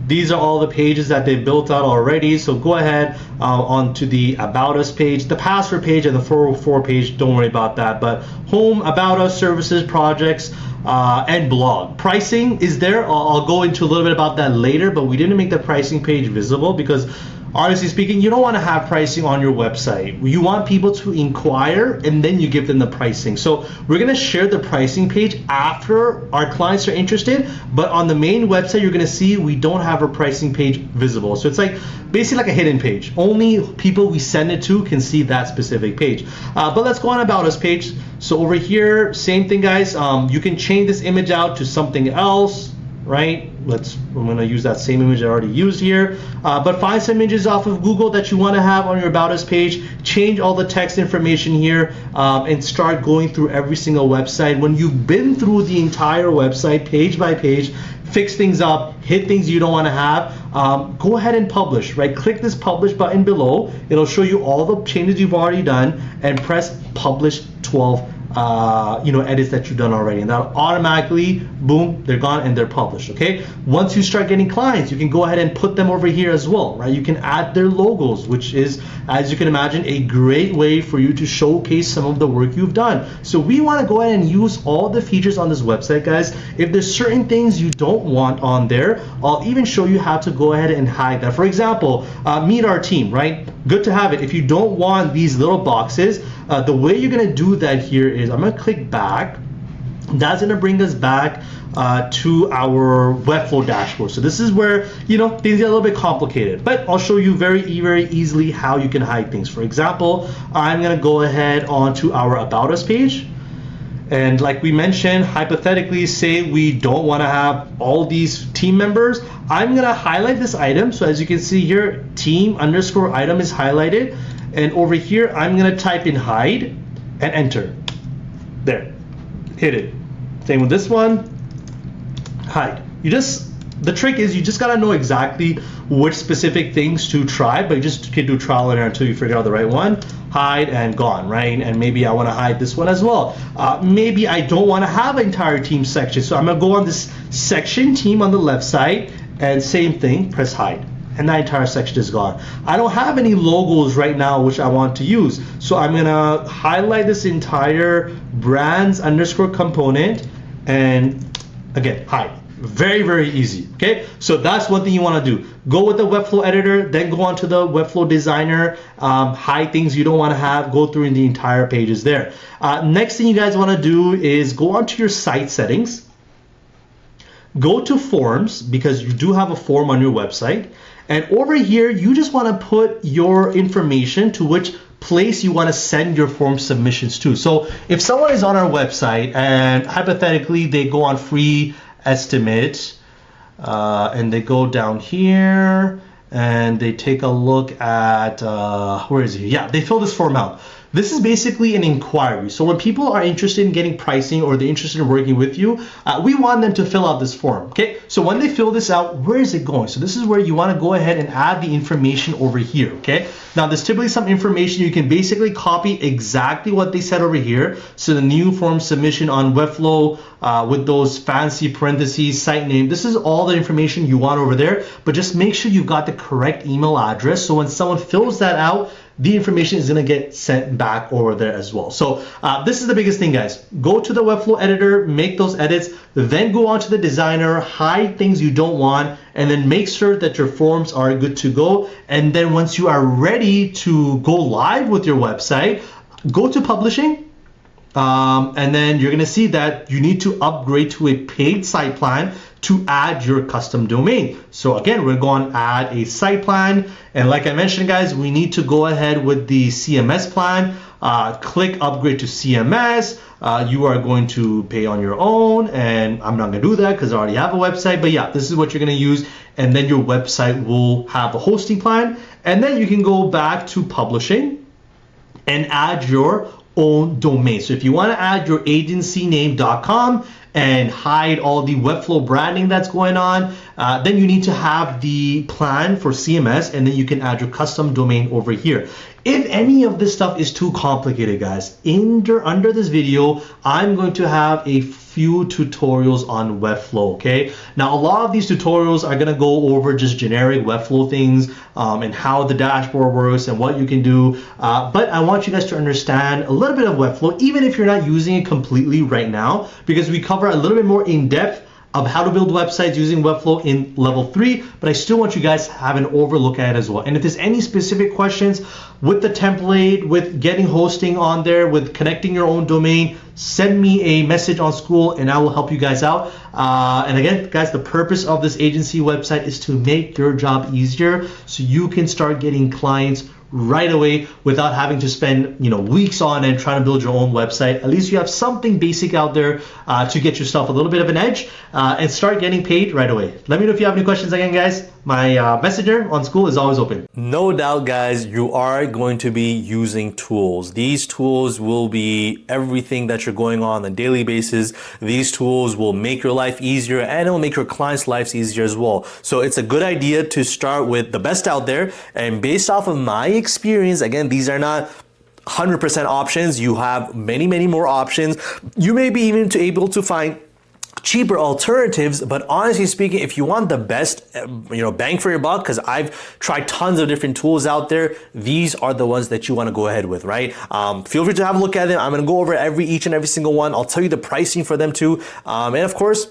These are all the pages that they built out already. So go ahead onto the About Us page, the Password page, and the 404 page. Don't worry about that. But Home, About Us, Services, Projects, and Blog. Pricing is there. I'll go into a little bit about that later, but we didn't make the pricing page visible because honestly speaking, you don't want to have pricing on your website. You want people to inquire and then you give them the pricing. So we're going to share the pricing page after our clients are interested, but on the main website, you're going to see we don't have a pricing page visible. So it's like basically like a hidden page. Only people we send it to can see that specific page. But let's go on About Us page. So over here, same thing, guys. You can change this image out to something else, right? I'm gonna use that same image I already used here, but find some images off of Google that you wanna have on your About Us page, change all the text information here, and start going through every single website. When you've been through the entire website page by page, fix things up, hit things you don't wanna have, go ahead and publish, right? Click this publish button below. It'll show you all the changes you've already done, and press publish 12 edits that you've done already, and that'll automatically, boom, they're gone and they're published. Okay, once you start getting clients, you can go ahead and put them over here as well, right? You can add their logos, which is, as you can imagine, a great way for you to showcase some of the work you've done. So we want to go ahead and use all the features on this website, guys. If there's certain things you don't want on there, I'll even show you how to go ahead and hide that. For example, meet our team, right? Good to have it. If you don't want these little boxes, the way you're going to do that here is I'm going to click back. That's going to bring us back to our Webflow dashboard. So this is where, things get a little bit complicated, but I'll show you very easily how you can hide things. For example, I'm going to go ahead onto our About Us page. And like we mentioned, hypothetically, say we don't want to have all these team members, I'm going to highlight this item. So as you can see here, team_item is highlighted. And over here, I'm going to type in hide and enter. There, hit it. Same with this one, hide. The trick is you just got to know exactly which specific things to try, but you just can do trial and error until you figure out the right one. Hide and gone, right? And maybe I want to hide this one as well. Maybe I don't want to have an entire team section. So I'm going to go on this section, team on the left side, and same thing, press hide. And that entire section is gone. I don't have any logos right now which I want to use. So I'm going to highlight this entire brands_component and again, hide. Very, very easy. Okay, so that's one thing you want to do. Go with the Webflow editor, then go onto the Webflow designer, hide things you don't want to have, go through in the entire pages there. Next thing you guys want to do is go onto your site settings, go to forms, because you do have a form on your website, and over here you just want to put your information to which place you want to send your form submissions to. So if someone is on our website and hypothetically they go on free estimate and they go down here and they take a look at where is it? Yeah, they fill this form out. This is basically an inquiry. So when people are interested in getting pricing or they're interested in working with you, we want them to fill out this form. Okay, so when they fill this out, where is it going? So this is where you want to go ahead and add the information over here. Okay, now there's typically some information you can basically copy exactly what they said over here. So the new form submission on Webflow with those fancy parentheses, site name, this is all the information you want over there, but just make sure you've got the correct email address. So when someone fills that out, the information is going to get sent back over there as well. So this is the biggest thing, guys. Go to the Webflow editor, make those edits, then go on to the designer, hide things you don't want, and then make sure that your forms are good to go. And then once you are ready to go live with your website, go to publishing. And then you're going to see that you need to upgrade to a paid site plan to add your custom domain. So again, we're going to add a site plan. And like I mentioned, guys, we need to go ahead with the CMS plan. Click upgrade to CMS. You are going to pay on your own. And I'm not going to do that because I already have a website. But yeah, this is what you're going to use. And then your website will have a hosting plan. And then you can go back to publishing and add your own domain. So if you want to add your agencyname.com and hide all the Webflow branding that's going on, then you need to have the plan for CMS, and then you can add your custom domain over here. If any of this stuff is too complicated, guys, under this video, I'm going to have a few tutorials on Webflow, okay? Now, a lot of these tutorials are gonna go over just generic Webflow things and how the dashboard works and what you can do. But I want you guys to understand a little bit of Webflow, even if you're not using it completely right now, because we cover a little bit more in depth of how to build websites using Webflow in level 3, but I still want you guys to have an overlook at it as well. And if there's any specific questions with the template, with getting hosting on there, with connecting your own domain, send me a message on School and I will help you guys out. And again, guys, the purpose of this agency website is to make your job easier so you can start getting clients right away without having to spend weeks on and trying to build your own website. At least you have something basic out there to get yourself a little bit of an edge and start getting paid right away. Let me know if you have any questions. Again, guys, my messenger on School is always open. No doubt, guys, you are going to be using tools. These tools will be everything that you're going on a daily basis. These tools will make your life easier and it will make your clients' lives easier as well. So it's a good idea to start with the best out there. And based off of my experience, again, these are not 100% options. You have many, many more options. You may be even able to find cheaper alternatives, but honestly speaking, if you want the best bang for your buck, because I've tried tons of different tools out there, these are the ones that you want to go ahead with, right? Feel free to have a look at them. I'm going to go over each and every single one. I'll tell you the pricing for them too, and of course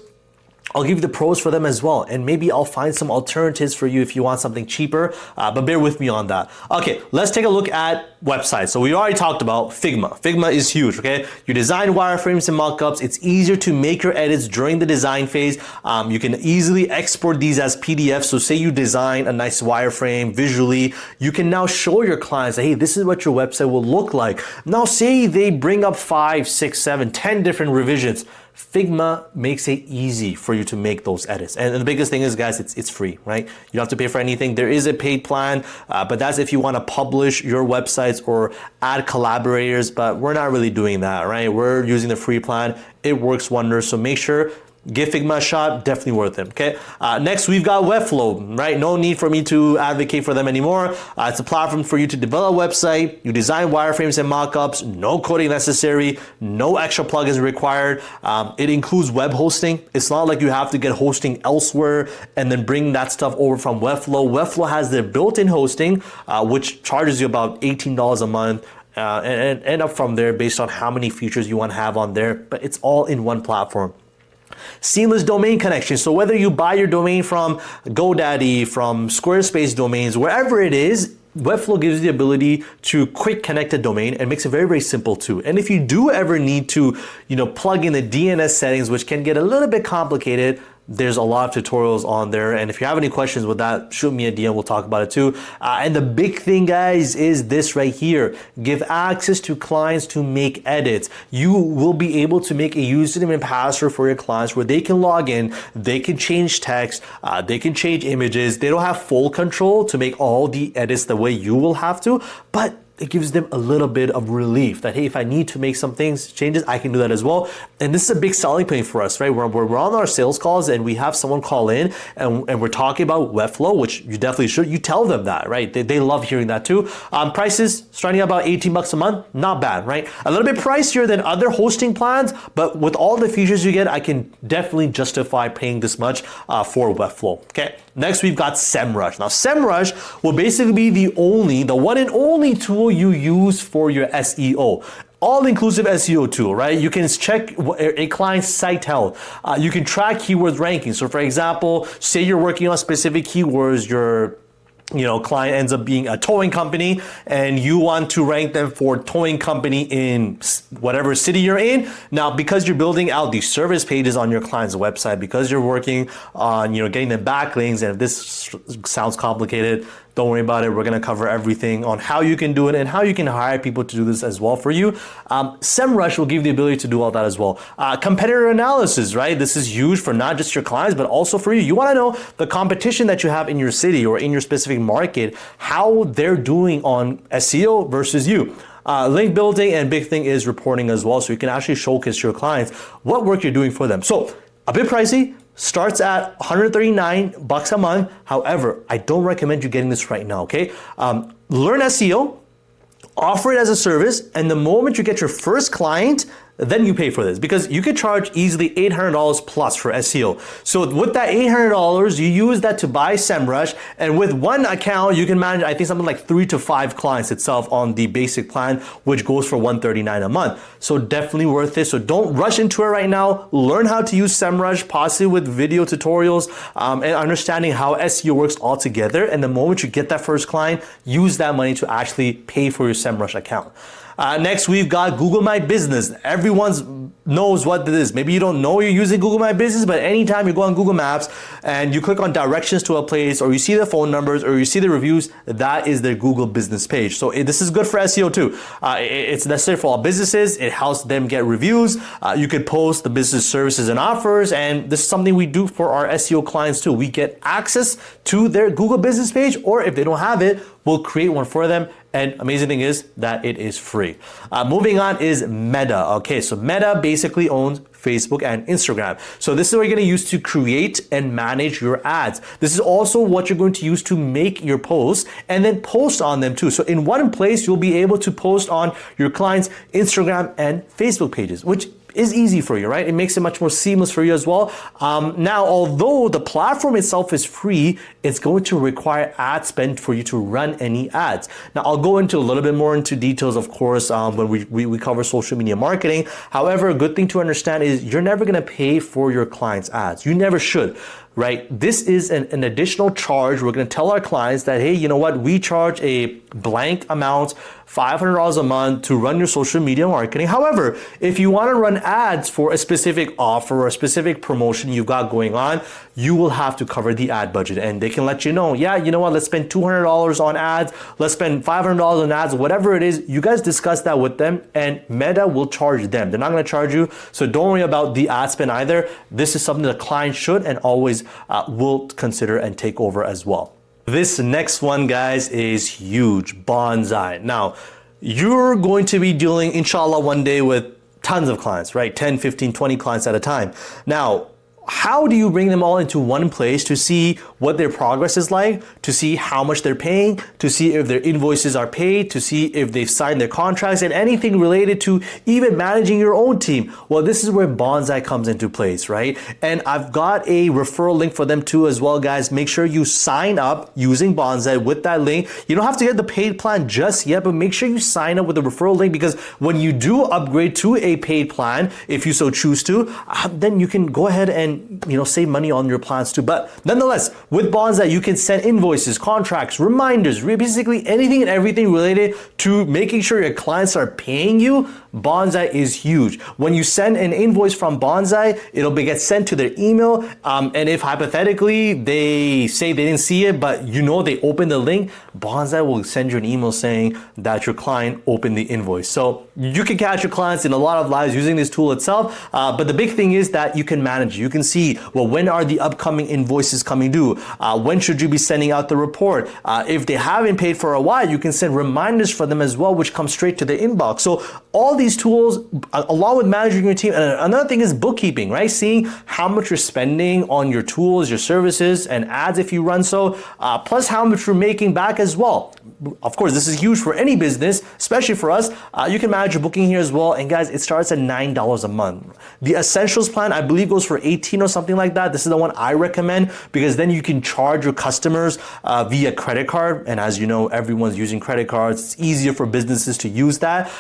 I'll give you the pros for them as well, and maybe I'll find some alternatives for you if you want something cheaper, but bear with me on that. Okay, let's take a look at websites. So we already talked about Figma. Figma is huge, okay? You design wireframes and mockups. It's easier to make your edits during the design phase. You can easily export these as PDFs. So say you design a nice wireframe visually, you can now show your clients, hey, this is what your website will look like. Now say they bring up 5, 6, 7, 10 different revisions. Figma makes it easy for you to make those edits. And the biggest thing is, guys, it's free, right? You don't have to pay for anything. There is a paid plan, but that's if you want to publish your websites or add collaborators, but we're not really doing that, right? We're using the free plan. It works wonders. So make sure, give Figma a shot, definitely worth it, okay? Next, we've got Webflow, right? No need for me to advocate for them anymore. It's a platform for you to develop a website, you design wireframes and mockups, no coding necessary, no extra plugins required. It includes web hosting. It's not like you have to get hosting elsewhere and then bring that stuff over from Webflow. Webflow has their built-in hosting, which charges you about $18 a month. And up from there based on how many features you want to have on there, but it's all in one platform. Seamless domain connection. So whether you buy your domain from GoDaddy, from Squarespace domains, wherever it is, Webflow gives you the ability to quick connect a domain and makes it very, very simple too. And if you do ever need to, plug in the DNS settings, which can get a little bit complicated, there's a lot of tutorials on there. And if you have any questions with that, shoot me a DM, we'll talk about it too. And the big thing, guys, is this right here. Give access to clients to make edits. You will be able to make a username and password for your clients where they can log in, they can change text, they can change images. They don't have full control to make all the edits the way you will have to, but it gives them a little bit of relief that, hey, if I need to make some changes, I can do that as well. And this is a big selling point for us, right? We're on our sales calls and we have someone call in and we're talking about Webflow, which you definitely should. You tell them that, right? They love hearing that too. Prices starting at about $18 a month, not bad, right? A little bit pricier than other hosting plans, but with all the features you get, I can definitely justify paying this much for Webflow, okay? Next, we've got SEMrush. Now, SEMrush will basically be the one and only tool you use for your SEO. All-inclusive SEO tool, right? You can check a client's site health. You can track keyword ranking. So, for example, say you're working on specific keywords, your client ends up being a towing company and you want to rank them for towing company in whatever city you're in. Now, because you're building out these service pages on your client's website, because you're working on, getting them backlinks, and if this sounds complicated, don't worry about it. We're going to cover everything on how you can do it and how you can hire people to do this as well for you. SEMrush will give you the ability to do all that as well. Competitor analysis, right? This is huge for not just your clients, but also for you. You want to know the competition that you have in your city or in your specific market, how they're doing on SEO versus you. Link building, and big thing is reporting as well. So you can actually showcase your clients what work you're doing for them. So a bit pricey. Starts at $139 a month. However, I don't recommend you getting this right now, okay? Learn SEO, offer it as a service, and the moment you get your first client, then you pay for this, because you could charge easily $800 plus for SEO. So with that $800, you use that to buy SEMrush, and with one account, you can manage, I think, something like 3 to 5 clients itself on the basic plan, which goes for $139 a month. So definitely worth it. So don't rush into it right now. Learn how to use SEMrush, possibly with video tutorials, and understanding how SEO works all together. And the moment you get that first client, use that money to actually pay for your SEMrush account. Next, we've got Google My Business. Everyone knows what this is. Maybe you don't know you're using Google My Business, but anytime you go on Google Maps and you click on directions to a place, or you see the phone numbers, or you see the reviews, that is their Google business page. So this is good for SEO too. It's necessary for all businesses. It helps them get reviews. You could post the business services and offers, and this is something we do for our SEO clients too. We get access to their Google business page, or if they don't have it, we'll create one for them. And amazing thing is that it is free. Moving on is Meta. Okay, so Meta basically owns Facebook and Instagram. So this is what you're going to use to create and manage your ads. This is also what you're going to use to make your posts and then post on them too. So in one place, you'll be able to post on your clients' Instagram and Facebook pages, which is easy for you, right? It makes it much more seamless for you as well. Now, although the platform itself is free, it's going to require ad spend for you to run any ads. Now, I'll go into a little bit more into details, of course, when we cover social media marketing. However, a good thing to understand is you're never gonna pay for your clients' ads. You never should. Right? This is an additional charge. We're going to tell our clients that, hey, you know what? We charge a blank amount, $500 a month to run your social media marketing. However, if you want to run ads for a specific offer or a specific promotion you've got going on, you will have to cover the ad budget, and they can let you know, yeah, you know what? Let's spend $200 on ads. Let's spend $500 on ads, whatever it is. You guys discuss that with them, and Meta will charge them. They're not going to charge you. So don't worry about the ad spend either. This is something the client should and always will consider and take over as well. This next one, guys, is huge. Bonsai. Now, you're going to be dealing, inshallah, one day with tons of clients, right? 10, 15, 20 clients at a time. Now, how do you bring them all into one place to see what their progress is like, to see how much they're paying, to see if their invoices are paid, to see if they've signed their contracts, and anything related to even managing your own team? Well, this is where Bonsai comes into place, right? And I've got a referral link for them too as well, guys. Make sure you sign up using Bonsai with that link. You don't have to get the paid plan just yet, but make sure you sign up with the referral link, because when you do upgrade to a paid plan, if you so choose to, then you can go ahead and save money on your plans too. But nonetheless, with Bonsai, you can send invoices, contracts, reminders, basically anything and everything related to making sure your clients are paying you. Bonsai is huge. When you send an invoice from Bonsai, it'll get sent to their email. And if hypothetically they say they didn't see it, but they opened the link, Bonsai will send you an email saying that your client opened the invoice. So you can catch your clients in a lot of lives using this tool itself. But the big thing is that you can manage. You can see, well, when are the upcoming invoices coming due? When should you be sending out the report? If they haven't paid for a while, you can send reminders for them as well, which come straight to the inbox. So all these tools, along with managing your team, and another thing is bookkeeping, right? Seeing how much you're spending on your tools, your services, and ads if you run so, plus how much you're making back as well. Of course, this is huge for any business, especially for us. You can manage your booking here as well. And guys, it starts at $9 a month. The Essentials plan, I believe, goes for $18 or something like that. This is the one I recommend, because then you can charge your customers via credit card. And as you know, everyone's using credit cards. It's easier for businesses to use that.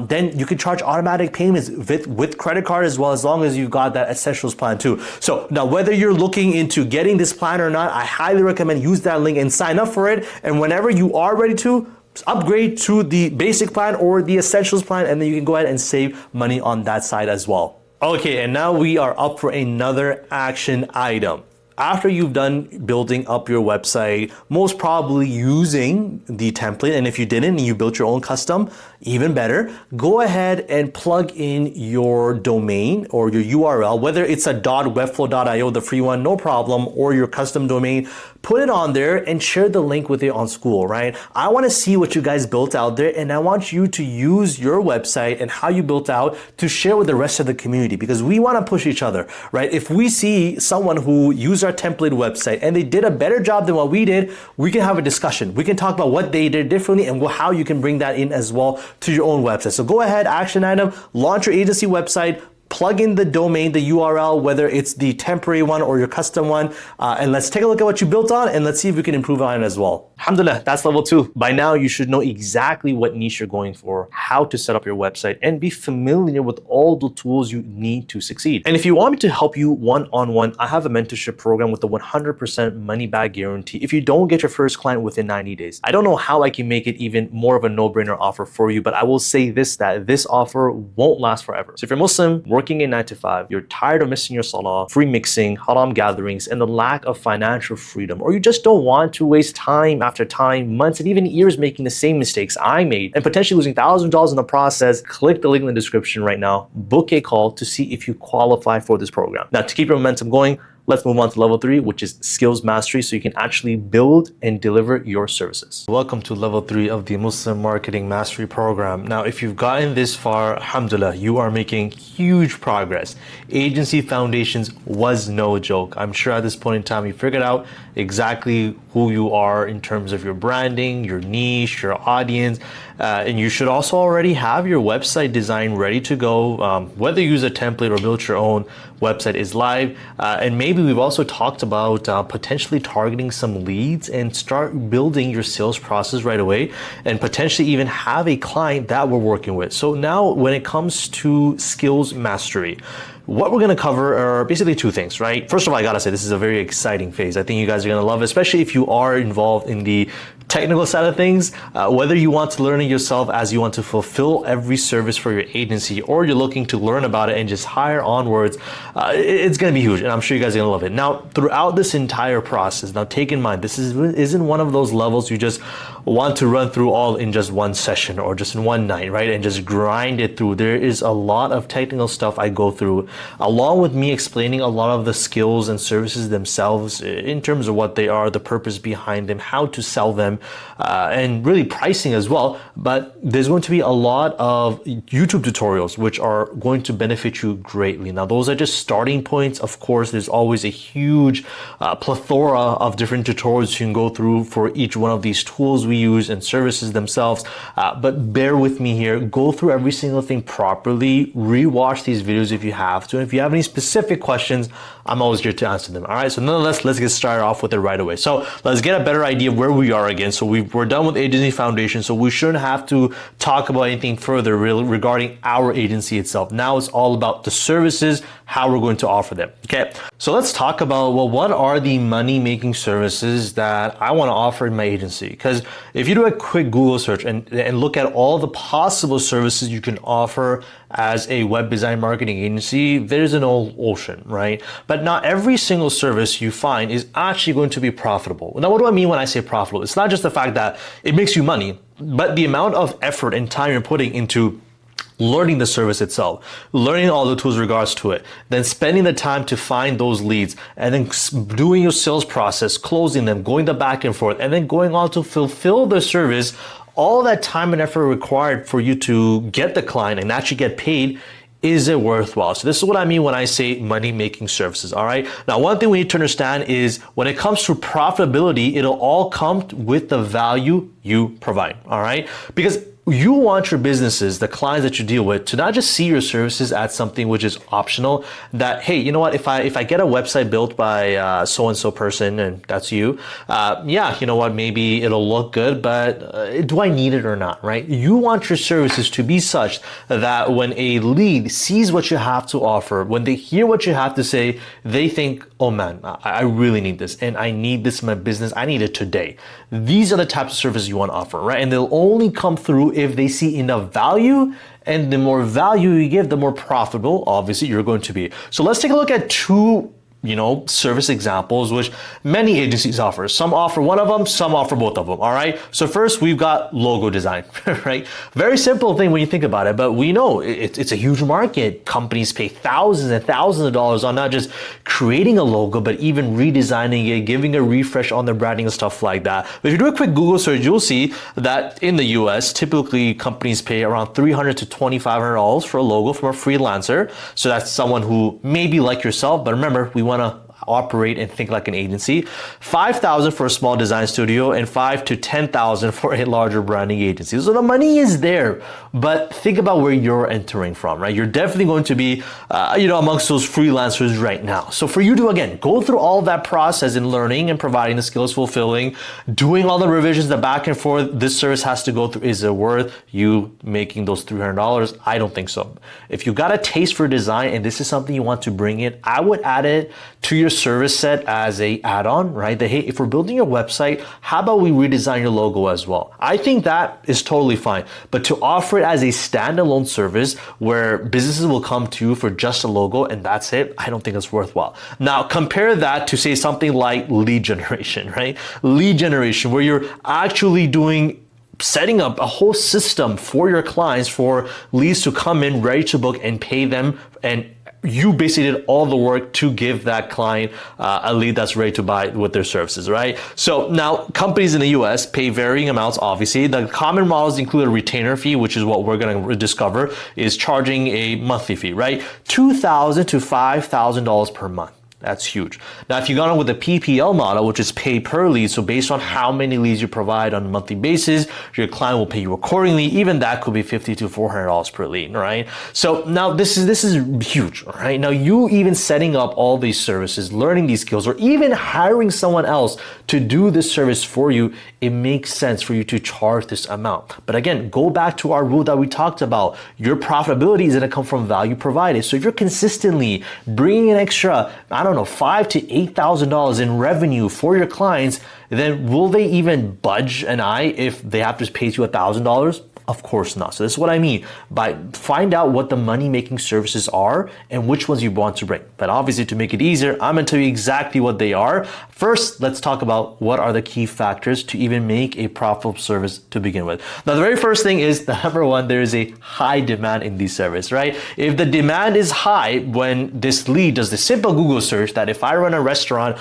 Then you can charge automatic payments with credit card as well, as long as you've got that Essentials plan too. So now, whether you're looking into getting this plan or not, I highly recommend use that link and sign up for it. And whenever you are ready to, upgrade to the basic plan or the Essentials plan, and then you can go ahead and save money on that side as well. Okay, and now we are up for another action item. After you've done building up your website, most probably using the template, and if you didn't and you built your own custom, even better, go ahead and plug in your domain or your URL, whether it's a .webflow.io, the free one, no problem, or your custom domain. Put it on there and share the link with it on school, right? I want to see what you guys built out there, and I want you to use your website and how you built out to share with the rest of the community, because we want to push each other, right? If we see someone who used our template website and they did a better job than what we did, we can have a discussion. We can talk about what they did differently and how you can bring that in as well to your own website. So go ahead, action item, launch your agency website, plug in the domain, the URL, whether it's the temporary one or your custom one, and let's take a look at what you built on, and let's see if we can improve on it as well. Alhamdulillah, that's level 2. By now, you should know exactly what niche you're going for, how to set up your website, and be familiar with all the tools you need to succeed. And if you want me to help you one-on-one, I have a mentorship program with a 100% money-back guarantee if you don't get your first client within 90 days. I don't know how I can make it even more of a no-brainer offer for you, but I will say this, that this offer won't last forever. So if you're Muslim, working a 9-to-5, you're tired of missing your salah, free mixing, haram gatherings, and the lack of financial freedom, or you just don't want to waste time after time, months, and even years making the same mistakes I made and potentially losing thousands of dollars in the process, click the link in the description right now, book a call to see if you qualify for this program. Now, to keep your momentum going, let's move on to level 3, which is skills mastery, so you can actually build and deliver your services. Welcome to level 3 of the Muslim Marketing Mastery Program. Now, if you've gotten this far, alhamdulillah, you are making huge progress. Agency Foundations was no joke. I'm sure at this point in time, you figured out exactly who you are in terms of your branding, your niche, your audience, and you should also already have your website design ready to go. Whether you use a template or build your own, website is live. And maybe we've also talked about potentially targeting some leads and start building your sales process right away, and potentially even have a client that we're working with. So now when it comes to skills mastery, what we're going to cover are basically 2 things, right? First of all, I gotta say, this is a very exciting phase. I think you guys are going to love it, especially if you are involved in the technical side of things, whether you want to learn it yourself as you want to fulfill every service for your agency, or you're looking to learn about it and just hire onwards, it's going to be huge, and I'm sure you guys are going to love it. Now, throughout this entire process, now take in mind, this isn't one of those levels you just want to run through all in just one session or just in one night, right? And just grind it through. There is a lot of technical stuff I go through, along with me explaining a lot of the skills and services themselves in terms of what they are, the purpose behind them, how to sell them, and really pricing as well. But there's going to be a lot of YouTube tutorials which are going to benefit you greatly. Now, those are just starting points. Of course, there's always a huge plethora of different tutorials you can go through for each one of these tools we use and services themselves. But bear with me here. Go through every single thing properly. Rewatch these videos if you have to. And if you have any specific questions, I'm always here to answer them. All right. So nonetheless, let's get started off with it right away. So let's get a better idea of where we are again. So we're done with agency foundation. So we shouldn't have to talk about anything further really regarding our agency itself. Now it's all about the services, how we're going to offer them. Okay. So let's talk about, well, what are the money-making services that I want to offer in my agency? Because if you do a quick Google search and look at all the possible services you can offer as a web design marketing agency, there's an whole ocean, right? But not every single service you find is actually going to be profitable. Now, what do I mean when I say profitable? It's not just the fact that it makes you money, but the amount of effort and time you're putting into learning the service itself, learning all the tools regards to it, then spending the time to find those leads, and then doing your sales process, closing them, going the back and forth, and then going on to fulfill the service. All that time and effort required for you to get the client and actually get paid, is it worthwhile? So this is what I mean when I say money-making services, all right? Now, one thing we need to understand is when it comes to profitability, it'll all come with the value you provide, all right? Because you want your businesses, the clients that you deal with, to not just see your services as something which is optional, that, hey, you know what, if I get a website built by so-and-so person, and that's you, yeah, you know what, maybe it'll look good, but do I need it or not, right? You want your services to be such that when a lead sees what you have to offer, when they hear what you have to say, they think, oh man, I really need this, and I need this in my business, I need it today. These are the types of services you want to offer, right? And they'll only come through if they see enough value, and the more value you give, the more profitable, obviously, you're going to be. So let's take a look at two service examples, which many agencies offer. Some offer one of them, some offer both of them, all right? So first, we've got logo design, right? Very simple thing when you think about it, but we know it's a huge market. Companies pay thousands and thousands of dollars on not just creating a logo, but even redesigning it, giving a refresh on their branding and stuff like that. But if you do a quick Google search, you'll see that in the US, typically companies pay around $300 to $2,500 for a logo from a freelancer. So that's someone who may be like yourself, but remember, we want to operate and think like an agency. $5,000 for a small design studio, and $5,000 to $10,000 for a larger branding agency. So the money is there, but think about where you're entering from, right? You're definitely going to be, amongst those freelancers right now. So for you to, again, go through all that process in learning and providing the skills, fulfilling, doing all the revisions, the back and forth this service has to go through, is it worth you making those $300? I don't think so. If you got a taste for design and this is something you want to bring in, I would add it to your service set as a add-on, right? That, hey, if we're building your website, how about we redesign your logo as well? I think that is totally fine. But to offer it as a standalone service where businesses will come to you for just a logo and that's it, I don't think it's worthwhile. Now, compare that to, say, something like lead generation, right? Lead generation, where you're actually setting up a whole system for your clients, for leads to come in ready to book and pay them, and you basically did all the work to give that client a lead that's ready to buy with their services, right? So now companies in the US pay varying amounts, obviously. The common models include a retainer fee, which is what we're going to discover, is charging a monthly fee, right? $2,000 to $5,000 per month. That's huge. Now, if you got on with the PPL model, which is pay per lead, so based on how many leads you provide on a monthly basis, your client will pay you accordingly. Even that could be $50 to $400 per lead, right? So now this is huge, right? Now, you even setting up all these services, learning these skills, or even hiring someone else to do this service for you, it makes sense for you to charge this amount. But again, go back to our rule that we talked about. Your profitability is going to come from value provided. So if you're consistently bringing an extra, $5,000 to $8,000 in revenue for your clients, then will they even budge an eye if they have to pay you $1,000? Of course not. So this is what I mean by find out what the money-making services are and which ones you want to bring. But obviously, to make it easier, I'm going to tell you exactly what they are. First, let's talk about what are the key factors to even make a profitable service to begin with. Now, the very first thing is that number one, there is a high demand in these services, right? If the demand is high, when this lead does the simple Google search that if I run a restaurant,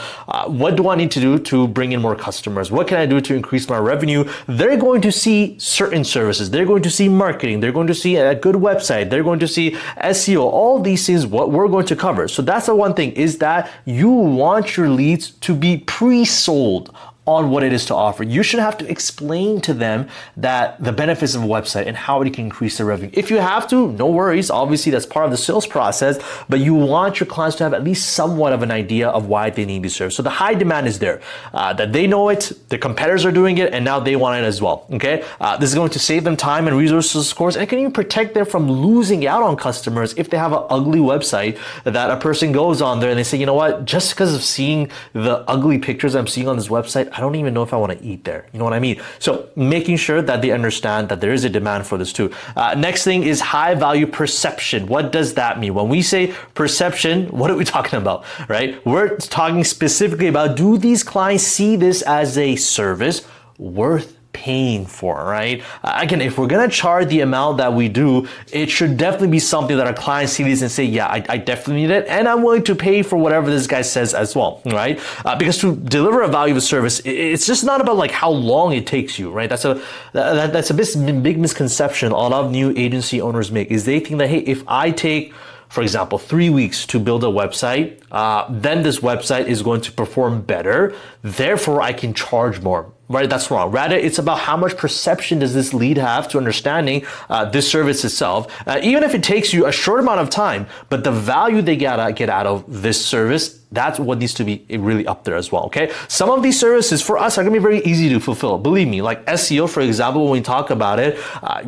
what do I need to do to bring in more customers? What can I do to increase my revenue? They're going to see certain services. They're going to see marketing. They're going to see a good website. They're going to see SEO. All these things, what we're going to cover. So that's the one thing, is that you want your leads to be pre-sold on what it is to offer. You should have to explain to them that the benefits of a website and how it can increase their revenue. If you have to, no worries. Obviously, that's part of the sales process, but you want your clients to have at least somewhat of an idea of why they need this service. So the high demand is there, that they know it, the competitors are doing it, and now they want it as well, okay? This is going to save them time and resources, of course, and it can even protect them from losing out on customers if they have an ugly website that a person goes on there and they say, you know what, just because of seeing the ugly pictures I'm seeing on this website, I don't even know if I want to eat there. You know what I mean? So making sure that they understand that there is a demand for this too. Next thing is high value perception. What does that mean? When we say perception, what are we talking about, right? We're talking specifically about, do these clients see this as a service worth paying for, right? Again, if we're gonna charge the amount that we do, it should definitely be something that our clients see this and say, yeah, I definitely need it, and I'm willing to pay for whatever this guy says as well, right? Because to deliver a valuable service, it's just not about like how long it takes you, right? That's a big misconception a lot of new agency owners make, is they think that, hey, if I take, for example, 3 weeks to build a website, then this website is going to perform better, therefore I can charge more. Right, that's wrong. Rather, it's about how much perception does this lead have to understanding this service itself. Even if it takes you a short amount of time, but the value they get out of this service, that's what needs to be really up there as well, okay? Some of these services for us are gonna be very easy to fulfill. Believe me, like SEO, for example, when we talk about it,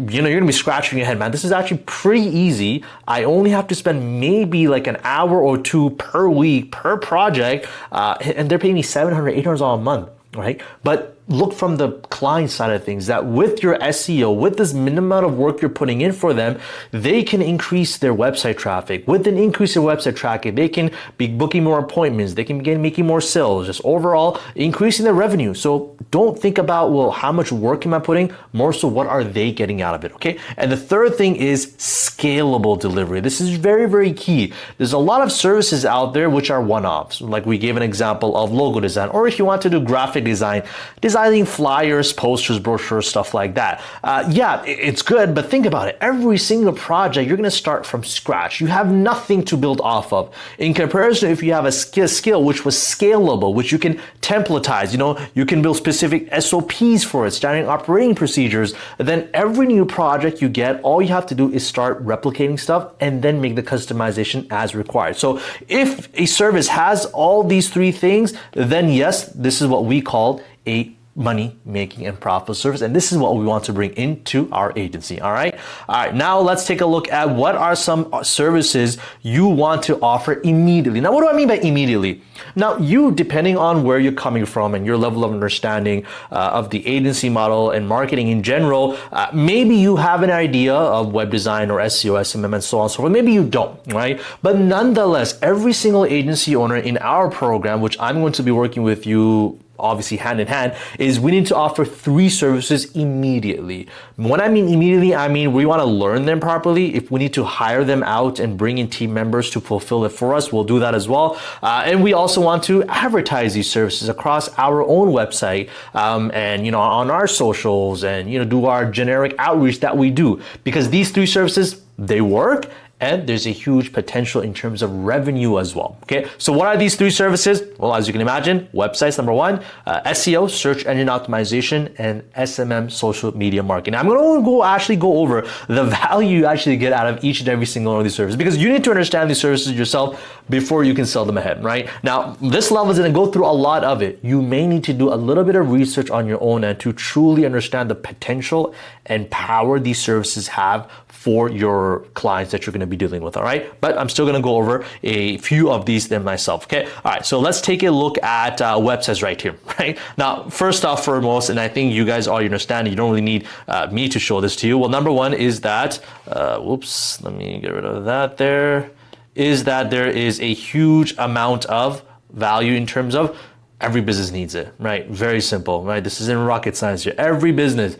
you're gonna be scratching your head, man. This is actually pretty easy. I only have to spend maybe like an hour or two per week, per project, and they're paying me $700, $800 a month, right? But look from the client side of things, that with your SEO, with this minimum amount of work you're putting in for them, they can increase their website traffic. With an increase in website traffic, they can be booking more appointments, they can begin making more sales, just overall increasing their revenue. So don't think about, well, how much work am I putting? More so, what are they getting out of it, okay? And the third thing is scalable delivery. This is very, very key. There's a lot of services out there which are one-offs. Like we gave an example of logo design, or if you want to do graphic designing flyers, posters, brochures, stuff like that. Yeah, it's good, but think about it. Every single project, you're gonna start from scratch. You have nothing to build off of. In comparison, if you have a skill which was scalable, which you can templatize, you can build specific SOPs for it, standard operating procedures, then every new project you get, all you have to do is start replicating stuff and then make the customization as required. So if a service has all these three things, then yes, this is what we call a money making and profitable service, and this is what we want to bring into our agency. All right, now let's take a look at what are some services you want to offer immediately. Now, what do I mean by immediately? Now, you, depending on where you're coming from and your level of understanding of the agency model and marketing in general, maybe you have an idea of web design or SEO, SMM, and so on and so forth. Maybe you don't, right? But nonetheless, every single agency owner in our program, which I'm going to be working with you obviously hand in hand, is we need to offer 3 services immediately. When I mean immediately, I mean we want to learn them properly. If we need to hire them out and bring in team members to fulfill it for us, we'll do that as well. And we also want to advertise these services across our own website and on our socials, and do our generic outreach that we do, because these 3 services, they work. And there's a huge potential in terms of revenue as well. Okay, so what are these 3 services? Well, as you can imagine, websites, number 1, SEO, search engine optimization, and SMM, social media marketing. I'm going to go over the value you actually get out of each and every single one of these services, because you need to understand these services yourself before you can sell them ahead, right? Now, this level is going to go through a lot of it. You may need to do a little bit of research on your own end to truly understand the potential and power these services have for your clients that you're going to to be dealing with, all right? But I'm still going to go over a few of these then myself, okay? All right, so let's take a look at websites right here, right? Now, first off, foremost, and I think you guys already understand, you don't really need me to show this to you. Well, number one is that, whoops, let me get rid of that there, is that there is a huge amount of value in terms of every business needs it, right? Very simple, right? This isn't rocket science here. Every business,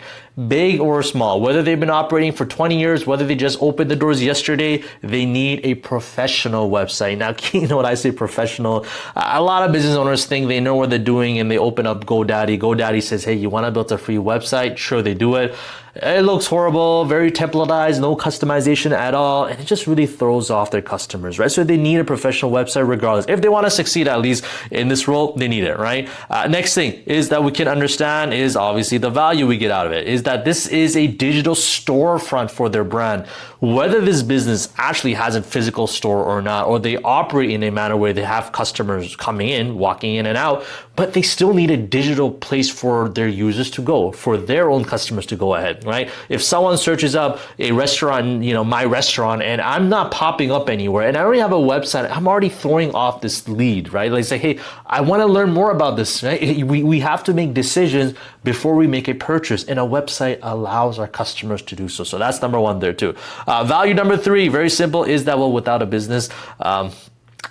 big or small, whether they've been operating for 20 years, whether they just opened the doors yesterday, they need a professional website. Now, you know, when I say professional, a lot of business owners think they know what they're doing and they open up GoDaddy. GoDaddy says, hey, you want to build a free website? Sure, they do it. It looks horrible, very templatized, no customization at all, and it just really throws off their customers, right? So they need a professional website regardless. If they want to succeed, at least in this role, they need it, right? Next thing is that we can understand is obviously the value we get out of it, is that this is a digital storefront for their brand. Whether this business actually has a physical store or not, or they operate in a manner where they have customers coming in, walking in and out, but they still need a digital place for their users to go, for their own customers to go ahead, right? If someone searches up a restaurant, you know, my restaurant, and I'm not popping up anywhere, and I already have a website, I'm already throwing off this lead, right? Like say, hey, I want to learn more about this, right? We have to make decisions before we make a purchase, and a website allows our customers to do so. So that's number one there too. Value number three, very simple, is that, well, without a business,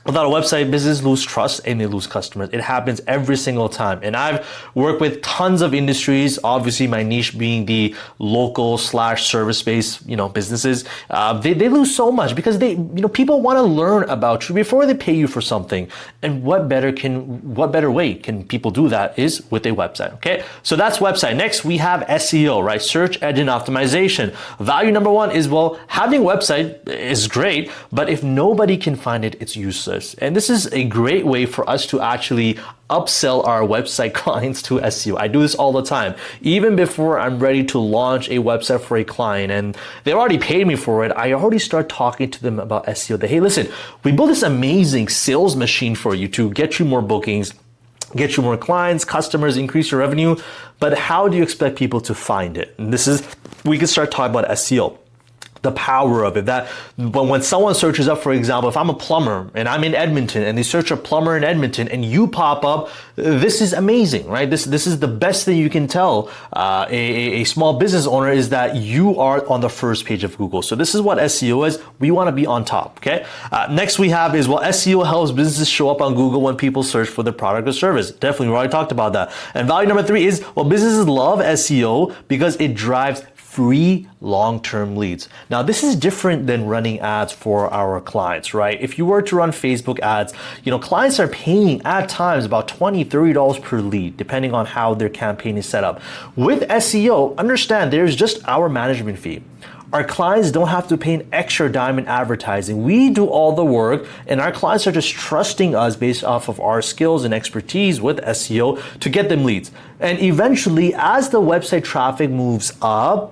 without a website, businesses lose trust and they lose customers. It happens every single time. And I've worked with tons of industries, obviously my niche being the local / service-based, you know, businesses. They lose so much because people want to learn about you before they pay you for something. And what better way can people do that is with a website, okay? So that's website. Next, we have SEO, right? Search engine optimization. Value number one is, well, having a website is great, but if nobody can find it, it's useless. And this is a great way for us to actually upsell our website clients to SEO. I do this all the time. Even before I'm ready to launch a website for a client and they already paid me for it, I already start talking to them about SEO. That, hey, listen, we built this amazing sales machine for you to get you more bookings, get you more clients, customers, increase your revenue. But how do you expect people to find it? And we can start talking about SEO. The power of it, that when someone searches up, for example, if I'm a plumber and I'm in Edmonton and they search a plumber in Edmonton and you pop up, this is amazing, right? This is the best thing you can tell a small business owner, is that you are on the first page of Google. So this is what SEO is. We want to be on top, okay? Next we have is, well, SEO helps businesses show up on Google when people search for their product or service. Definitely, we already talked about that. And value number three is, well, businesses love SEO because it drives free long-term leads. Now, this is different than running ads for our clients, right? If you were to run Facebook ads, clients are paying at times about $20, $30 per lead, depending on how their campaign is set up. With SEO, understand there's just our management fee. Our clients don't have to pay an extra dime in advertising. We do all the work, and our clients are just trusting us based off of our skills and expertise with SEO to get them leads. And eventually, as the website traffic moves up,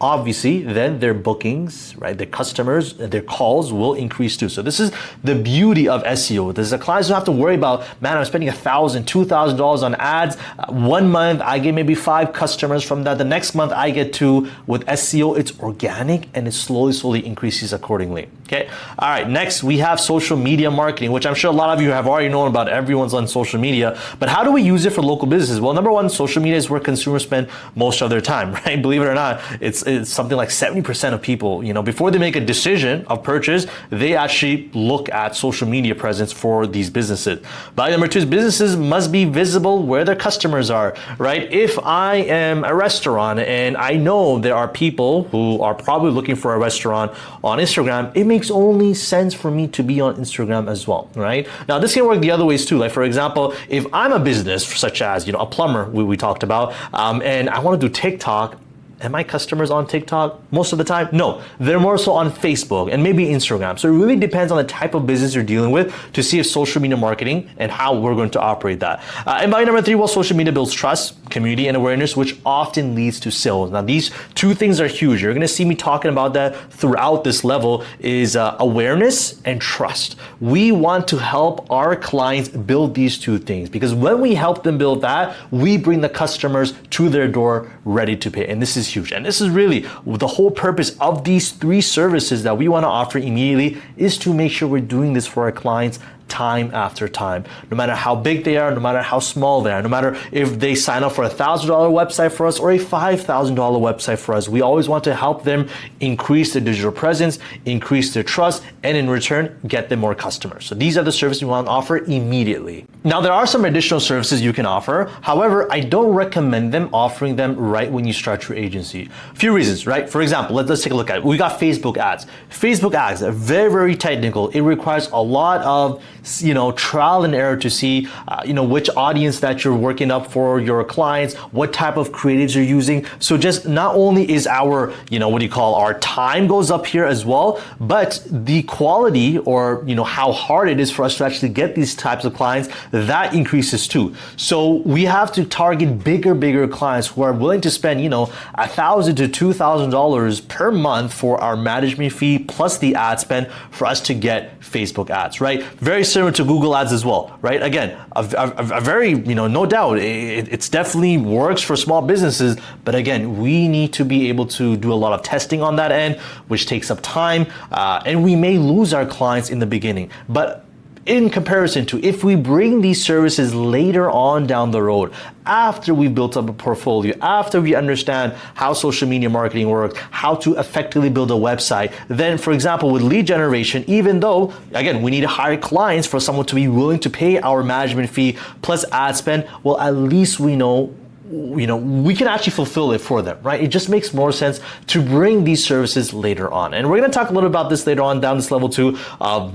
obviously, then their bookings, right, their customers, their calls will increase too. So this is the beauty of SEO. The clients don't have to worry about, man, I'm spending $1,000, $2,000 on ads. 1 month, I get maybe 5 customers from that. The next month, I get 2. With SEO, it's organic and it slowly increases accordingly. Okay. All right. Next, we have social media marketing, which I'm sure a lot of you have already known about. Everyone's on social media. But how do we use it for local businesses? Well, number one, social media is where consumers spend most of their time, right? Believe it or not, it's something like 70% of people, before they make a decision of purchase, they actually look at social media presence for these businesses. Value number two is businesses must be visible where their customers are, right? If I am a restaurant and I know there are people who are probably looking for a restaurant on Instagram, it makes only sense for me to be on Instagram as well, right? Now, this can work the other ways too. Like, for example, if I'm a business such as, a plumber we talked about, and I want to do TikTok, am my customers on TikTok most of the time? No, they're more so on Facebook and maybe Instagram. So it really depends on the type of business you're dealing with to see if social media marketing and how we're going to operate that. And value number three, well, social media builds trust. community and awareness, which often leads to sales. Now, these two things are huge. You're going to see me talking about that throughout this level is awareness and trust. We want to help our clients build these two things, because when we help them build that, we bring the customers to their door ready to pay. And this is huge. And this is really the whole purpose of these three services that we want to offer immediately, is to make sure we're doing this for our clients time after time, no matter how big they are, no matter how small they are, no matter if they sign up for $1,000 website for us or a $5,000 website for us. We always want to help them increase their digital presence, increase their trust, and in return, get them more customers. So these are the services we want to offer immediately. Now, there are some additional services you can offer. However, I don't recommend them offering them right when you start your agency. A few reasons, right? For example, let's take a look at it. We got Facebook ads. Facebook ads are very, very technical. It requires a lot of trial and error to see, which audience that you're working up for your clients, what type of creatives you're using. So just not only is our, our time goes up here as well, but the quality or, how hard it is for us to actually get these types of clients, that increases too. So we have to target bigger clients who are willing to spend, $1,000 to $2,000 per month for our management fee plus the ad spend for us to get Facebook ads, right? Very similar to Google ads as well, right? Again, a very, no doubt, it's definitely works for small businesses, but again, we need to be able to do a lot of testing on that end, which takes up time, and we may lose our clients in the beginning. But in comparison to if we bring these services later on down the road, after we've built up a portfolio, after we understand how social media marketing works, how to effectively build a website, then for example, with lead generation, even though, again, we need to hire clients for someone to be willing to pay our management fee plus ad spend, well, at least we know we can actually fulfill it for them, right? It just makes more sense to bring these services later on. And we're going to talk a little about this later on down this level too,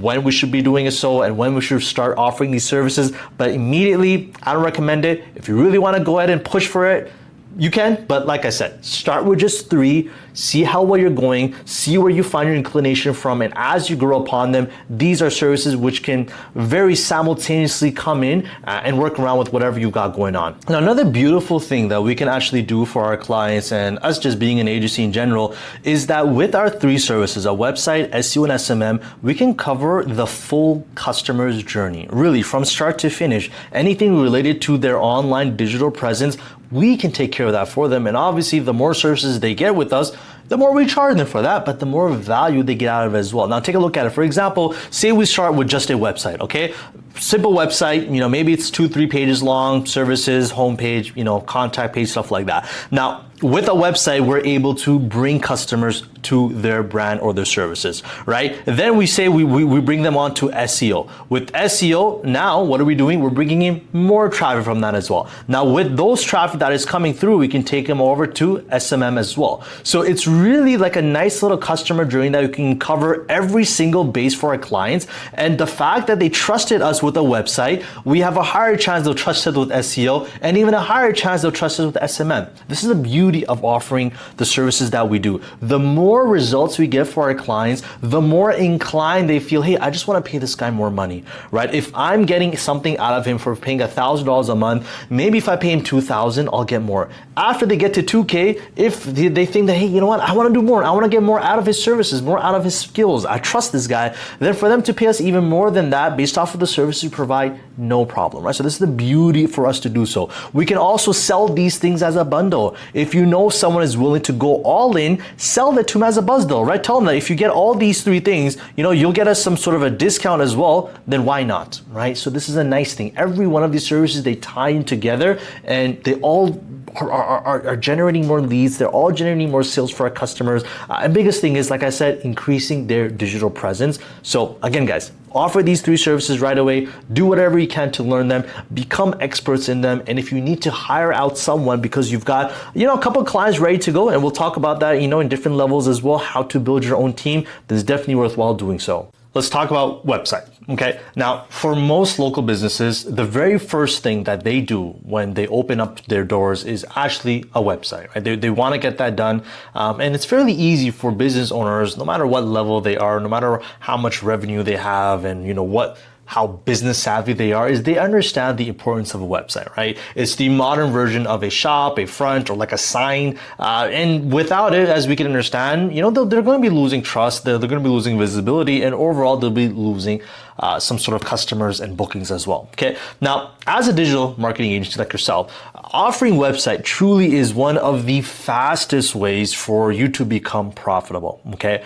when we should be doing it so and when we should start offering these services. But immediately, I don't recommend it. If you really want to go ahead and push for it, you can, but like I said, start with just 3, see how well you're going, see where you find your inclination from, and as you grow upon them, these are services which can very simultaneously come in and work around with whatever you got going on. Now, another beautiful thing that we can actually do for our clients and us just being an agency in general is that with our 3 services, a website, SEO, and SMM, we can cover the full customer's journey, really from start to finish. Anything related to their online digital presence, we can take care of that for them. And obviously, the more services they get with us, the more we charge them for that, but the more value they get out of it as well. Now, take a look at it. For example, say we start with just a website, okay? Simple website, maybe it's 2-3 pages long, services, homepage, contact page, stuff like that. Now, with a website, we're able to bring customers to their brand or their services, right? Then we say we bring them on to SEO. With SEO, now what are we doing? We're bringing in more traffic from that as well. Now, with those traffic that is coming through, we can take them over to SMM as well. So it's really like a nice little customer journey that we can cover every single base for our clients. And the fact that they trusted us with a website, we have a higher chance they'll trust us with SEO and even a higher chance they'll trust us with SMM. This is the beauty of offering the services that we do. The more results we get for our clients, the more inclined they feel, hey, I just want to pay this guy more money, right? If I'm getting something out of him for paying $1,000 a month, maybe if I pay him $2,000, I'll get more. After they get to $2,000, if they think that, hey, you know what, I want to do more. I want to get more out of his services, more out of his skills. I trust this guy. Then for them to pay us even more than that based off of the services we provide, no problem, right? So this is the beauty for us to do so. We can also sell these things as a bundle. If you know someone is willing to go all in, sell that to them as a bundle, right? Tell them that if you get all these 3 things, you'll get us some sort of a discount as well, then why not, right? So this is a nice thing. Every one of these services, they tie in together and they all are generating more leads. They're all generating more sales for our customers. And biggest thing is, like I said, increasing their digital presence. So again, guys, offer these 3 services right away. Do whatever you can to learn them, become experts in them. And if you need to hire out someone because you've got, a couple of clients ready to go, and we'll talk about that, in different levels as well, how to build your own team, then it's definitely worthwhile doing so. Let's talk about website. Okay. Now, for most local businesses, the very first thing that they do when they open up their doors is actually a website, right? They want to get that done. And it's fairly easy for business owners, no matter what level they are, no matter how much revenue they have and, what how business savvy they are is they understand the importance of a website, right? It's the modern version of a shop, a front, or like a sign. And without it, as we can understand, they're going to be losing trust. They're going to be losing visibility, and overall, they'll be losing some sort of customers and bookings as well. Okay. Now, as a digital marketing agency like yourself, offering website truly is one of the fastest ways for you to become profitable. Okay.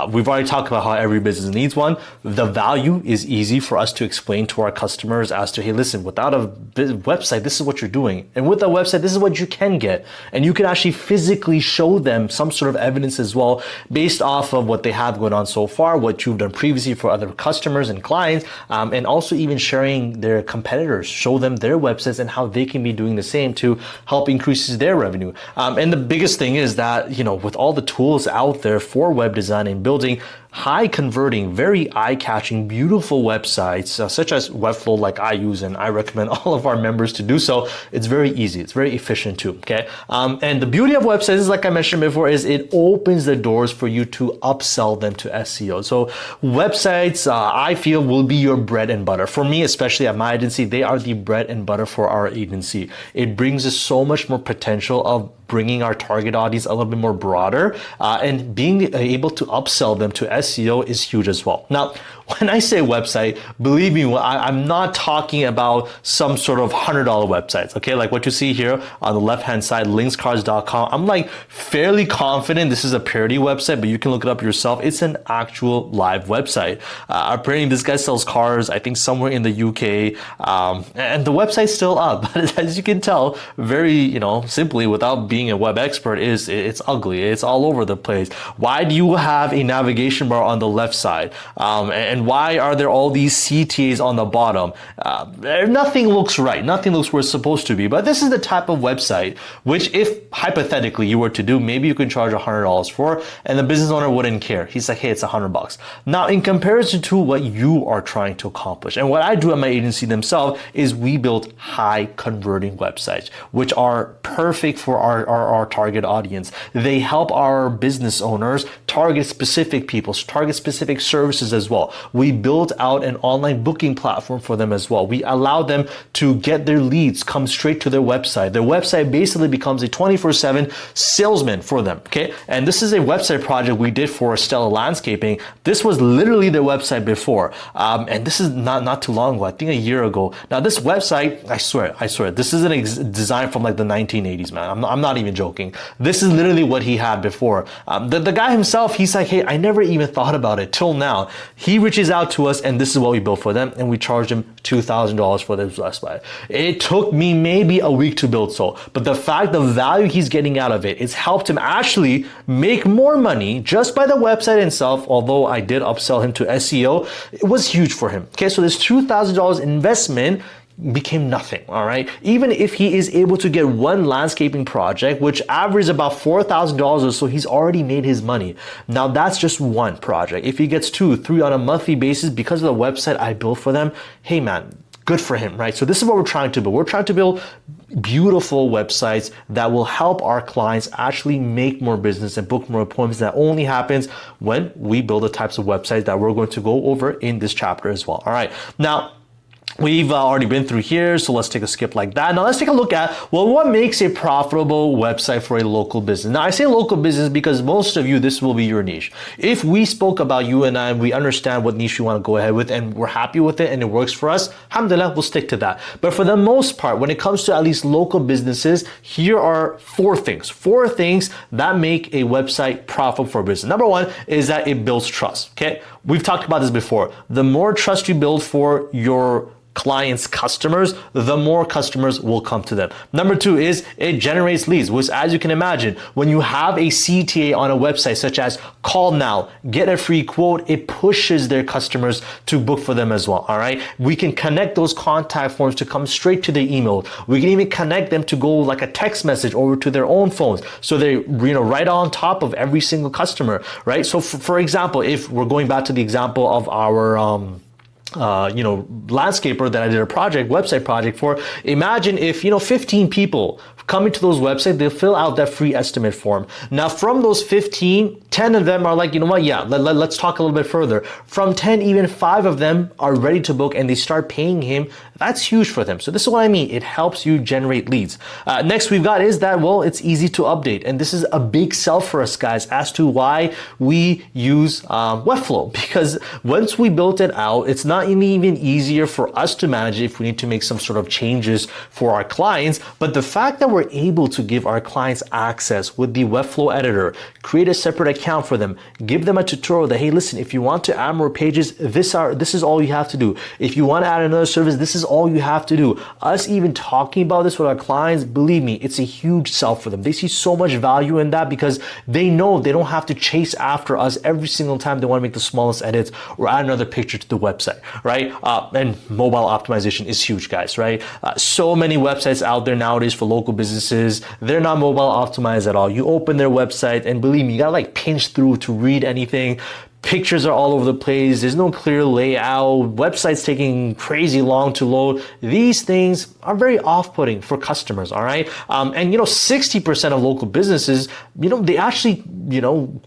We've already talked about how every business needs one. The value is easy for us to explain to our customers as to, hey, listen, without a website, this is what you're doing. And with a website, this is what you can get. And you can actually physically show them some sort of evidence as well, based off of what they have going on so far, what you've done previously for other customers and clients, and also even sharing their competitors, show them their websites and how they can be doing the same to help increases their revenue. And the biggest thing is that, with all the tools out there for web design and building high converting, very eye-catching, beautiful websites, such as Webflow, like I use, and I recommend all of our members to do so. It's very easy. It's very efficient too. Okay. And the beauty of websites is, like I mentioned before, is it opens the doors for you to upsell them to SEO. So websites, I feel, will be your bread and butter. For me, especially at my agency, they are the bread and butter for our agency. It brings us so much more potential of bringing our target audience a little bit more broader, and being able to upsell them to SEO is huge as well. Now, when I say website, believe me, I'm not talking about some sort of $100 websites, okay? Like what you see here on the left-hand side, linkscards.com. I'm like fairly confident this is a parody website, but you can look it up yourself. It's an actual live website. Apparently this guy sells cars, I think somewhere in the UK, and the website's still up. But as you can tell, very, simply, without being a web expert, it's ugly. It's all over the place. Why do you have a navigation bar on the left side? And why are there all these CTAs on the bottom? Nothing looks right. Nothing looks where it's supposed to be. But this is the type of website which, if hypothetically you were to do, maybe you can charge $100 for, and the business owner wouldn't care. He's like, hey, it's $100. Now, in comparison to what you are trying to accomplish, and what I do at my agency themselves, is we build high converting websites, which are perfect for our target audience. They help our business owners target specific people, target specific services as well. We build out an online booking platform for them as well. We allow them to get their leads come straight to their website. Their website basically becomes a 24/7 salesman for them, okay? And this is a website project we did for Stella Landscaping. This was literally their website before. And this is not too long ago, I think a year ago. Now this website, I swear, this is a design from like the 1980s, man. I'm not even joking. This is literally what he had before. The guy himself, he's like, hey, I never even thought about it till now. He reaches out to us, and this is what we built for them, and we charged him $2,000 for this website. It took me maybe a week to build so, but the fact, the value he's getting out of it, it's helped him actually make more money just by the website itself. Although I did upsell him to SEO, it was huge for him. Okay, so this $2,000 investment became nothing, all right? Even if he is able to get one landscaping project, which averages about $4,000 or so, he's already made his money. Now that's just one project. If he gets 2, 3 on a monthly basis because of the website I built for them, hey man, good for him, right? So this is what we're trying to build. We're trying to build beautiful websites that will help our clients actually make more business and book more appointments. That only happens when we build the types of websites that we're going to go over in this chapter as well. All right. Now, we've already been through here, so let's take a skip like that. Now let's take a look at, well, what makes a profitable website for a local business? Now I say local business because most of you, this will be your niche. If we spoke about you and I, we understand what niche you want to go ahead with, and we're happy with it and it works for us, alhamdulillah, we'll stick to that. But for the most part, when it comes to at least local businesses, here are 4 things that make a website profitable for a business. Number 1 is that it builds trust, okay? We've talked about this before. The more trust you build for your clients' customers, the more customers will come to them. Number 2 is it generates leads, which, as you can imagine, when you have a CTA on a website such as call now, get a free quote, it pushes their customers to book for them as well. All right. We can connect those contact forms to come straight to their email. We can even connect them to go like a text message over to their own phones. So they, right on top of every single customer, right? So for example, if we're going back to the example of our, landscaper that I did a website project for, imagine if, 15 people coming to those websites, they'll fill out that free estimate form. Now, from those 15, 10 of them are like, you know what, yeah, let's talk a little bit further. From 10, even 5 of them are ready to book and they start paying him. That's huge for them. So this is what I mean. It helps you generate leads. Next we've got is that, well, it's easy to update. And this is a big sell for us, guys, as to why we use Webflow. Because once we built it out, it's not even easier for us to manage it if we need to make some sort of changes for our clients. But the fact that we're able to give our clients access with the Webflow editor, create a separate account for them, give them a tutorial that, hey, listen, if you want to add more pages, this is all you have to do. If you want to add another service, this is all you have to do. Us even talking about this with our clients, believe me, it's a huge sell for them. They see so much value in that because they know they don't have to chase after us every single time they want to make the smallest edits or add another picture to the website, right? And mobile optimization is huge, guys, right? So many websites out there nowadays for local businesses, they're not mobile optimized at all. You open their website and believe me, you gotta like pinch through to read anything. Pictures are all over the place. There's no clear layout. Websites taking crazy long to load. These things are very off-putting for customers, all right? And 60% of local businesses, they actually,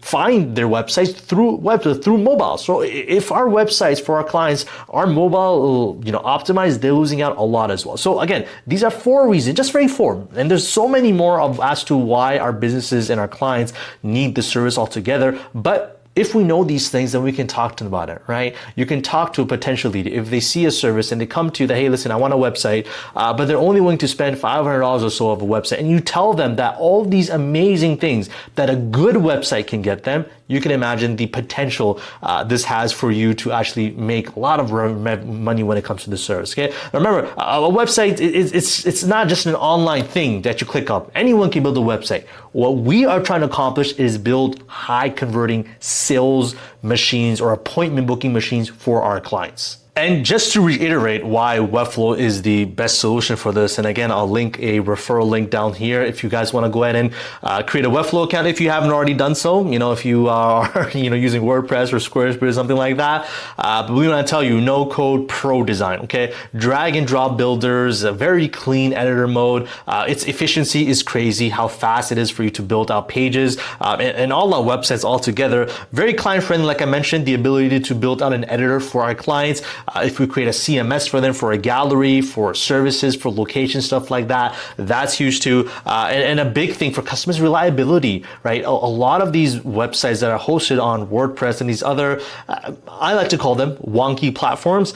find their websites through mobile. So if our websites for our clients are mobile, optimized, they're losing out a lot as well. So again, these are 4 reasons, just very 4. And there's so many more as to why our businesses and our clients need the service altogether. But if we know these things, then we can talk to them about it, right? You can talk to a potential lead. If they see a service and they come to you that, hey, listen, I want a website, but they're only willing to spend $500 or so of a website, and you tell them that all these amazing things that a good website can get them, you can imagine the potential this has for you to actually make a lot of money when it comes to the service, okay? Now remember, a website, it's not just an online thing that you click up. Anyone can build a website. What we are trying to accomplish is build high converting sales machines or appointment booking machines for our clients. And just to reiterate why Webflow is the best solution for this, and again, I'll link a referral link down here if you guys want to go ahead and create a Webflow account if you haven't already done so. If you are using WordPress or Squarespace or something like that. But we want to tell you, no code pro design, okay? Drag and drop builders, a very clean editor mode. Its efficiency is crazy, how fast it is for you to build out pages and all our websites all together. Very client friendly, like I mentioned, the ability to build out an editor for our clients. If we create a CMS for them, for a gallery, for services, for location, stuff like that, that's huge too. And a big thing for customers, reliability, right? A lot of these websites that are hosted on WordPress and these other, I like to call them wonky platforms,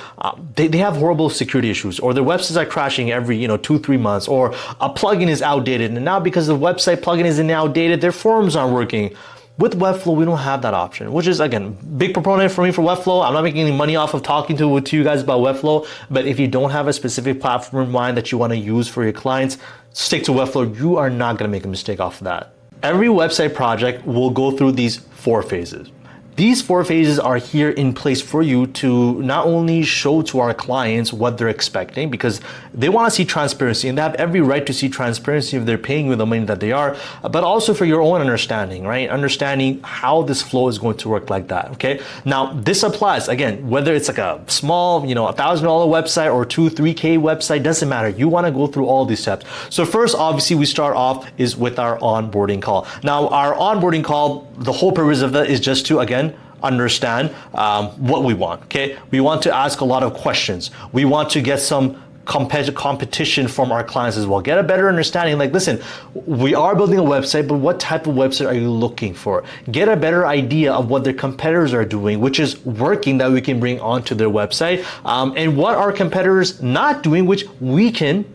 they have horrible security issues, or their websites are crashing every 2-3 months, or a plugin is outdated. And now because the website plugin is outdated, their forms aren't working. With Webflow, we don't have that option, which is, again, big proponent for me for Webflow. I'm not making any money off of talking to you guys about Webflow, but if you don't have a specific platform in mind that you want to use for your clients, stick to Webflow. You are not going to make a mistake off of that. Every website project will go through these 4 phases. These 4 phases are here in place for you to not only show to our clients what they're expecting, because they want to see transparency and they have every right to see transparency if they're paying you the money that they are, but also for your own understanding, right? Understanding how this flow is going to work like that, okay? Now, this applies, again, whether it's like a small, $1,000 website or $2-3K website, doesn't matter. You want to go through all these steps. So first, obviously, we start off is with our onboarding call. Now, our onboarding call, the whole purpose of that is just to, again, understand what we want, okay? We want to ask a lot of questions. We want to get some competition from our clients as well. Get a better understanding, like, listen, we are building a website, but what type of website are you looking for? Get a better idea of what their competitors are doing, which is working, that we can bring onto their website, and what are competitors not doing, which we can,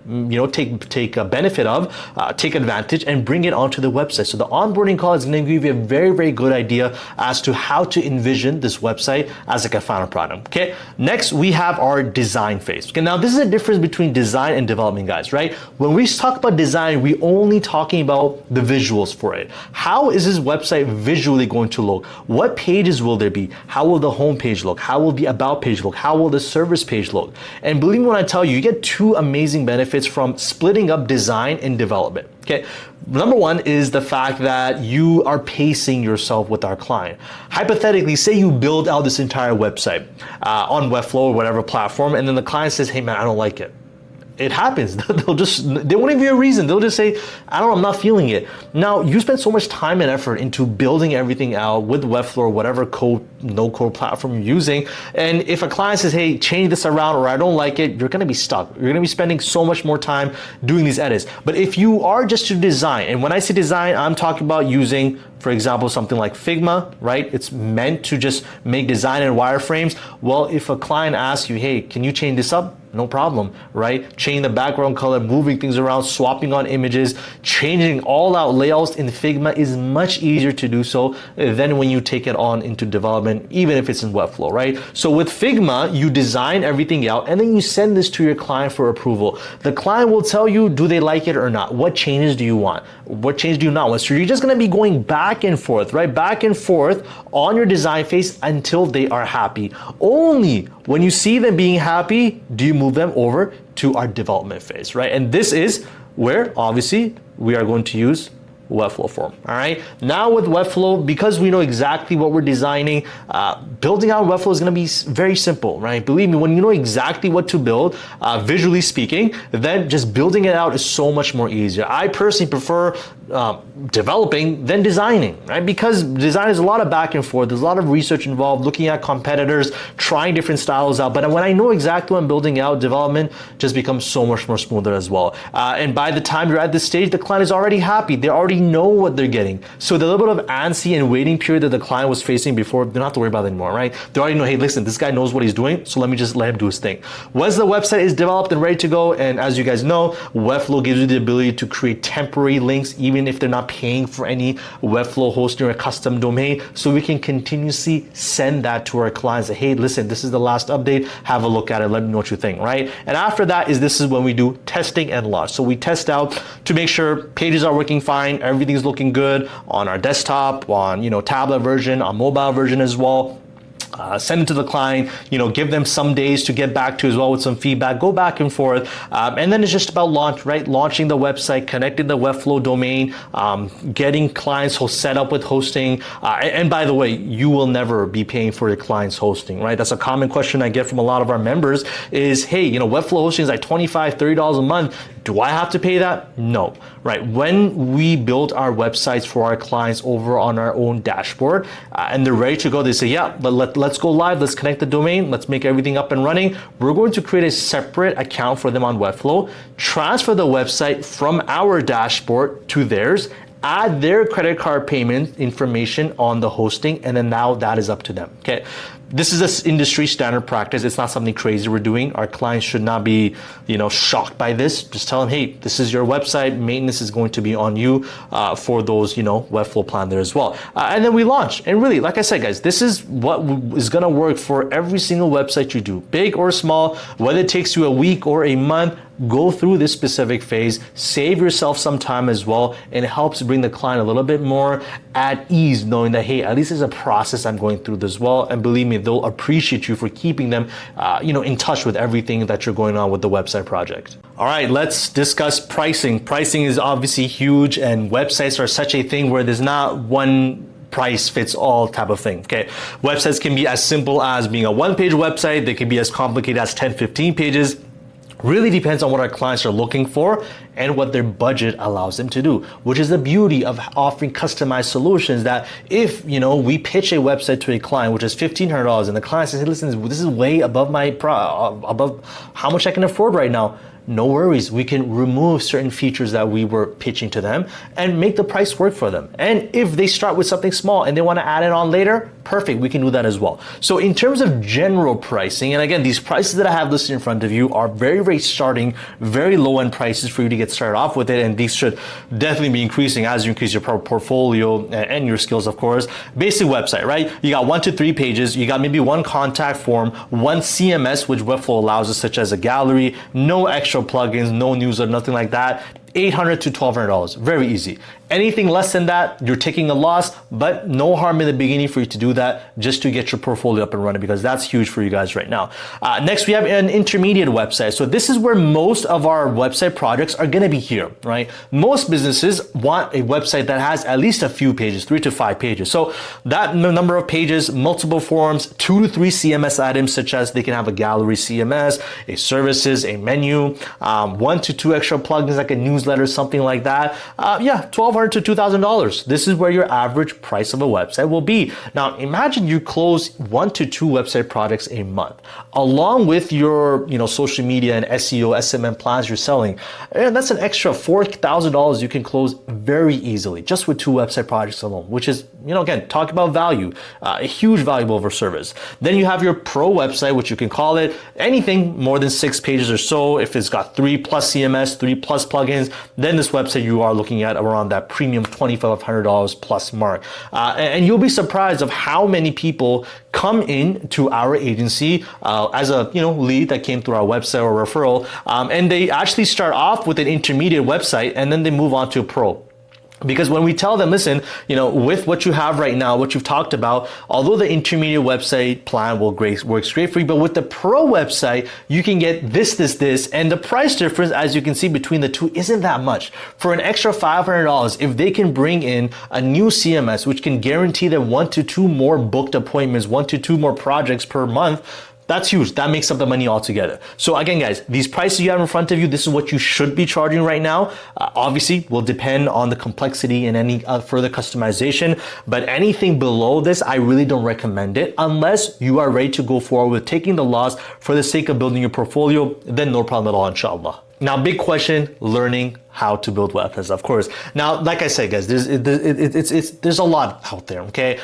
take a benefit of, take advantage and bring it onto the website. So the onboarding call is going to give you a very, very good idea as to how to envision this website as like a final product, okay? Next, we have our design phase. Okay, now this is a difference between design and development, guys, right? When we talk about design, we only talking about the visuals for it. How is this website visually going to look? What pages will there be? How will the home page look? How will the about page look? How will the service page look? And believe me when I tell you, you get 2 amazing benefits from splitting up design and development. Okay, number 1 is the fact that you are pacing yourself with our client. Hypothetically, say you build out this entire website on Webflow or whatever platform, and then the client says, hey man, I don't like it. it happens. They won't give you a reason. They'll just say, I don't know, I'm not feeling it. Now, you spend so much time and effort into building everything out with Webflow or whatever code, no code platform you're using. And if a client says, hey, change this around or I don't like it, you're gonna be stuck. You're gonna be spending so much more time doing these edits. But if you are just to design, and when I say design, I'm talking about using, for example, something like Figma, right? It's meant to just make design and wireframes. Well, if a client asks you, hey, can you change this up? No problem, right? Changing the background color, moving things around, swapping on images, changing all out layouts in Figma is much easier to do so than when you take it on into development, even if it's in Webflow, right? So with Figma, you design everything out and then you send this to your client for approval. The client will tell you, do they like it or not? What changes do you want? What changes do you not want? So you're just gonna be going back and forth, right? Back and forth on your design phase until they are happy. Only when you see them being happy, do you move them over to our development phase, right? And this is where obviously we are going to use Webflow form. All right. Now with Webflow, because we know exactly what we're designing, building out Webflow is going to be very simple, right? Believe me, when you know exactly what to build, visually speaking, then just building it out is so much more easier. I personally prefer developing than designing, right? Because design is a lot of back and forth. There's a lot of research involved, looking at competitors, trying different styles out. But when I know exactly what I'm building out, development just becomes so much more smoother as well. And by the time you're at this stage, the client is already happy. They already know what they're getting. So the little bit of antsy and waiting period that the client was facing before, they don't have to worry about it anymore, right? They already know, hey, listen, this guy knows what he's doing, so let me just let him do his thing. Once the website is developed and ready to go, and as you guys know, Webflow gives you the ability to create temporary links, even if they're not paying for any Webflow hosting or a custom domain, so we can continuously send that to our clients. Say, hey, listen, this is the last update, have a look at it, let me know what you think, right? And after that this is when we do testing and launch. So we test out to make sure pages are working fine, everything's looking good on our desktop, on tablet version, on mobile version as well. Send it to the client, give them some days to get back to as well with some feedback, go back and forth. And then it's just about launch, right? Launching the website, connecting the Webflow domain, getting clients set up with hosting. And by the way, you will never be paying for your client's hosting, right? That's a common question I get from a lot of our members is, hey, Webflow hosting is like $25, $30 a month. Do I have to pay that? No, right? When we build our websites for our clients over on our own dashboard and they're ready to go, they say, yeah, but let's go live, let's connect the domain, let's make everything up and running. We're going to create a separate account for them on Webflow, transfer the website from our dashboard to theirs, add their credit card payment information on the hosting, and then now that is up to them, okay? This is an industry standard practice. It's not something crazy we're doing. Our clients should not be, shocked by this. Just tell them, hey, this is your website. Maintenance is going to be on you for those, Webflow plan there as well. And then we launch. And really, like I said, guys, this is what is going to work for every single website you do, big or small, whether it takes you a week or a month. Go through this specific phase, save yourself some time as well, and it helps bring the client a little bit more at ease, knowing that, hey, at least there's a process I'm going through as well. And believe me, they'll appreciate you for keeping them, in touch with everything that you're going on with the website project. All right, let's discuss pricing. Pricing is obviously huge, and websites are such a thing where there's not one price fits all type of thing, okay? Websites can be as simple as being a one-page website. They can be as complicated as 10, 15 pages. Really depends on what our clients are looking for and what their budget allows them to do, which is the beauty of offering customized solutions that if, we pitch a website to a client, which is $1,500 and the client says, hey, listen, this is way above above how much I can afford right now. No worries, we can remove certain features that we were pitching to them and make the price work for them. And if they start with something small and they want to add it on later, perfect, we can do that as well. So in terms of general pricing, and again, these prices that I have listed in front of you are very, very starting, very low end prices for you to get started off with it. And these should definitely be increasing as you increase your portfolio and your skills, of course. Basic website, right? You got 1 to 3 pages, you got maybe one contact form, one CMS, which Webflow allows us, such as a gallery, no extra plugins, no newsletter, nothing like that. $800 to $1,200, very easy. Anything less than that, you're taking a loss, but no harm in the beginning for you to do that just to get your portfolio up and running, because that's huge for you guys right now. Next, we have an intermediate website. So this is where most of our website projects are gonna be here, right? Most businesses want a website that has at least a few pages, 3 to 5 pages. So that number of pages, multiple forms, 2 to 3 CMS items, such as they can have a gallery CMS, a services, a menu, 1 to 2 extra plugins like a newsletter, something like that. Yeah, $1,200 to $2,000. This is where your average price of a website will be. Now, imagine you close 1 to 2 website projects a month, along with your, social media and SEO, SMM plans you're selling. And that's an extra $4,000 you can close very easily just with 2 website projects alone, which is, again, talk about value, a huge valuable over service. Then you have your pro website, which you can call it anything more than 6 pages or so. If it's got 3 plus CMS, 3 plus plugins, then this website you are looking at around that premium $2,500 plus mark. And you'll be surprised of how many people come in to our agency as a lead that came through our website or referral, and they actually start off with an intermediate website and then they move on to a pro. Because when we tell them, listen, with what you have right now, what you've talked about, although the intermediate website plan works great for you, but with the pro website, you can get this, and the price difference, as you can see between the two, isn't that much. For an extra $500, if they can bring in a new CMS, which can guarantee them 1 to 2 more booked appointments, 1 to 2 more projects per month, that's huge. That makes up the money altogether. So again, guys, these prices you have in front of you, this is what you should be charging right now. Obviously, will depend on the complexity and any further customization, but anything below this, I really don't recommend it unless you are ready to go forward with taking the loss for the sake of building your portfolio, then no problem at all, inshallah. Now, big question, learning how to build websites, of course. Now, like I said, guys, there's a lot out there, okay?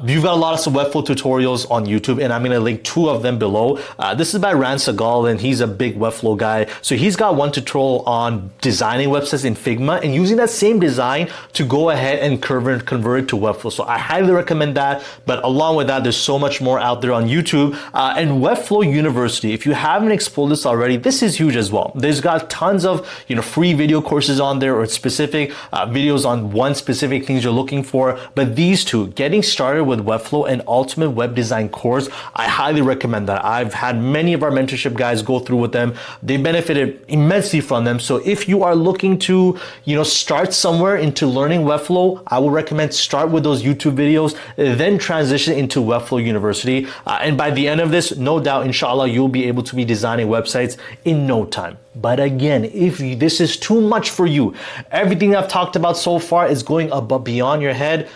You've got a lot of Webflow tutorials on YouTube, and I'm gonna link 2 of them below. This is by Rand Segal, and he's a big Webflow guy. So he's got one tutorial on designing websites in Figma and using that same design to go ahead and convert it to Webflow. So I highly recommend that, but along with that, there's so much more out there on YouTube. And Webflow University, if you haven't explored this already, this is huge as well. There's got tons of free video courses on there, or specific videos on one specific things you're looking for. But these 2, getting started with Webflow and Ultimate Web Design course, I highly recommend that. I've had many of our mentorship guys go through with them. They benefited immensely from them. So if you are looking to, start somewhere into learning Webflow, I would recommend start with those YouTube videos, then transition into Webflow University. And by the end of this, no doubt, inshallah, you'll be able to be designing websites in no time. But again, if this is too much for you, everything I've talked about so far is going above beyond your head,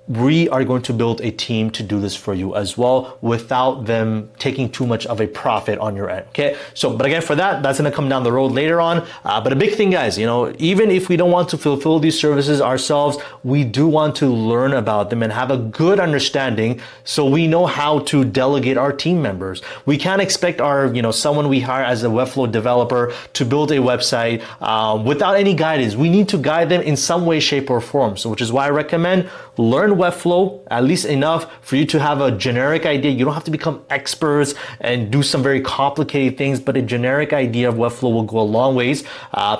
we are going to build a team to do this for you as well without them taking too much of a profit on your end, okay? So, but again, for that's gonna come down the road later on. But a big thing, guys, even if we don't want to fulfill these services ourselves, we do want to learn about them and have a good understanding so we know how to delegate our team members. We can't expect our, someone we hire as a Webflow developer to build a website without any guidance. We need to guide them in some way, shape, or form. So, which is why I recommend learn Webflow, at least enough for you to have a generic idea. You don't have to become experts and do some very complicated things, but a generic idea of Webflow will go a long ways.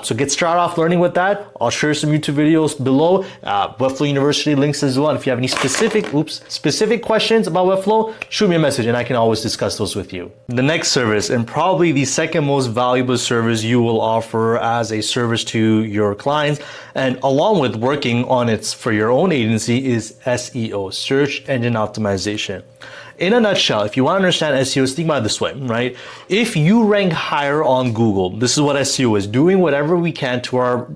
So get started off learning with that. I'll share some YouTube videos below, Webflow University links as well. And if you have any specific questions about Webflow, shoot me a message and I can always discuss those with you. The next service, and probably the second most valuable service you will offer as a service to your clients, and along with working on it for your own agency, is SEO, search engine optimization. In a nutshell, if you want to understand SEO, think about it this way, right? If you rank higher on Google, this is what SEO is, doing whatever we can to our,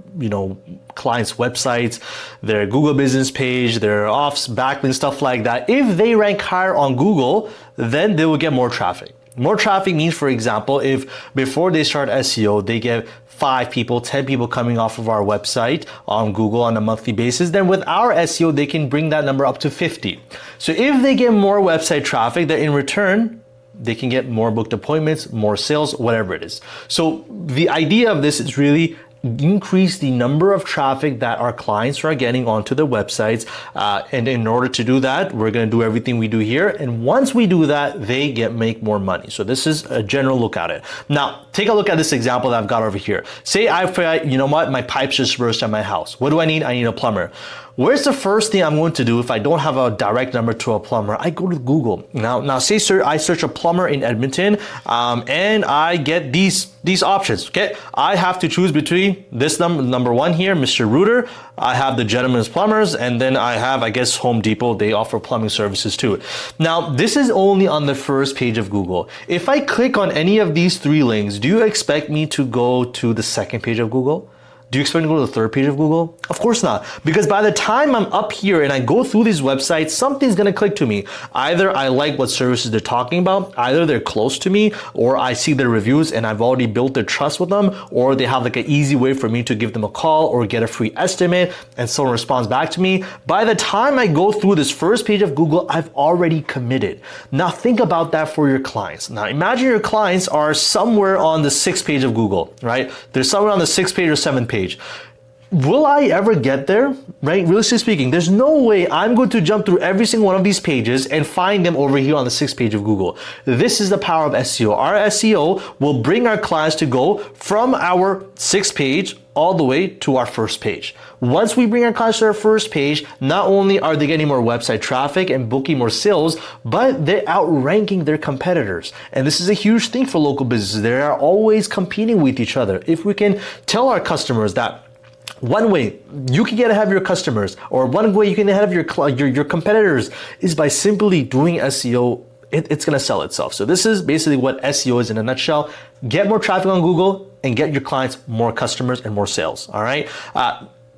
clients' websites, their Google business page, their offs, backlinks, stuff like that. If they rank higher on Google, then they will get more traffic. More traffic means, for example, if before they start SEO, they get 5 people, 10 people coming off of our website on Google on a monthly basis, then with our SEO, they can bring that number up to 50. So if they get more website traffic, then in return, they can get more booked appointments, more sales, whatever it is. So the idea of this is really increase the number of traffic that our clients are getting onto the websites. And in order to do that, we're going to do everything we do here. And once we do that, they make more money. So this is a general look at it. Now, take a look at this example that I've got over here. Say you know what, my pipes just burst at my house. What do I need? I need a plumber. Where's the first thing I'm going to do if I don't have a direct number to a plumber? I go to Google. Now say, sir, I search a plumber in Edmonton, and I get these options. Okay, I have to choose between this number one here, Mr. Rooter. I have the Gentleman's Plumbers, and then I have, I guess, Home Depot. They offer plumbing services too. Now, this is only on the first page of Google. If I click on any of these 3 links, do you expect me to go to the second page of Google? Do you expect me to go to the third page of Google? Of course not, because by the time I'm up here and I go through these websites, something's gonna click to me. Either I like what services they're talking about, either they're close to me, or I see their reviews and I've already built their trust with them, or they have like an easy way for me to give them a call or get a free estimate and someone responds back to me. By the time I go through this first page of Google, I've already committed. Now think about that for your clients. Now imagine your clients are somewhere on the 6th page of Google, right? They're somewhere on the 6th page or 7th page. Will I ever get there? Right? Realistically speaking, there's no way I'm going to jump through every single one of these pages and find them over here on the 6th page of Google. This is the power of SEO. Our SEO will bring our clients to go from our 6th page all the way to our first page. Once we bring our clients to our first page, not only are they getting more website traffic and booking more sales, but they're outranking their competitors. And this is a huge thing for local businesses. They are always competing with each other. If we can tell our customers that one way you can get ahead of your customers, or one way you can get ahead of your competitors, is by simply doing SEO. It's going to sell itself. So this is basically what SEO is in a nutshell. Get more traffic on Google and get your clients more customers and more sales. All right.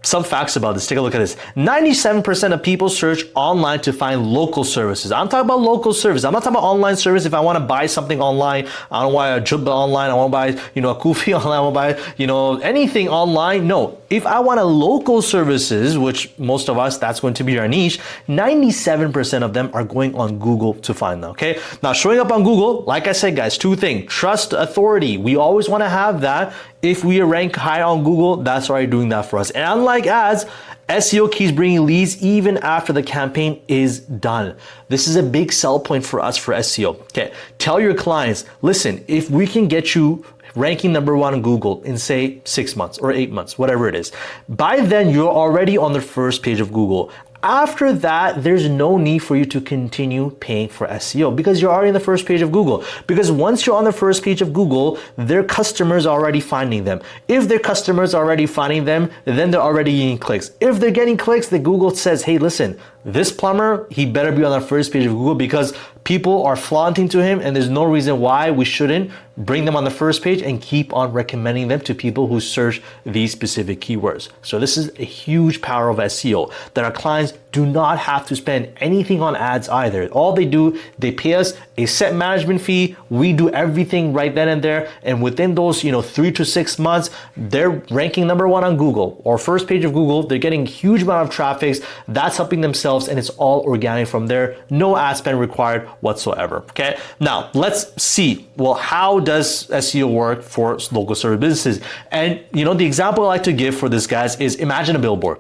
Some facts about this. Take a look at this. 97% of people search online to find local services. I'm talking about local service. I'm not talking about online service. If I want to buy something online, I don't want to jump online. I want to buy, a kufi online. I want to buy, anything online. No. If I want a local services, which most of us, that's going to be our niche, 97% of them are going on Google to find them. Okay. Now showing up on Google, like I said, guys, 2 things. Trust, authority. We always want to have that. If we rank high on Google, that's already doing that for us. And unlike ads, SEO keeps bringing leads even after the campaign is done. This is a big sell point for us for SEO. Okay, tell your clients, listen, if we can get you ranking number 1 on Google in say 6 months or 8 months, whatever it is, by then you're already on the first page of Google. After that, there's no need for you to continue paying for SEO because you're already in the first page of Google. Because once you're on the first page of Google, their customers are already finding them. If their customers are already finding them, then they're already getting clicks. If they're getting clicks, the Google says, hey, listen, this plumber, he better be on the first page of Google because people are flaunting to him and there's no reason why we shouldn't bring them on the first page and keep on recommending them to people who search these specific keywords. So this is a huge power of SEO, that our clients do not have to spend anything on ads either. All they do, they pay us a set management fee. We do everything right then and there. And within those, 3 to 6 months, they're ranking number 1 on Google or first page of Google. They're getting a huge amount of traffic. That's helping themselves and it's all organic from there. No ad spend required whatsoever. Okay. Now let's see, well, how does SEO work for local service businesses? And the example I like to give for this, guys, is imagine a billboard.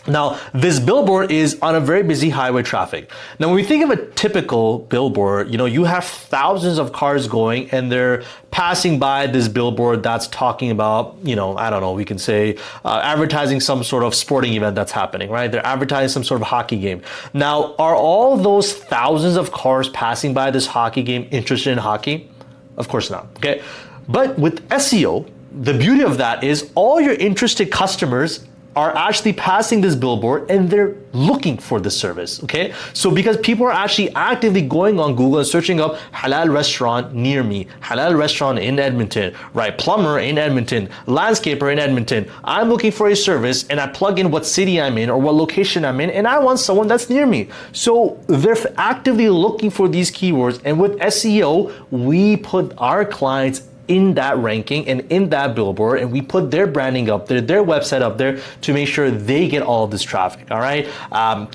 Now, this billboard is on a very busy highway traffic. Now, when we think of a typical billboard, you have thousands of cars going and they're passing by this billboard that's talking about, I don't know, we can say advertising some sort of sporting event that's happening, right? They're advertising some sort of hockey game. Now, are all those thousands of cars passing by this hockey game interested in hockey? Of course not, okay? But with SEO, the beauty of that is all your interested customers are actually passing this billboard and they're looking for this service, okay? So because people are actually actively going on Google and searching up halal restaurant near me, halal restaurant in Edmonton, right? Plumber in Edmonton, landscaper in Edmonton. I'm looking for a service and I plug in what city I'm in or what location I'm in and I want someone that's near me. So they're actively looking for these keywords, and with SEO, we put our clients in that ranking and in that billboard, and we put their branding up there, their website up there to make sure they get all of this traffic. All right.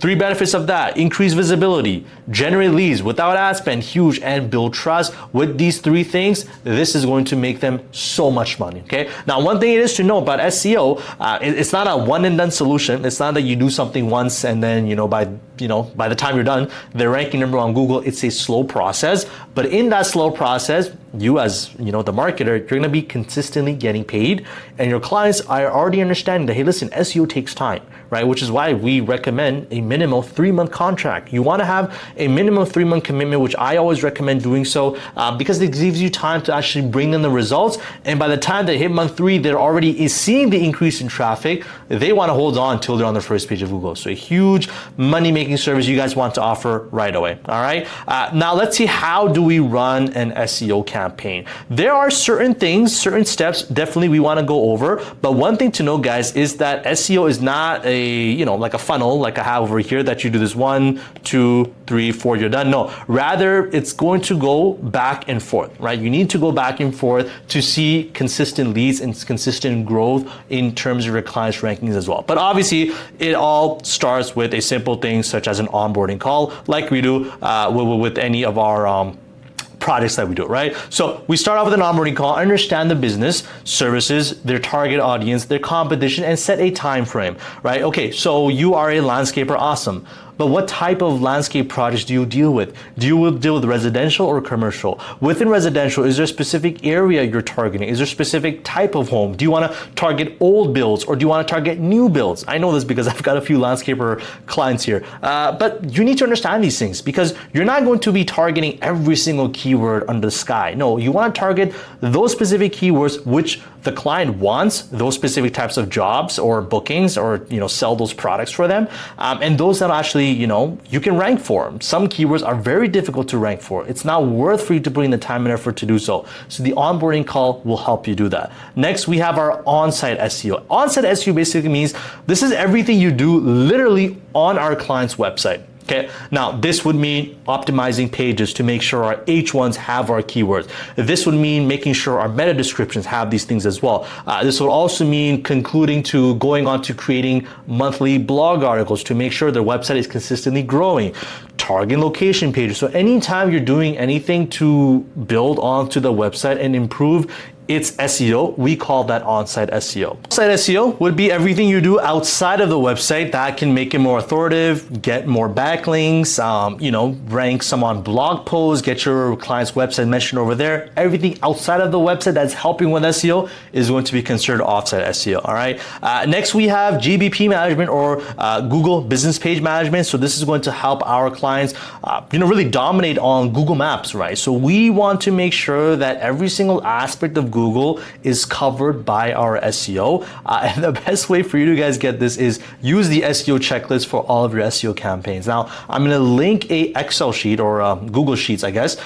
3 benefits of that: increase visibility, generate leads without ad spend, huge, and build trust. With these 3 things, this is going to make them so much money. Okay. Now, one thing it is to know about SEO, it's not a one and done solution. It's not that you do something once and then, by the time you're done, they're ranking number 1 on Google. It's a slow process, but in that slow process, you as the marketer, you're going to be consistently getting paid, and your clients are already understanding that, hey, listen, SEO takes time, right? Which is why we recommend a minimum 3-month contract. You want to have a minimum 3-month commitment, which I always recommend doing so, because it gives you time to actually bring them the results. And by the time they hit month 3, they're already seeing the increase in traffic. They want to hold on until they're on the first page of Google. So a huge money-making service you guys want to offer right away. All right. Now let's see, how do we run an SEO campaign? There are certain things, certain steps definitely we want to go over. But one thing to know, guys, is that SEO is not like a funnel like I have over here that you do this 1, 2, 3, 4, you're done. No, rather it's going to go back and forth, right? You need to go back and forth to see consistent leads and consistent growth in terms of your clients' rankings as well. But obviously it all starts with a simple thing such as an onboarding call, like we do with any of our projects that we do, right? So we start off with an onboarding call, understand the business, services, their target audience, their competition, and set a time frame, right? Okay, so you are a landscaper, awesome. But what type of landscape projects do you deal with? Do you deal with residential or commercial? Within residential, is there a specific area you're targeting? Is there a specific type of home? Do you want to target old builds or do you want to target new builds? I know this because I've got a few landscaper clients here. But you need to understand these things, because you're not going to be targeting every single keyword under the sky. No, you want to target those specific keywords which the client wants, those specific types of jobs or bookings, or sell those products for them, and those that actually you can rank for. Some keywords are very difficult to rank for. It's not worth for you to put in the time and effort to do so. So the onboarding call will help you do that. Next, we have our on-site SEO. On-site SEO basically means this is everything you do literally on our client's website. Okay, now this would mean optimizing pages to make sure our H1s have our keywords. This would mean making sure our meta descriptions have these things as well. This would also mean concluding to going on to creating monthly blog articles to make sure their website is consistently growing. Target location pages. So anytime you're doing anything to build onto the website and improve its SEO, we call that on-site SEO. On-site SEO would be everything you do outside of the website that can make it more authoritative, get more backlinks, rank some on blog posts, get your client's website mentioned over there. Everything outside of the website that's helping with SEO is going to be considered off-site SEO. All right. Next, we have GBP management, or Google Business Page Management. So this is going to help our clients, really dominate on Google Maps, right? So we want to make sure that every single aspect of Google is covered by our SEO. And the best way for you to guys get this is use the SEO checklist for all of your SEO campaigns. Now, I'm going to link a Excel sheet, or Google Sheets, I guess,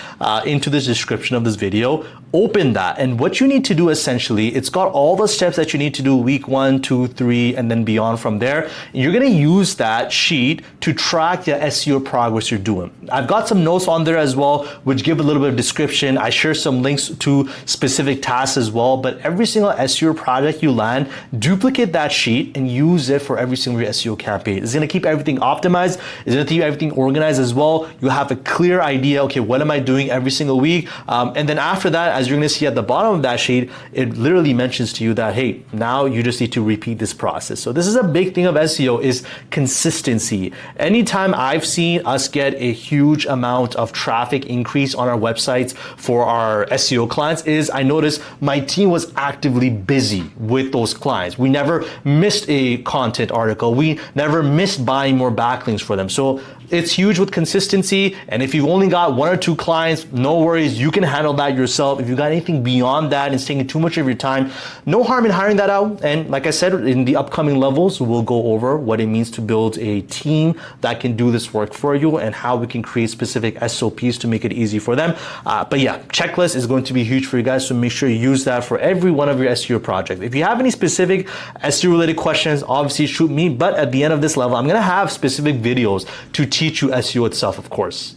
into the description of this video. Open that, and what you need to do essentially, it's got all the steps that you need to do week 1, 2, 3, and then beyond from there. And you're going to use that sheet to track the SEO progress you're doing. I've got some notes on there as well, which give a little bit of description. I share some links to specific tasks as well, but every single SEO project you land, duplicate that sheet and use it for every single SEO campaign. It's going to keep everything optimized. It's going to keep everything organized as well. You have a clear idea, okay, what am I doing every single week? And then after that, as you're going to see at the bottom of that sheet, it literally mentions to you that, hey, now you just need to repeat this process. So this is a big thing of SEO, is consistency. Anytime I've seen us get a huge amount of traffic increase on our websites for our SEO clients, is I noticed my team was actively busy with those clients. We never missed a content article. We never missed buying more backlinks for them. So it's huge with consistency. And if you've only got 1 or 2 clients, no worries, you can handle that yourself. If you got anything beyond that and it's taking too much of your time, no harm in hiring that out. And like I said, in the upcoming levels, we'll go over what it means to build a team that can do this work for you and how we can create specific SOPs to make it easy for them. But yeah, checklist is going to be huge for you guys, so make sure you use that for every one of your SEO projects. If you have any specific SEO related questions, obviously shoot me, but at the end of this level, I'm going to have specific videos to teach you SEO itself, of course.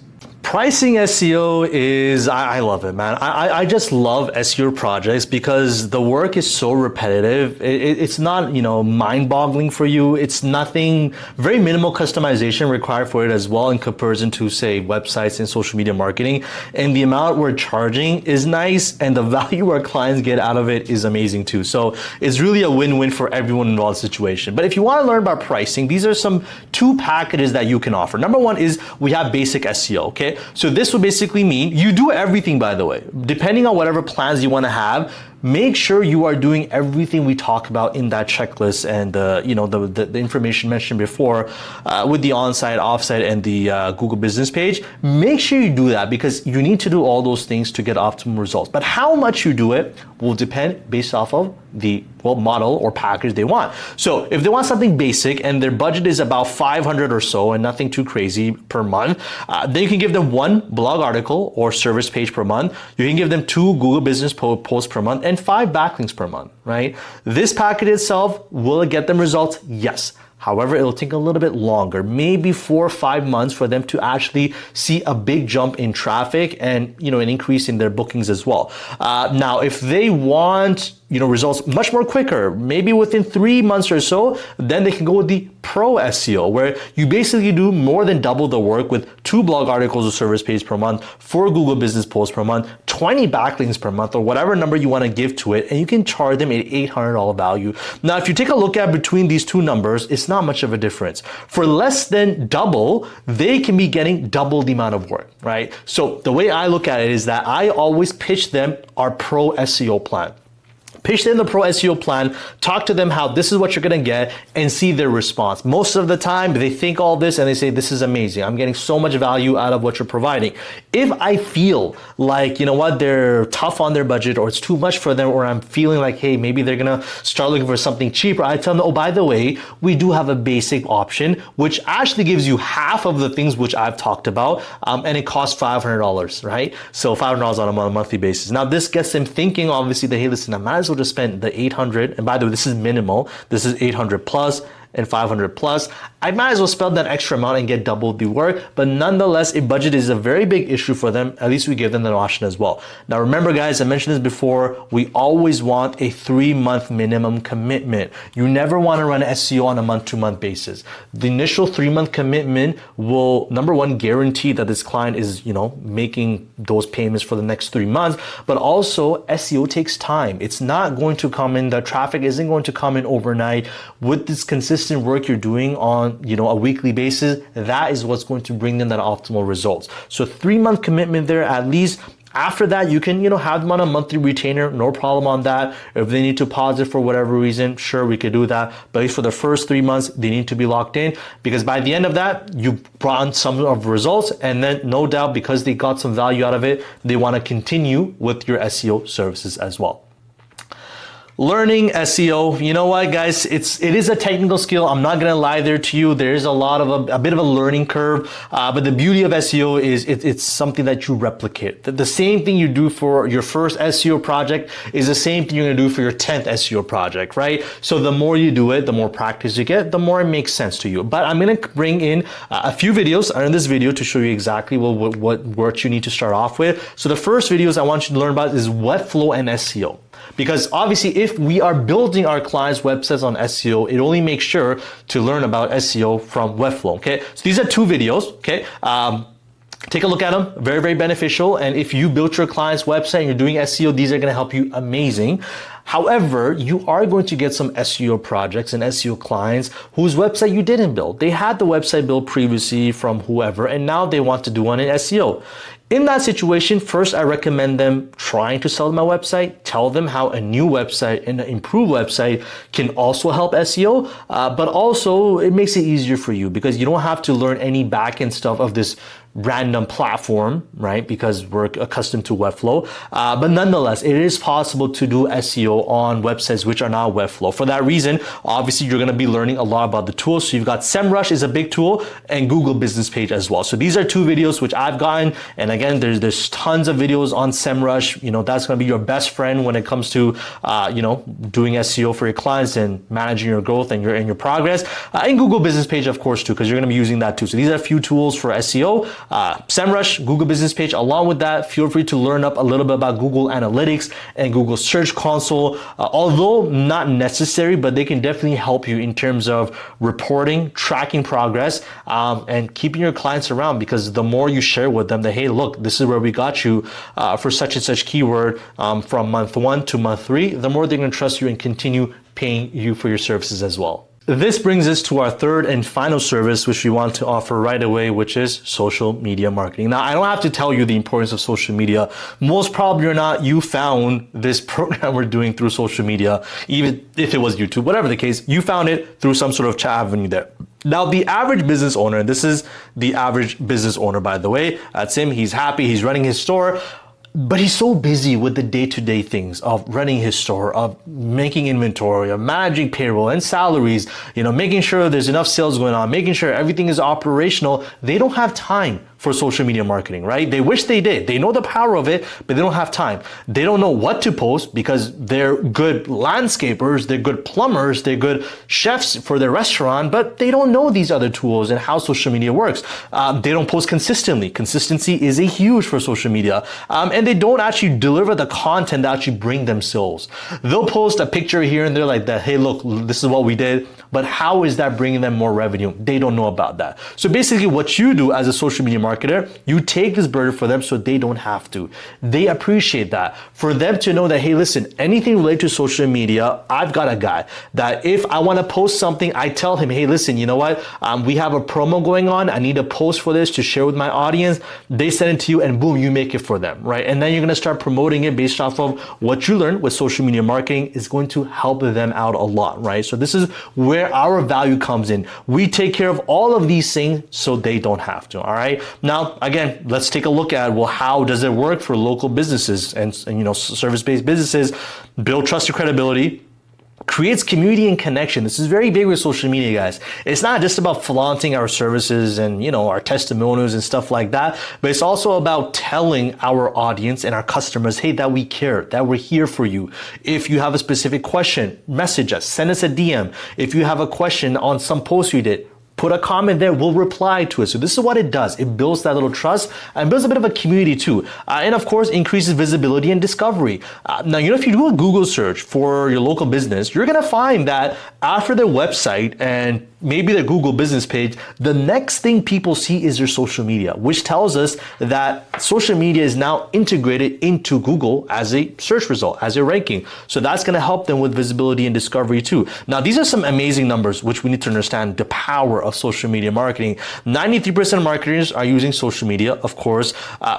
Pricing SEO is, I love it, man. I just love SEO projects because the work is so repetitive. It's not, mind-boggling for you. It's nothing, very minimal customization required for it as well in comparison to, say, websites and social media marketing. And the amount we're charging is nice, and the value our clients get out of it is amazing too. So it's really a win-win for everyone involved in the situation. But if you want to learn about pricing, these are some two packages that you can offer. Number one is we have basic SEO, okay? So this would basically mean you do everything, by the way, depending on whatever plans you want to have. Make sure you are doing everything we talk about in that checklist and the information mentioned before with the on-site, off-site, and the Google business page. Make sure you do that because you need to do all those things to get optimal results. But how much you do it will depend based off of the model or package they want. So if they want something basic and their budget is about 500 or so and nothing too crazy per month, then you can give them one blog article or service page per month. You can give them 2 Google business posts per month and 5 backlinks per month, right? This package itself, will it get them results? Yes. However, it'll take a little bit longer, maybe 4 or 5 months for them to actually see a big jump in traffic and, an increase in their bookings as well. Now, if they want, results much more quicker, maybe within 3 months or so, then they can go with the Pro SEO, where you basically do more than double the work with 2 blog articles or service pages per month, 4 Google business posts per month, 20 backlinks per month, or whatever number you want to give to it, and you can charge them an $800 value. Now, if you take a look at between these two numbers, it's not much of a difference. For less than double, they can be getting double the amount of work, right? So the way I look at it is that I always pitch them our Pro SEO plan. Pitch them the Pro SEO plan, talk to them how this is what you're gonna get, and see their response. Most of the time, they think all this and they say, this is amazing. I'm getting so much value out of what you're providing. If I feel like, they're tough on their budget or it's too much for them, or I'm feeling like, hey, maybe they're gonna start looking for something cheaper, I tell them, oh, by the way, we do have a basic option, which actually gives you half of the things which I've talked about, and it costs $500, right? So $500 on a monthly basis. Now, this gets them thinking, obviously, that, hey, listen, I might as well just spend the 800, and by the way, this is minimal. This is 800 plus and 500 plus. I might as well spend that extra amount and get double the work, but nonetheless, a budget is a very big issue for them. At least we give them that option as well. Now, remember, guys, I mentioned this before, we always want a 3-month minimum commitment. You never want to run SEO on a month-to-month basis. The initial 3-month commitment will, number one, guarantee that this client is, making those payments for the next 3 months, but also SEO takes time. It's not going to come in, the traffic isn't going to come in overnight. With this consistent work you're doing on a weekly basis, that is what's going to bring them that optimal results. So 3-month commitment there at least. After that, you can, have them on a monthly retainer, no problem on that. If they need to pause it for whatever reason, sure, we could do that. But at least for the first 3 months, they need to be locked in, because by the end of that, you brought on some of the results, and then no doubt, because they got some value out of it, they want to continue with your SEO services as well. Learning SEO, you know what, guys, it is a technical skill. I'm not gonna lie there to you. There is a lot of a bit of a learning curve, but the beauty of SEO is it's something that you replicate. The same thing you do for your first SEO project is the same thing you're gonna do for your 10th SEO project, right? So the more you do it, the more practice you get, the more it makes sense to you. But I'm gonna bring in a few videos in this video to show you exactly what you need to start off with. So the first videos I want you to learn about is Webflow and SEO. Because obviously, if we are building our clients' websites on SEO, it only makes sure to learn about SEO from Webflow, okay? So these are 2 videos, okay? Take a look at them, very, very beneficial. And if you built your client's website and you're doing SEO, these are gonna help you amazing. However, you are going to get some SEO projects and SEO clients whose website you didn't build. They had the website built previously from whoever, and now they want to do one in SEO. In that situation, first, I recommend them trying to sell them a website, tell them how a new website and an improved website can also help SEO, but also it makes it easier for you because you don't have to learn any back-end stuff of this random platform, right? Because we're accustomed to Webflow. But nonetheless, it is possible to do SEO on websites which are not Webflow. For that reason, obviously, you're gonna be learning a lot about the tools. So you've got SEMrush is a big tool and Google Business Page as well. So these are 2 videos which I've gotten. And again, again, there's tons of videos on SEMrush. That's going to be your best friend when it comes to doing SEO for your clients and managing your growth and your progress. And Google Business Page, of course, too, because you're going to be using that too. So these are a few tools for SEO. SEMrush, Google Business Page. Along with that, feel free to learn up a little bit about Google Analytics and Google Search Console. Although not necessary, but they can definitely help you in terms of reporting, tracking progress, and keeping your clients around, because the more you share with them that, hey, look, this is where we got you for such and such keyword from month 1 to month 3, the more they're going to trust you and continue paying you for your services as well. This brings us to our third and final service, which we want to offer right away, which is social media marketing. Now, I don't have to tell you the importance of social media. Most probably or not, you found this program we're doing through social media, even if it was YouTube, whatever the case, you found it through some sort of chat avenue there. Now, the average business owner, and this is the average business owner, by the way, that's him, he's happy, he's running his store, but he's so busy with the day-to-day things of running his store, of making inventory, of managing payroll and salaries, making sure there's enough sales going on, making sure everything is operational. They don't have time for social media marketing, right? They wish they did. They know the power of it, but they don't have time. They don't know what to post because they're good landscapers, they're good plumbers, they're good chefs for their restaurant, but they don't know these other tools and how social media works. They don't post consistently. Consistency is a huge for social media. And they don't actually deliver the content that actually bring them sales. They'll post a picture here and there like that, hey, look, this is what we did, but how is that bringing them more revenue? They don't know about that. So basically what you do as a social media marketer, you take this burden for them so they don't have to. They appreciate that. For them to know that, hey, listen, anything related to social media, I've got a guy that if I want to post something, I tell him, hey, listen, you know what? We have a promo going on. I need a post for this to share with my audience. They send it to you and boom, you make it for them, right? And then you're going to start promoting it based off of what you learned with social media marketing is going to help them out a lot, right? So this is where our value comes in. We take care of all of these things so they don't have to, all right? Now, again, let's take a look at, well, how does it work for local businesses and service-based businesses? Build trust and credibility, creates community and connection. This is very big with social media, guys. It's not just about flaunting our services and, our testimonials and stuff like that, but it's also about telling our audience and our customers, hey, that we care, that we're here for you. If you have a specific question, message us, send us a DM. If you have a question on some post you did, put a comment there, we'll reply to it. So this is what it does. It builds that little trust and builds a bit of a community too. And of course, increases visibility and discovery. Now, if you do a Google search for your local business, you're gonna find that after their website and maybe their Google business page, the next thing people see is your social media, which tells us that social media is now integrated into Google as a search result, as a ranking. So that's gonna help them with visibility and discovery too. Now, these are some amazing numbers, which we need to understand the power of social media marketing. 93% of marketers are using social media, of course.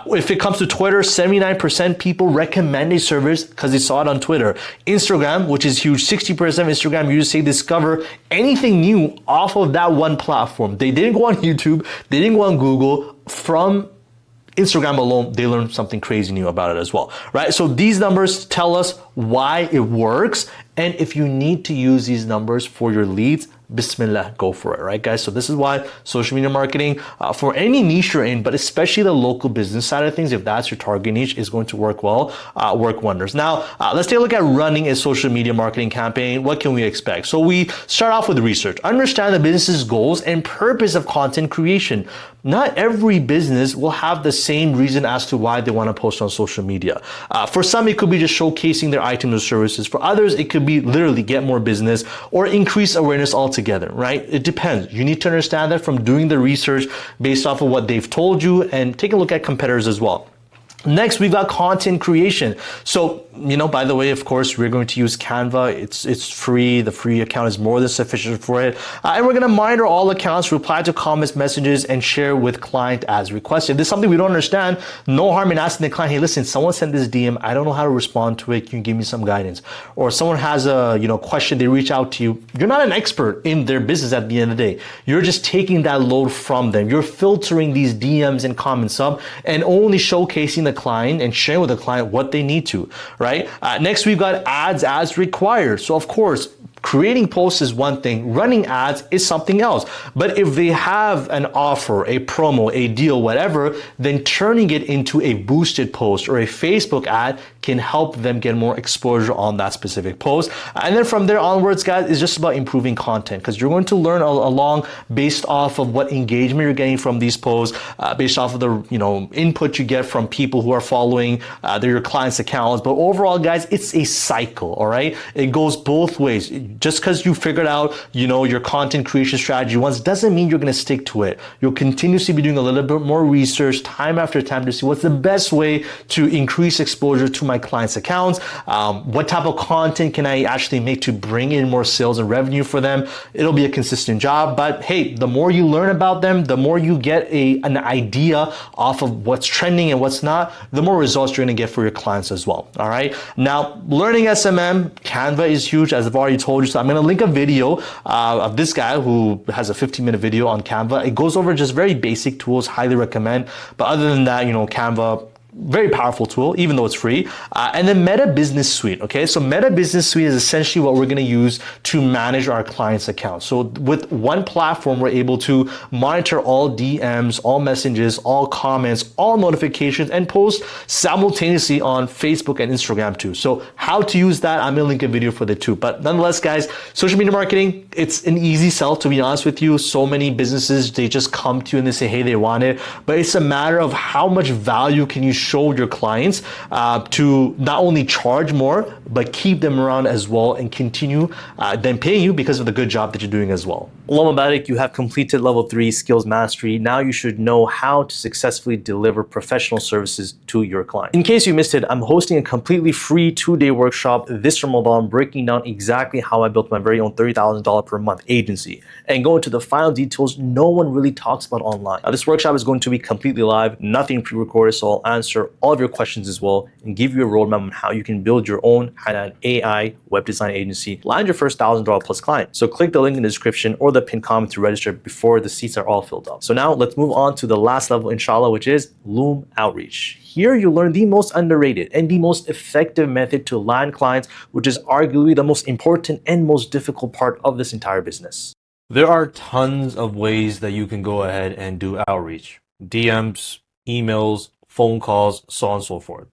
If it comes to Twitter, 79% people recommend a service because they saw it on Twitter. Instagram, which is huge, 60% of Instagram users say discover anything new off of that one platform. They didn't go on YouTube, they didn't go on Google. From Instagram alone, they learned something crazy new about it as well, right? So these numbers tell us why it works. And if you need to use these numbers for your leads, Bismillah, go for it, right, guys? So this is why social media marketing for any niche you're in, but especially the local business side of things, if that's your target niche, is going to work well, work wonders. Now, let's take a look at running a social media marketing campaign. What can we expect? So we start off with research. Understand the business's goals and purpose of content creation. Not every business will have the same reason as to why they want to post on social media. For some, it could be just showcasing their items or services. For others, it could be literally get more business or increase awareness altogether, right? It depends. You need to understand that from doing the research based off of what they've told you and take a look at competitors as well. Next, we've got content creation. So, by the way, of course, we're going to use Canva. It's free. The free account is more than sufficient for it. And we're going to monitor all accounts, reply to comments, messages, and share with client as requested. If this is something we don't understand, no harm in asking the client, hey, listen, someone sent this DM. I don't know how to respond to it. Can you give me some guidance? Or someone has a question, they reach out to you. You're not an expert in their business at the end of the day. You're just taking that load from them. You're filtering these DMs and comments up and only showcasing the client and sharing with the client what they need to, right? Next, we've got ads as required. So of course, creating posts is one thing, running ads is something else. But if they have an offer, a promo, a deal, whatever, then turning it into a boosted post or a Facebook ad can help them get more exposure on that specific post. And then from there onwards, guys, it's just about improving content, because you're going to learn along based off of what engagement you're getting from these posts, based off of the input you get from people who are following your clients' accounts. But overall, guys, it's a cycle, all right? It goes both ways. Just because you figured out, your content creation strategy once doesn't mean you're going to stick to it. You'll continuously be doing a little bit more research time after time to see what's the best way to increase exposure to my clients' accounts. What type of content can I actually make to bring in more sales and revenue for them? It'll be a consistent job, but hey, the more you learn about them, the more you get an idea off of what's trending and what's not, the more results you're going to get for your clients as well. All right. Now, learning SMM, Canva is huge, as I've already told you. So I'm going to link a video of this guy who has a 15-minute video on Canva. It goes over just very basic tools, highly recommend. But other than that, Canva, very powerful tool, even though it's free. And then Meta Business Suite. Okay, so Meta Business Suite is essentially what we're going to use to manage our clients' accounts. So with one platform, we're able to monitor all DMs, all messages, all comments, all notifications, and post simultaneously on Facebook and Instagram too. So how to use that, I'm going to link a video for that too. But nonetheless, guys, social media marketing, it's an easy sell, to be honest with you. So many businesses, they just come to you and they say, hey, they want it. But it's a matter of how much value can you show your clients to not only charge more, but keep them around as well and continue then paying you because of the good job that you're doing as well. Loom Outreach, you have completed level 3 skills mastery. Now you should know how to successfully deliver professional services to your client. In case you missed it, I'm hosting a completely free 2-day workshop this Ramadan, breaking down exactly how I built my very own $30,000 per month agency and go into the final details no one really talks about online. Now, this workshop is going to be completely live, nothing pre-recorded, so I'll answer all of your questions as well and give you a roadmap on how you can build your own Halal AI web design agency, land your first $1,000 plus client. So click the link in the description or the pinned comment to register before the seats are all filled up. So now let's move on to the last level, inshallah, which is Loom Outreach. Here you learn the most underrated and the most effective method to land clients, which is arguably the most important and most difficult part of this entire business. There are tons of ways that you can go ahead and do outreach. DMs, emails, phone calls, so on and so forth.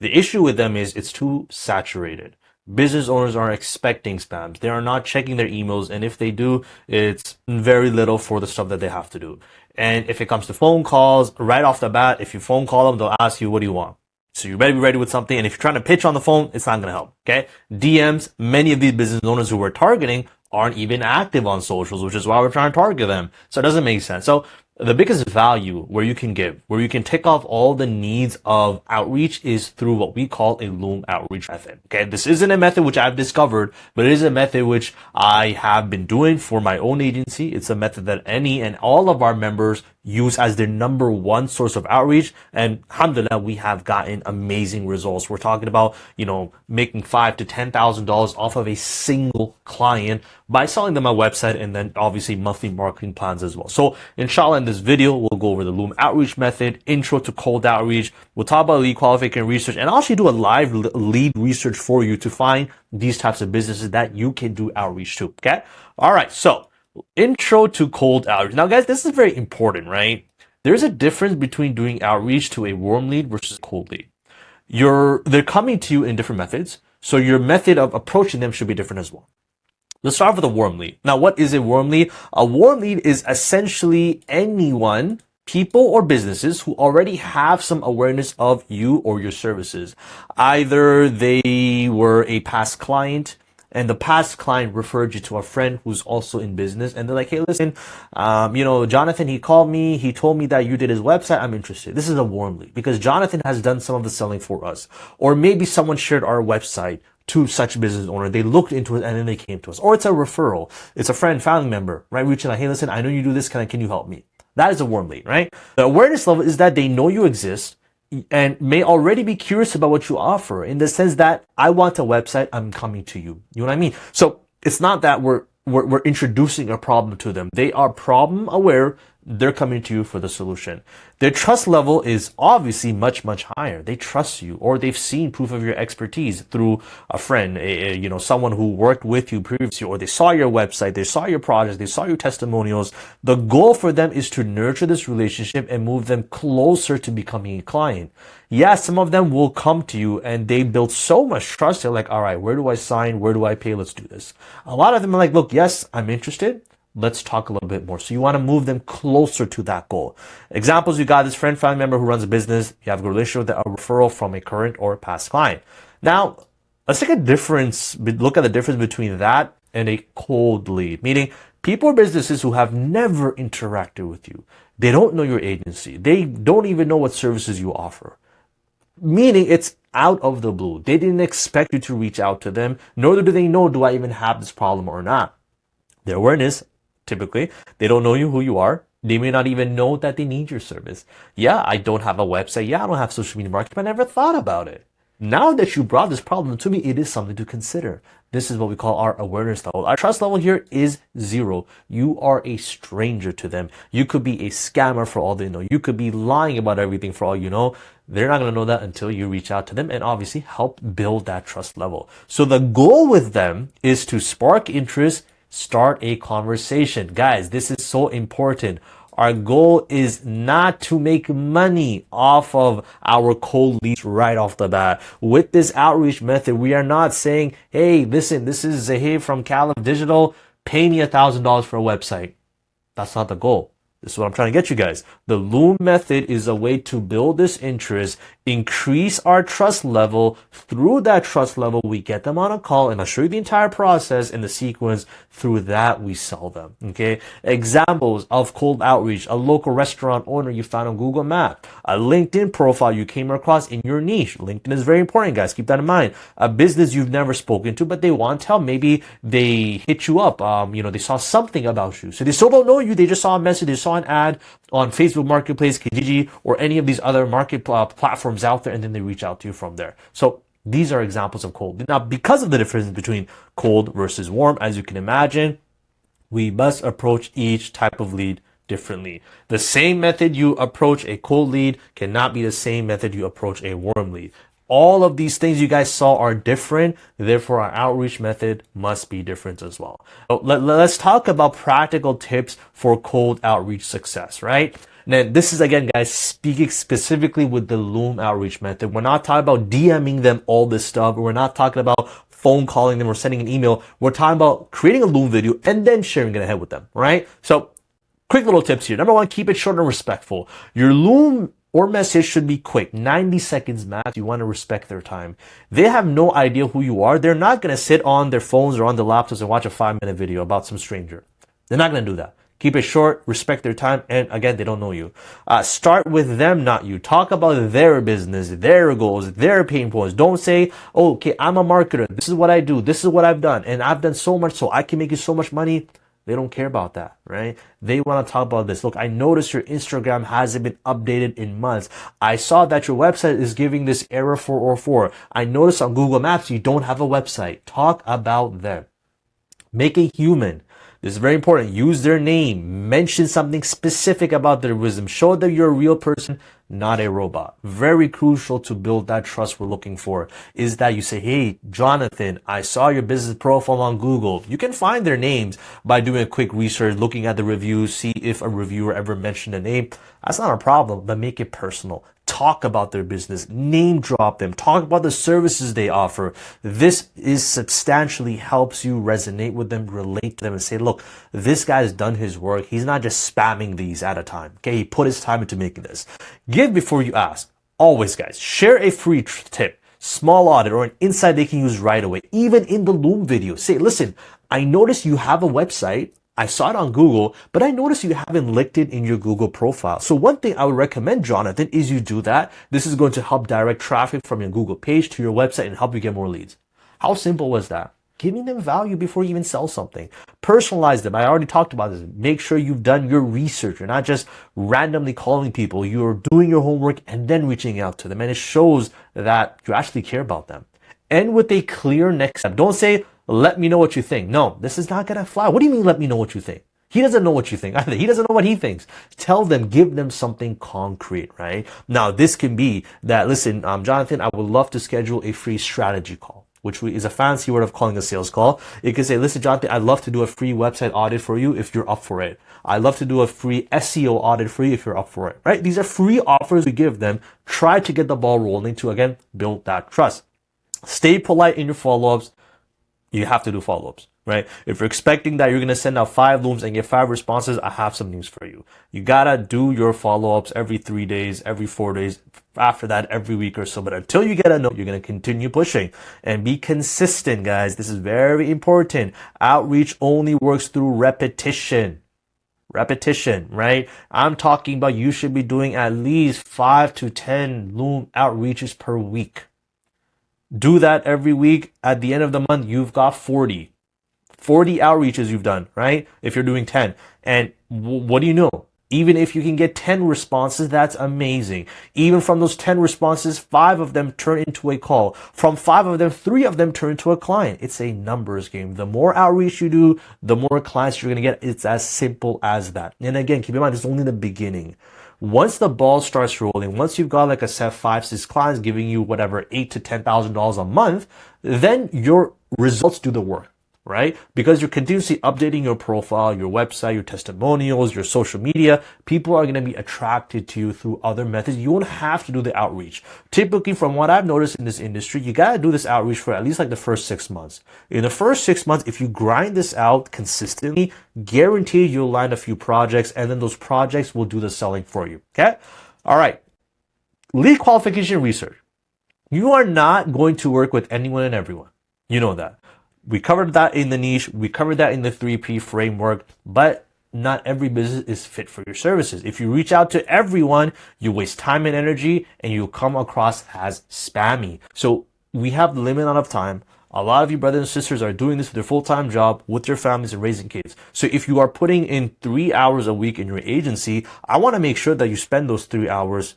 The issue with them is it's too saturated. Business owners are expecting spams. They are not checking their emails, and if they do, it's very little for the stuff that they have to do. And if it comes to phone calls, right off the bat, if you phone call them, they'll ask you, what do you want? So you better be ready with something, and if you're trying to pitch on the phone, it's not going to help, okay? DMs, many of these business owners who we're targeting aren't even active on socials, which is why we're trying to target them. So it doesn't make sense. So the biggest value where you can give, where you can tick off all the needs of outreach is through what we call a Loom Outreach method. Okay, this isn't a method which I've discovered, but it is a method which I have been doing for my own agency. It's a method that any and all of our members use as their number one source of outreach. And alhamdulillah, we have gotten amazing results. We're talking about, making $5,000 to $10,000 off of a single client by selling them a website and then obviously monthly marketing plans as well. So inshallah, in this video, we'll go over the Loom Outreach method, intro to cold outreach. We'll talk about lead qualification research, and I'll actually do a live lead research for you to find these types of businesses that you can do outreach to. Okay. All right. So intro to cold outreach. Now, guys, this is very important, right? There's a difference between doing outreach to a warm lead versus cold lead. They're coming to you in different methods, so your method of approaching them should be different as well. Let's start with a warm lead. Now, what is a warm lead? A warm lead is essentially anyone, people or businesses who already have some awareness of you or your services. Either they were a past client, and the past client referred you to a friend who's also in business, and they're like, hey, listen, Jonathan, he called me, he told me that you did his website, I'm interested. This is a warm lead because Jonathan has done some of the selling for us. Or maybe someone shared our website to such business owner. They looked into it and then they came to us. Or it's a referral. It's a friend, family member, right? Reaching out, hey, listen, I know you do this, can you help me? That is a warm lead, right? The awareness level is that they know you exist and may already be curious about what you offer, in the sense that I want a website, I'm coming to you. You know what I mean? So it's not that we're introducing a problem to them. They are problem aware. they're coming to you for the solution. Their trust level is obviously much, much higher. They trust you, or they've seen proof of your expertise through a friend, someone who worked with you previously, or they saw your website, they saw your projects, they saw your testimonials. The goal for them is to nurture this relationship and move them closer to becoming a client. Yeah, some of them will come to you and they build so much trust. They're like, all right, where do I sign? Where do I pay? Let's do this. A lot of them are like, look, yes, I'm interested. Let's talk a little bit more. So you want to move them closer to that goal. Examples, you got this friend, family member who runs a business. You have a relationship with a referral from a current or past client. Now, let's look at the difference between that and a cold lead, meaning people or businesses who have never interacted with you. They don't know your agency. They don't even know what services you offer. Meaning it's out of the blue. They didn't expect you to reach out to them, nor do they know, do I even have this problem or not? Their awareness, typically, they don't know you, who you are. They may not even know that they need your service. Yeah, I don't have a website. Yeah, I don't have social media marketing, but I never thought about it. Now that you brought this problem to me, it is something to consider. This is what we call our awareness level. Our trust level here is 0. You are a stranger to them. You could be a scammer for all they know. You could be lying about everything for all you know. They're not going to know that until you reach out to them and obviously help build that trust level. So the goal with them is to spark interest, start a conversation. Guys, this is so important. Our goal is not to make money off of our cold leads right off the bat. With this outreach method, we are not saying, hey, listen, this is Zahir from Caliph Digital. Pay me $1,000 for a website. That's not the goal. This is what I'm trying to get you guys. The Loom method is a way to build this interest, increase our trust level. Through that trust level, we get them on a call, and I'll show you the entire process and the sequence. Through that, we sell them. Okay. Examples of cold outreach: a local restaurant owner you found on Google Maps, a LinkedIn profile you came across in your niche. LinkedIn is very important, guys. Keep that in mind. A business you've never spoken to, but they want to tell. Maybe they hit you up. They saw something about you. So they still don't know you. They just saw a message. They saw an ad on Facebook Marketplace, Kijiji, or any of these other market platforms out there, and then they reach out to you from there. So these are examples of cold. Now, because of the difference between cold versus warm, as you can imagine, we must approach each type of lead differently. The same method you approach a cold lead cannot be the same method you approach a warm lead. All of these things you guys saw are different. Therefore, our outreach method must be different as well. So let's talk about practical tips for cold outreach success, right? Now, this is, again, guys, speaking specifically with the Loom outreach method. We're not talking about DMing them all this stuff. We're not talking about phone calling them or sending an email. We're talking about creating a Loom video and then sharing it ahead with them, right? So quick little tips here. Number one, keep it short and respectful. Your Loom or message should be quick, 90 seconds max. You want to respect their time. They have no idea who you are. They're not going to sit on their phones or on their laptops and watch a 5-minute video about some stranger. They're not going to do that. Keep it short, respect their time, and again, they don't know you. Start with them, not you. Talk about their business, their goals, their pain points. Don't say, oh, okay, I'm a marketer. This is what I do. This is what I've done. And I've done so much so I can make you so much money. They don't care about that, right? They want to talk about this. Look, I noticed your Instagram hasn't been updated in months. I saw that your website is giving this error 404. I noticed on Google Maps you don't have a website. Talk about them. Make it human. This is very important. Use their name. Mention something specific about their wisdom. Show that you're a real person, not a robot. Very crucial to build that trust we're looking for is that you say, hey, Jonathan, I saw your business profile on Google. You can find their names by doing a quick research, looking at the reviews, see if a reviewer ever mentioned a name. That's not a problem, but make it personal. Talk about their business, name drop them, talk about the services they offer. This is substantially helps you resonate with them, relate to them, and say, look, this guy's done his work. He's not just spamming these at a time. Okay, he put his time into making this. Give before you ask. Always, guys, share a free tip, small audit, or an insight they can use right away. Even in the Loom video, say, listen, I noticed you have a website. I saw it on Google, but I noticed you haven't linked it in your Google profile. So one thing I would recommend, Jonathan, is you do that. This is going to help direct traffic from your Google page to your website and help you get more leads. How simple was that? Giving them value before you even sell something. Personalize them. I already talked about this. Make sure you've done your research. You're not just randomly calling people. You're doing your homework and then reaching out to them. And it shows that you actually care about them. End with a clear next step. Don't say, let me know what you think. No, this is not going to fly. What do you mean, let me know what you think? He doesn't know what you think either. He doesn't know what he thinks. Tell them, give them something concrete, right? Now, this can be that, listen, Jonathan, I would love to schedule a free strategy call, which is a fancy word of calling a sales call. You can say, listen, Jonathan, I'd love to do a free website audit for you if you're up for it. I'd love to do a free SEO audit for you if you're up for it, right? These are free offers we give them. Try to get the ball rolling to, again, build that trust. Stay polite in your follow-ups. You have to do follow-ups, right? If you're expecting that you're going to send out 5 looms and get 5 responses, I have some news for you. You got to do your follow-ups every 3 days, every 4 days, after that, every week or so. But until you get a no, you're going to continue pushing and be consistent, guys. This is very important. Outreach only works through repetition. Repetition, right? I'm talking about you should be doing at least 5 to 10 Loom outreaches per week. Do that every week. At the end of the month, you've got 40 outreaches you've done, right? If you're doing 10. And what do you know? Even if you can get 10 responses, that's amazing. Even from those 10 responses, 5 of them turn into a call. From 5 of them, 3 of them turn into a client. It's a numbers game. The more outreach you do, the more clients you're going to get. It's as simple as that. And again, keep in mind, it's only the beginning. Once the ball starts rolling, once you've got like a set 5-6 clients giving you whatever $8,000 to $10,000 a month, then your results do the work, right? Because you're continuously updating your profile, your website, your testimonials, your social media. People are going to be attracted to you through other methods. You won't have to do the outreach. Typically, from what I've noticed in this industry, you got to do this outreach for at least like the first 6 months. In the first 6 months, if you grind this out consistently, guaranteed you'll land a few projects, and then those projects will do the selling for you. Okay? All right. Lead qualification research. You are not going to work with anyone and everyone. You know that. We covered that in the niche. We covered that in the 3P framework, but not every business is fit for your services. If you reach out to everyone, you waste time and energy and you come across as spammy. So we have the limited amount of time. A lot of you brothers and sisters are doing this with their full-time job, with their families and raising kids. So if you are putting in 3 hours a week in your agency, I want to make sure that you spend those 3 hours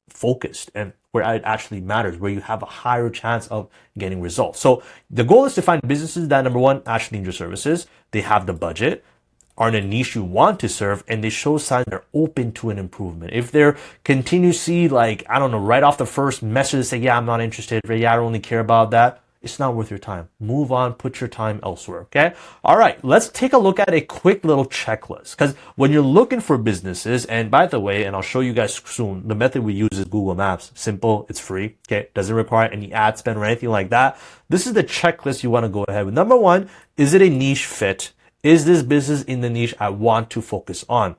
focused and where it actually matters, where you have a higher chance of getting results. So the goal is to find businesses that, number one, actually need your services. They have the budget, are in a niche you want to serve, and they show signs they're open to an improvement. If they're continuously like, I don't know, right off the first message, they say, yeah, I'm not interested, or yeah, I don't really care about that, it's not worth your time. Move on, put your time elsewhere, okay? All right, let's take a look at a quick little checklist. Because when you're looking for businesses, and by the way, and I'll show you guys soon, the method we use is Google Maps. Simple, it's free, okay? Doesn't require any ad spend or anything like that. This is the checklist you want to go ahead with. Number one, is it a niche fit? Is this business in the niche I want to focus on?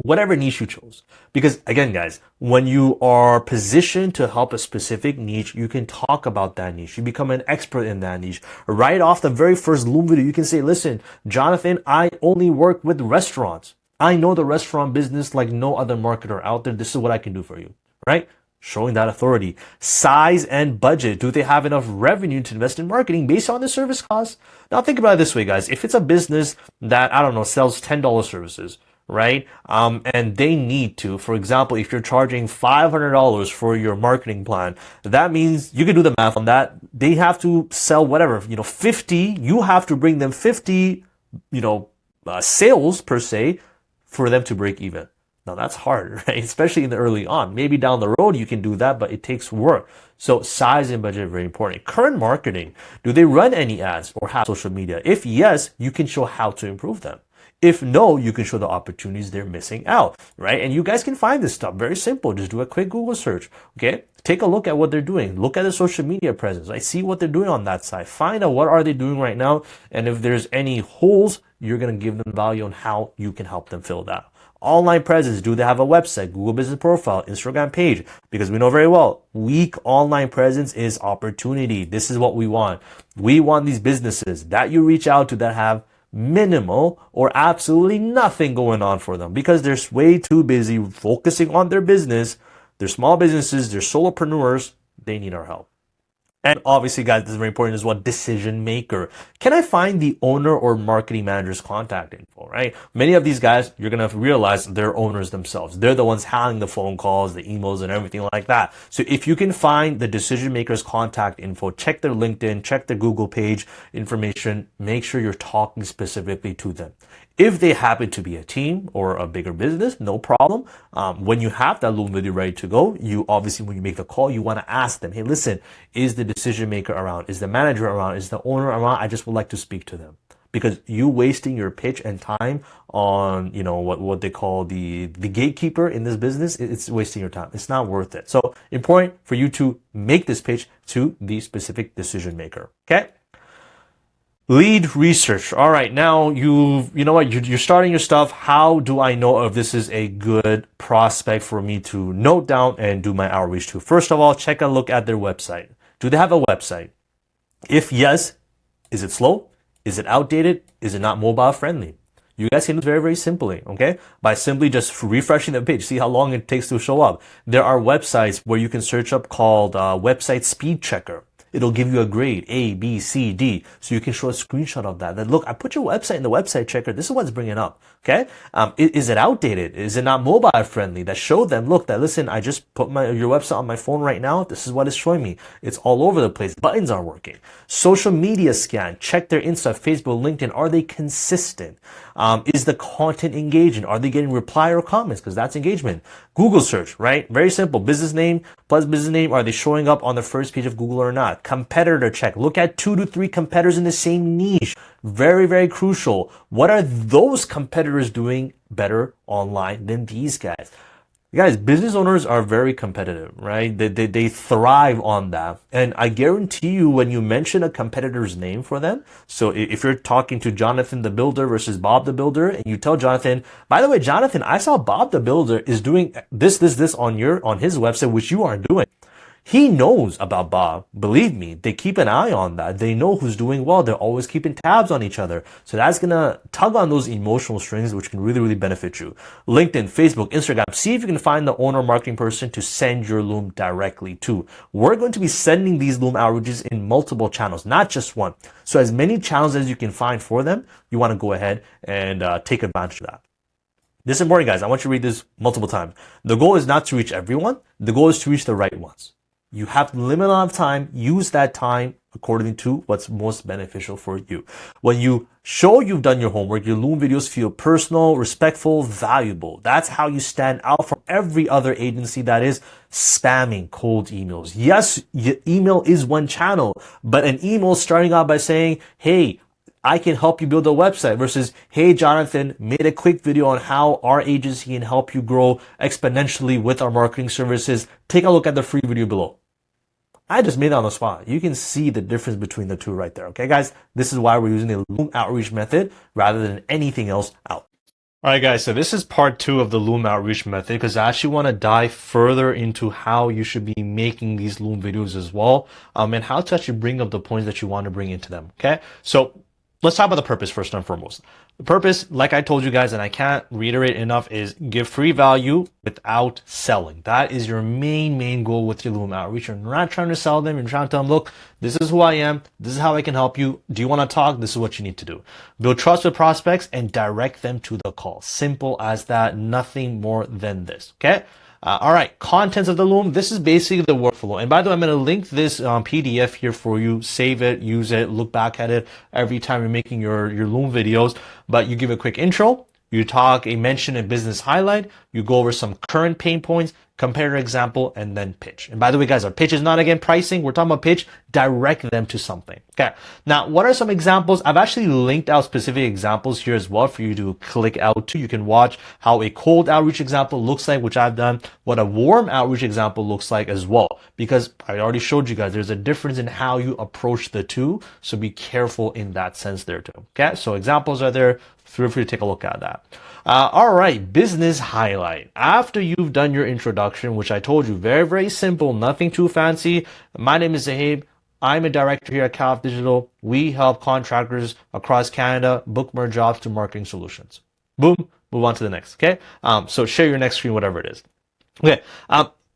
Whatever niche you chose. Because again, guys, when you are positioned to help a specific niche, you can talk about that niche. You become an expert in that niche. Right off the very first Loom video, you can say, listen, Jonathan, I only work with restaurants. I know the restaurant business like no other marketer out there. This is what I can do for you, right? Showing that authority. Size and budget. Do they have enough revenue to invest in marketing based on the service costs? Now think about it this way, guys. If it's a business that, I don't know, sells $10 services, right? And they need to, for example, if you're charging $500 for your marketing plan, that means you can do the math on that. They have to sell whatever, 50, you have to bring them 50, sales per se for them to break even. Now that's hard, right? Especially in the early on. Maybe down the road you can do that, but it takes work. So size and budget are very important. Current marketing. Do they run any ads or have social media? If yes, you can show how to improve them. If no, you can show the opportunities they're missing out, right? And you guys can find this stuff. Very simple. Just do a quick Google search, okay? Take a look at what they're doing. Look at the social media presence. I see what they're doing on that side. Find out what are they doing right now. And if there's any holes, you're going to give them value on how you can help them fill that. Online presence. Do they have a website, Google business profile, Instagram page? Because we know very well, weak online presence is opportunity. This is what we want. We want these businesses that you reach out to that have minimal or absolutely nothing going on for them because they're way too busy focusing on their business. They're small businesses, they're solopreneurs, they need our help. And obviously, guys, this is very important as well, decision maker. Can I find the owner or marketing manager's contact info, right? Many of these guys, you're going to realize they're owners themselves. They're the ones handling the phone calls, the emails, and everything like that. So if you can find the decision maker's contact info, check their LinkedIn, check their Google page information, make sure you're talking specifically to them. If they happen to be a team or a bigger business, no problem. When you have that Loom video ready to go, you obviously, when you make the call, you want to ask them, hey, listen, is the decision maker around? Is the manager around? Is the owner around? I just would like to speak to them. Because you wasting your pitch and time on, what they call the gatekeeper in this business, it's wasting your time. It's not worth it. So important for you to make this pitch to the specific decision maker. Okay. Lead research. All right, now you're starting your stuff. How do I know if this is a good prospect for me to note down and do my outreach to? First of all, check a look at their website. Do they have a website? If yes, is it slow? Is it outdated? Is it not mobile friendly? You guys can do it very, very simply, okay? By simply just refreshing the page. See how long it takes to show up. There are websites where you can search up called website speed checker. It'll give you a grade, A, B, C, D. So you can show a screenshot of that. That look, I put your website in the website checker. This is what's bringing up. Okay. Is it outdated? Is it not mobile friendly? That show them, look, that listen, I just put your website on my phone right now. This is what it's showing me. It's all over the place. Buttons aren't working. Social media scan. Check their Insta, Facebook, LinkedIn. Are they consistent? Is the content engaging? Are they getting reply or comments? Because that's engagement. Google search, right? Very simple. Business name plus business name. Are they showing up on the first page of Google or not? Competitor check. Look at 2 to 3 competitors in the same niche. Very, very crucial. What are those competitors doing better online than these guys? Guys, business owners are very competitive, right? They thrive on that. And I guarantee you when you mention a competitor's name for them, so if you're talking to Jonathan the Builder versus Bob the Builder, and you tell Jonathan, by the way, Jonathan, I saw Bob the Builder is doing this on his website, which you aren't doing. He knows about Bob. Believe me, they keep an eye on that. They know who's doing well. They're always keeping tabs on each other. So that's going to tug on those emotional strings, which can really, really benefit you. LinkedIn, Facebook, Instagram. See if you can find the owner marketing person to send your Loom directly to. We're going to be sending these Loom outreaches in multiple channels, not just one. So as many channels as you can find for them, you want to go ahead and take advantage of that. This is important, guys. I want you to read this multiple times. The goal is not to reach everyone. The goal is to reach the right ones. You have a limited amount of time. Use that time according to what's most beneficial for you. When you show you've done your homework, your Loom videos feel personal, respectful, valuable. That's how you stand out from every other agency that is spamming cold emails. Yes, email is one channel, but an email starting out by saying, hey, I can help you build a website versus, hey, Jonathan, made a quick video on how our agency can help you grow exponentially with our marketing services. Take a look at the free video below. I just made it on the spot. You can see the difference between the two right there. Okay, guys, this is why we're using the Loom Outreach method rather than anything else out. All right, guys, so this is part 2 of the Loom Outreach method because I actually want to dive further into how you should be making these Loom videos as well, and how to actually bring up the points that you want to bring into them. Okay, so let's talk about the purpose first and foremost. The purpose, like I told you guys, and I can't reiterate enough, is give free value without selling. That is your main goal with your Loom Outreach. You're not trying to sell them. You're trying to tell them, look, this is who I am. This is how I can help you. Do you want to talk? This is what you need to do. Build trust with prospects and direct them to the call. Simple as that. Nothing more than this. Okay? All right, contents of the Loom. This is basically the workflow. And by the way, I'm going to link this PDF here for you. Save it, use it, look back at it every time you're making your Loom videos. But you give a quick intro. You talk a mention and business highlight. You go over some current pain points, comparator example, and then pitch. And by the way, guys, our pitch is not, again, pricing. We're talking about pitch. Direct them to something. Okay. Now, what are some examples? I've actually linked out specific examples here as well for you to click out to. You can watch how a cold outreach example looks like, which I've done, what a warm outreach example looks like as well, because I already showed you guys there's a difference in how you approach the two. So be careful in that sense there too. Okay. So examples are there. Feel free to take a look at that. All right, business highlight. After you've done your introduction, which I told you, very, very simple, nothing too fancy. My name is Zahib. I'm a director here at Calif Digital. We help contractors across Canada book more jobs through marketing solutions. Boom, move on to the next, okay? So share your next screen, whatever it is. Okay,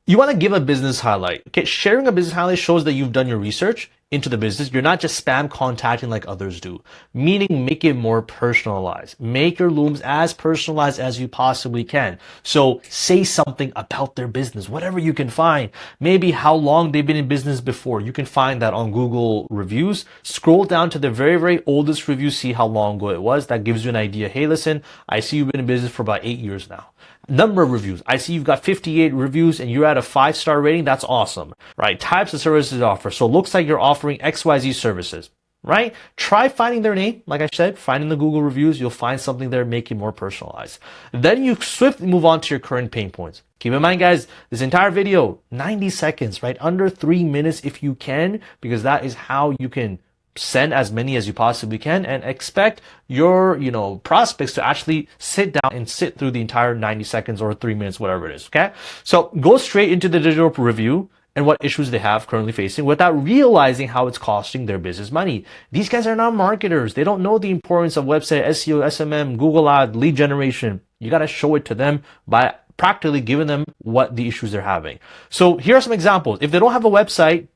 you want to give a business highlight. Okay, sharing a business highlight shows that you've done your research. into the business. You're not just spam contacting like others do, meaning make it more personalized. Make your looms as personalized as you possibly can. So say something about their business, whatever you can find. Maybe how long they've been in business before. You can find that on Google reviews. Scroll down to the very, very oldest review, see how long ago it was. That gives you an idea. Hey, listen, I see you've been in business for about 8 years now. Number of reviews. I see you've got 58 reviews and you're at a 5-star rating. That's awesome, right? Types of services offer. So it looks like you're offering XYZ services, right? Try finding their name. Like I said, finding the Google reviews, you'll find something there, make it more personalized. Then you swiftly move on to your current pain points. Keep in mind, guys, this entire video, 90 seconds, right? Under 3 minutes if you can, because that is how you can send as many as you possibly can and expect your, prospects to actually sit down and sit through the entire 90 seconds or 3 minutes, whatever it is. Okay. So go straight into the digital review and what issues they have currently facing without realizing how it's costing their business money. These guys are not marketers. They don't know the importance of website, SEO, SMM, Google Ad, lead generation. You got to show it to them by practically giving them what the issues they're having. So here are some examples. If they don't have a website,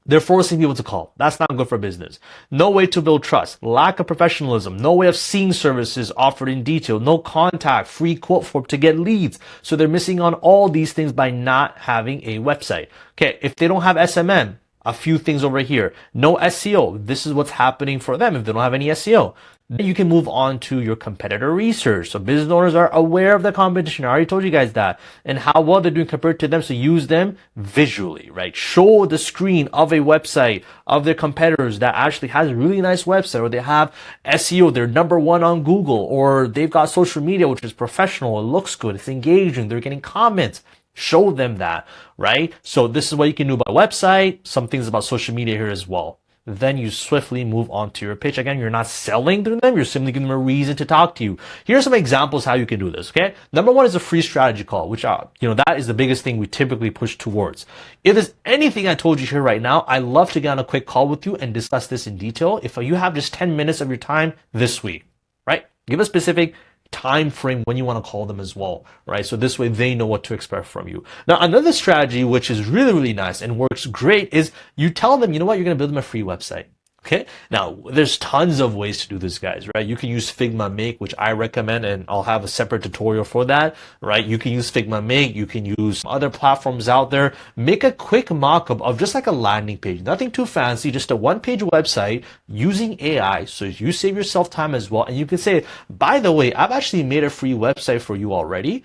they're forcing people to call. That's not good for business. No way to build trust. Lack of professionalism. No way of seeing services offered in detail. No contact. Free quote for to get leads. So they're missing on all these things by not having a website. Okay, if they don't have SMM, a few things over here. No SEO. This is what's happening for them if they don't have any SEO. Then you can move on to your competitor research. So business owners are aware of the competition. I already told you guys that and how well they're doing compared to them. So use them visually, right? Show the screen of a website of their competitors that actually has a really nice website, or they have SEO. They're number 1 on Google, or they've got social media, which is professional. It looks good. It's engaging. They're getting comments. Show them that, right? So this is what you can do by website. Some things about social media here as well. Then you swiftly move on to your pitch. Again, you're not selling to them. You're simply giving them a reason to talk to you. Here are some examples how you can do this, okay? Number 1 is a free strategy call, which, that is the biggest thing we typically push towards. If there's anything I told you here right now, I love to get on a quick call with you and discuss this in detail. If you have just 10 minutes of your time this week, right? Give a specific time frame when you want to call them as well, right? So this way they know what to expect from you. Now, another strategy, which is really, really nice and works great, is you tell them, you know what, you're going to build them a free website. Okay. Now, there's tons of ways to do this, guys, right? You can use Figma Make, which I recommend, and I'll have a separate tutorial for that, right? You can use Figma Make. You can use other platforms out there. Make a quick mock-up of just like a landing page. Nothing too fancy, just a one-page website using AI. So you save yourself time as well. And you can say, by the way, I've actually made a free website for you already,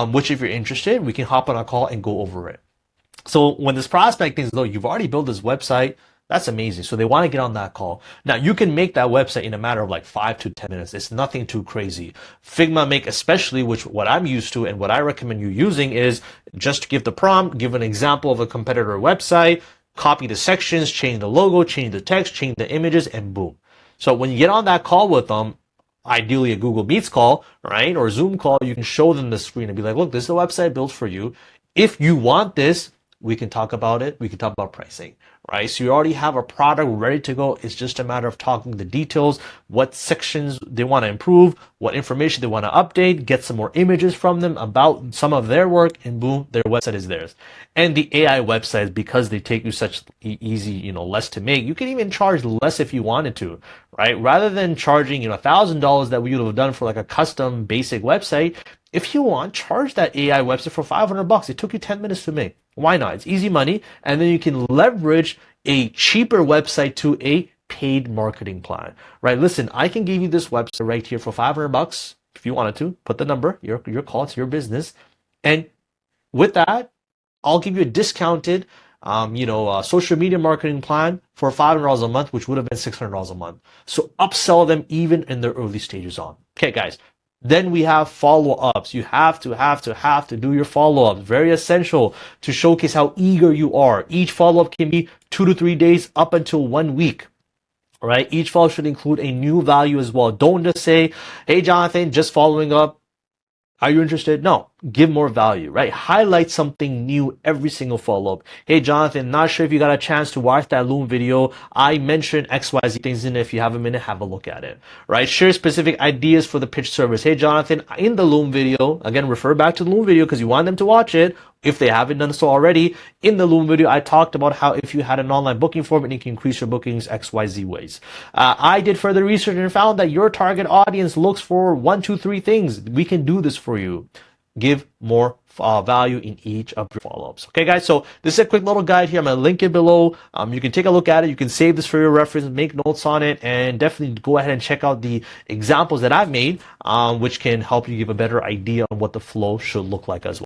which if you're interested, we can hop on a call and go over it. So when this prospect thinks, look, you've already built this website, that's amazing. So they want to get on that call. Now you can make that website in a matter of like 5 to 10 minutes. It's nothing too crazy. Figma Make especially, which what I'm used to and what I recommend you using is just to give the prompt, give an example of a competitor website, copy the sections, change the logo, change the text, change the images, and boom. So when you get on that call with them, ideally a Google Meets call, right? Or Zoom call, you can show them the screen and be like, look, this is a website built for you. If you want this, we can talk about it. We can talk about pricing, right? So you already have a product ready to go. It's just a matter of talking the details, what sections they want to improve, what information they want to update, get some more images from them about some of their work, and boom, their website is theirs. And the AI websites, because they take you such easy, less to make, you can even charge less if you wanted to, right? Rather than charging, $1,000 that we would have done for like a custom basic website, if you want, charge that AI website for $500. It took you 10 minutes to make. Why not? It's easy money. And then you can leverage a cheaper website to a paid marketing plan, right? Listen, I can give you this website right here for $500 if you wanted to. Put the number, your call, it's your business. And with that, I'll give you a discounted, social media marketing plan for $500 a month, which would have been $600 a month. So upsell them even in their early stages on. Okay, guys. Then we have follow-ups. You have to do your follow-ups. Very essential to showcase how eager you are. Each follow-up can be 2 to 3 days up until 1 week. All right. Each follow should include a new value as well. Don't just say, hey, Jonathan, just following up. Are you interested? No, give more value, right? Highlight something new every single follow-up. Hey, Jonathan, not sure if you got a chance to watch that Loom video. I mentioned XYZ things in it. If you have a minute, have a look at it, right? Share specific ideas for the pitch service. Hey, Jonathan, in the Loom video, again, refer back to the Loom video because you want them to watch it. If they haven't done so already, in the Loom video, I talked about how if you had an online booking form, and you can increase your bookings XYZ ways. I did further research and found that your target audience looks for 1, 2, 3 things. We can do this for you. Give more value in each of your follow-ups. Okay, guys, so this is a quick little guide here. I'm going to link it below. You can take a look at it. You can save this for your reference, make notes on it, and definitely go ahead and check out the examples that I've made, which can help you give a better idea on what the flow should look like as well.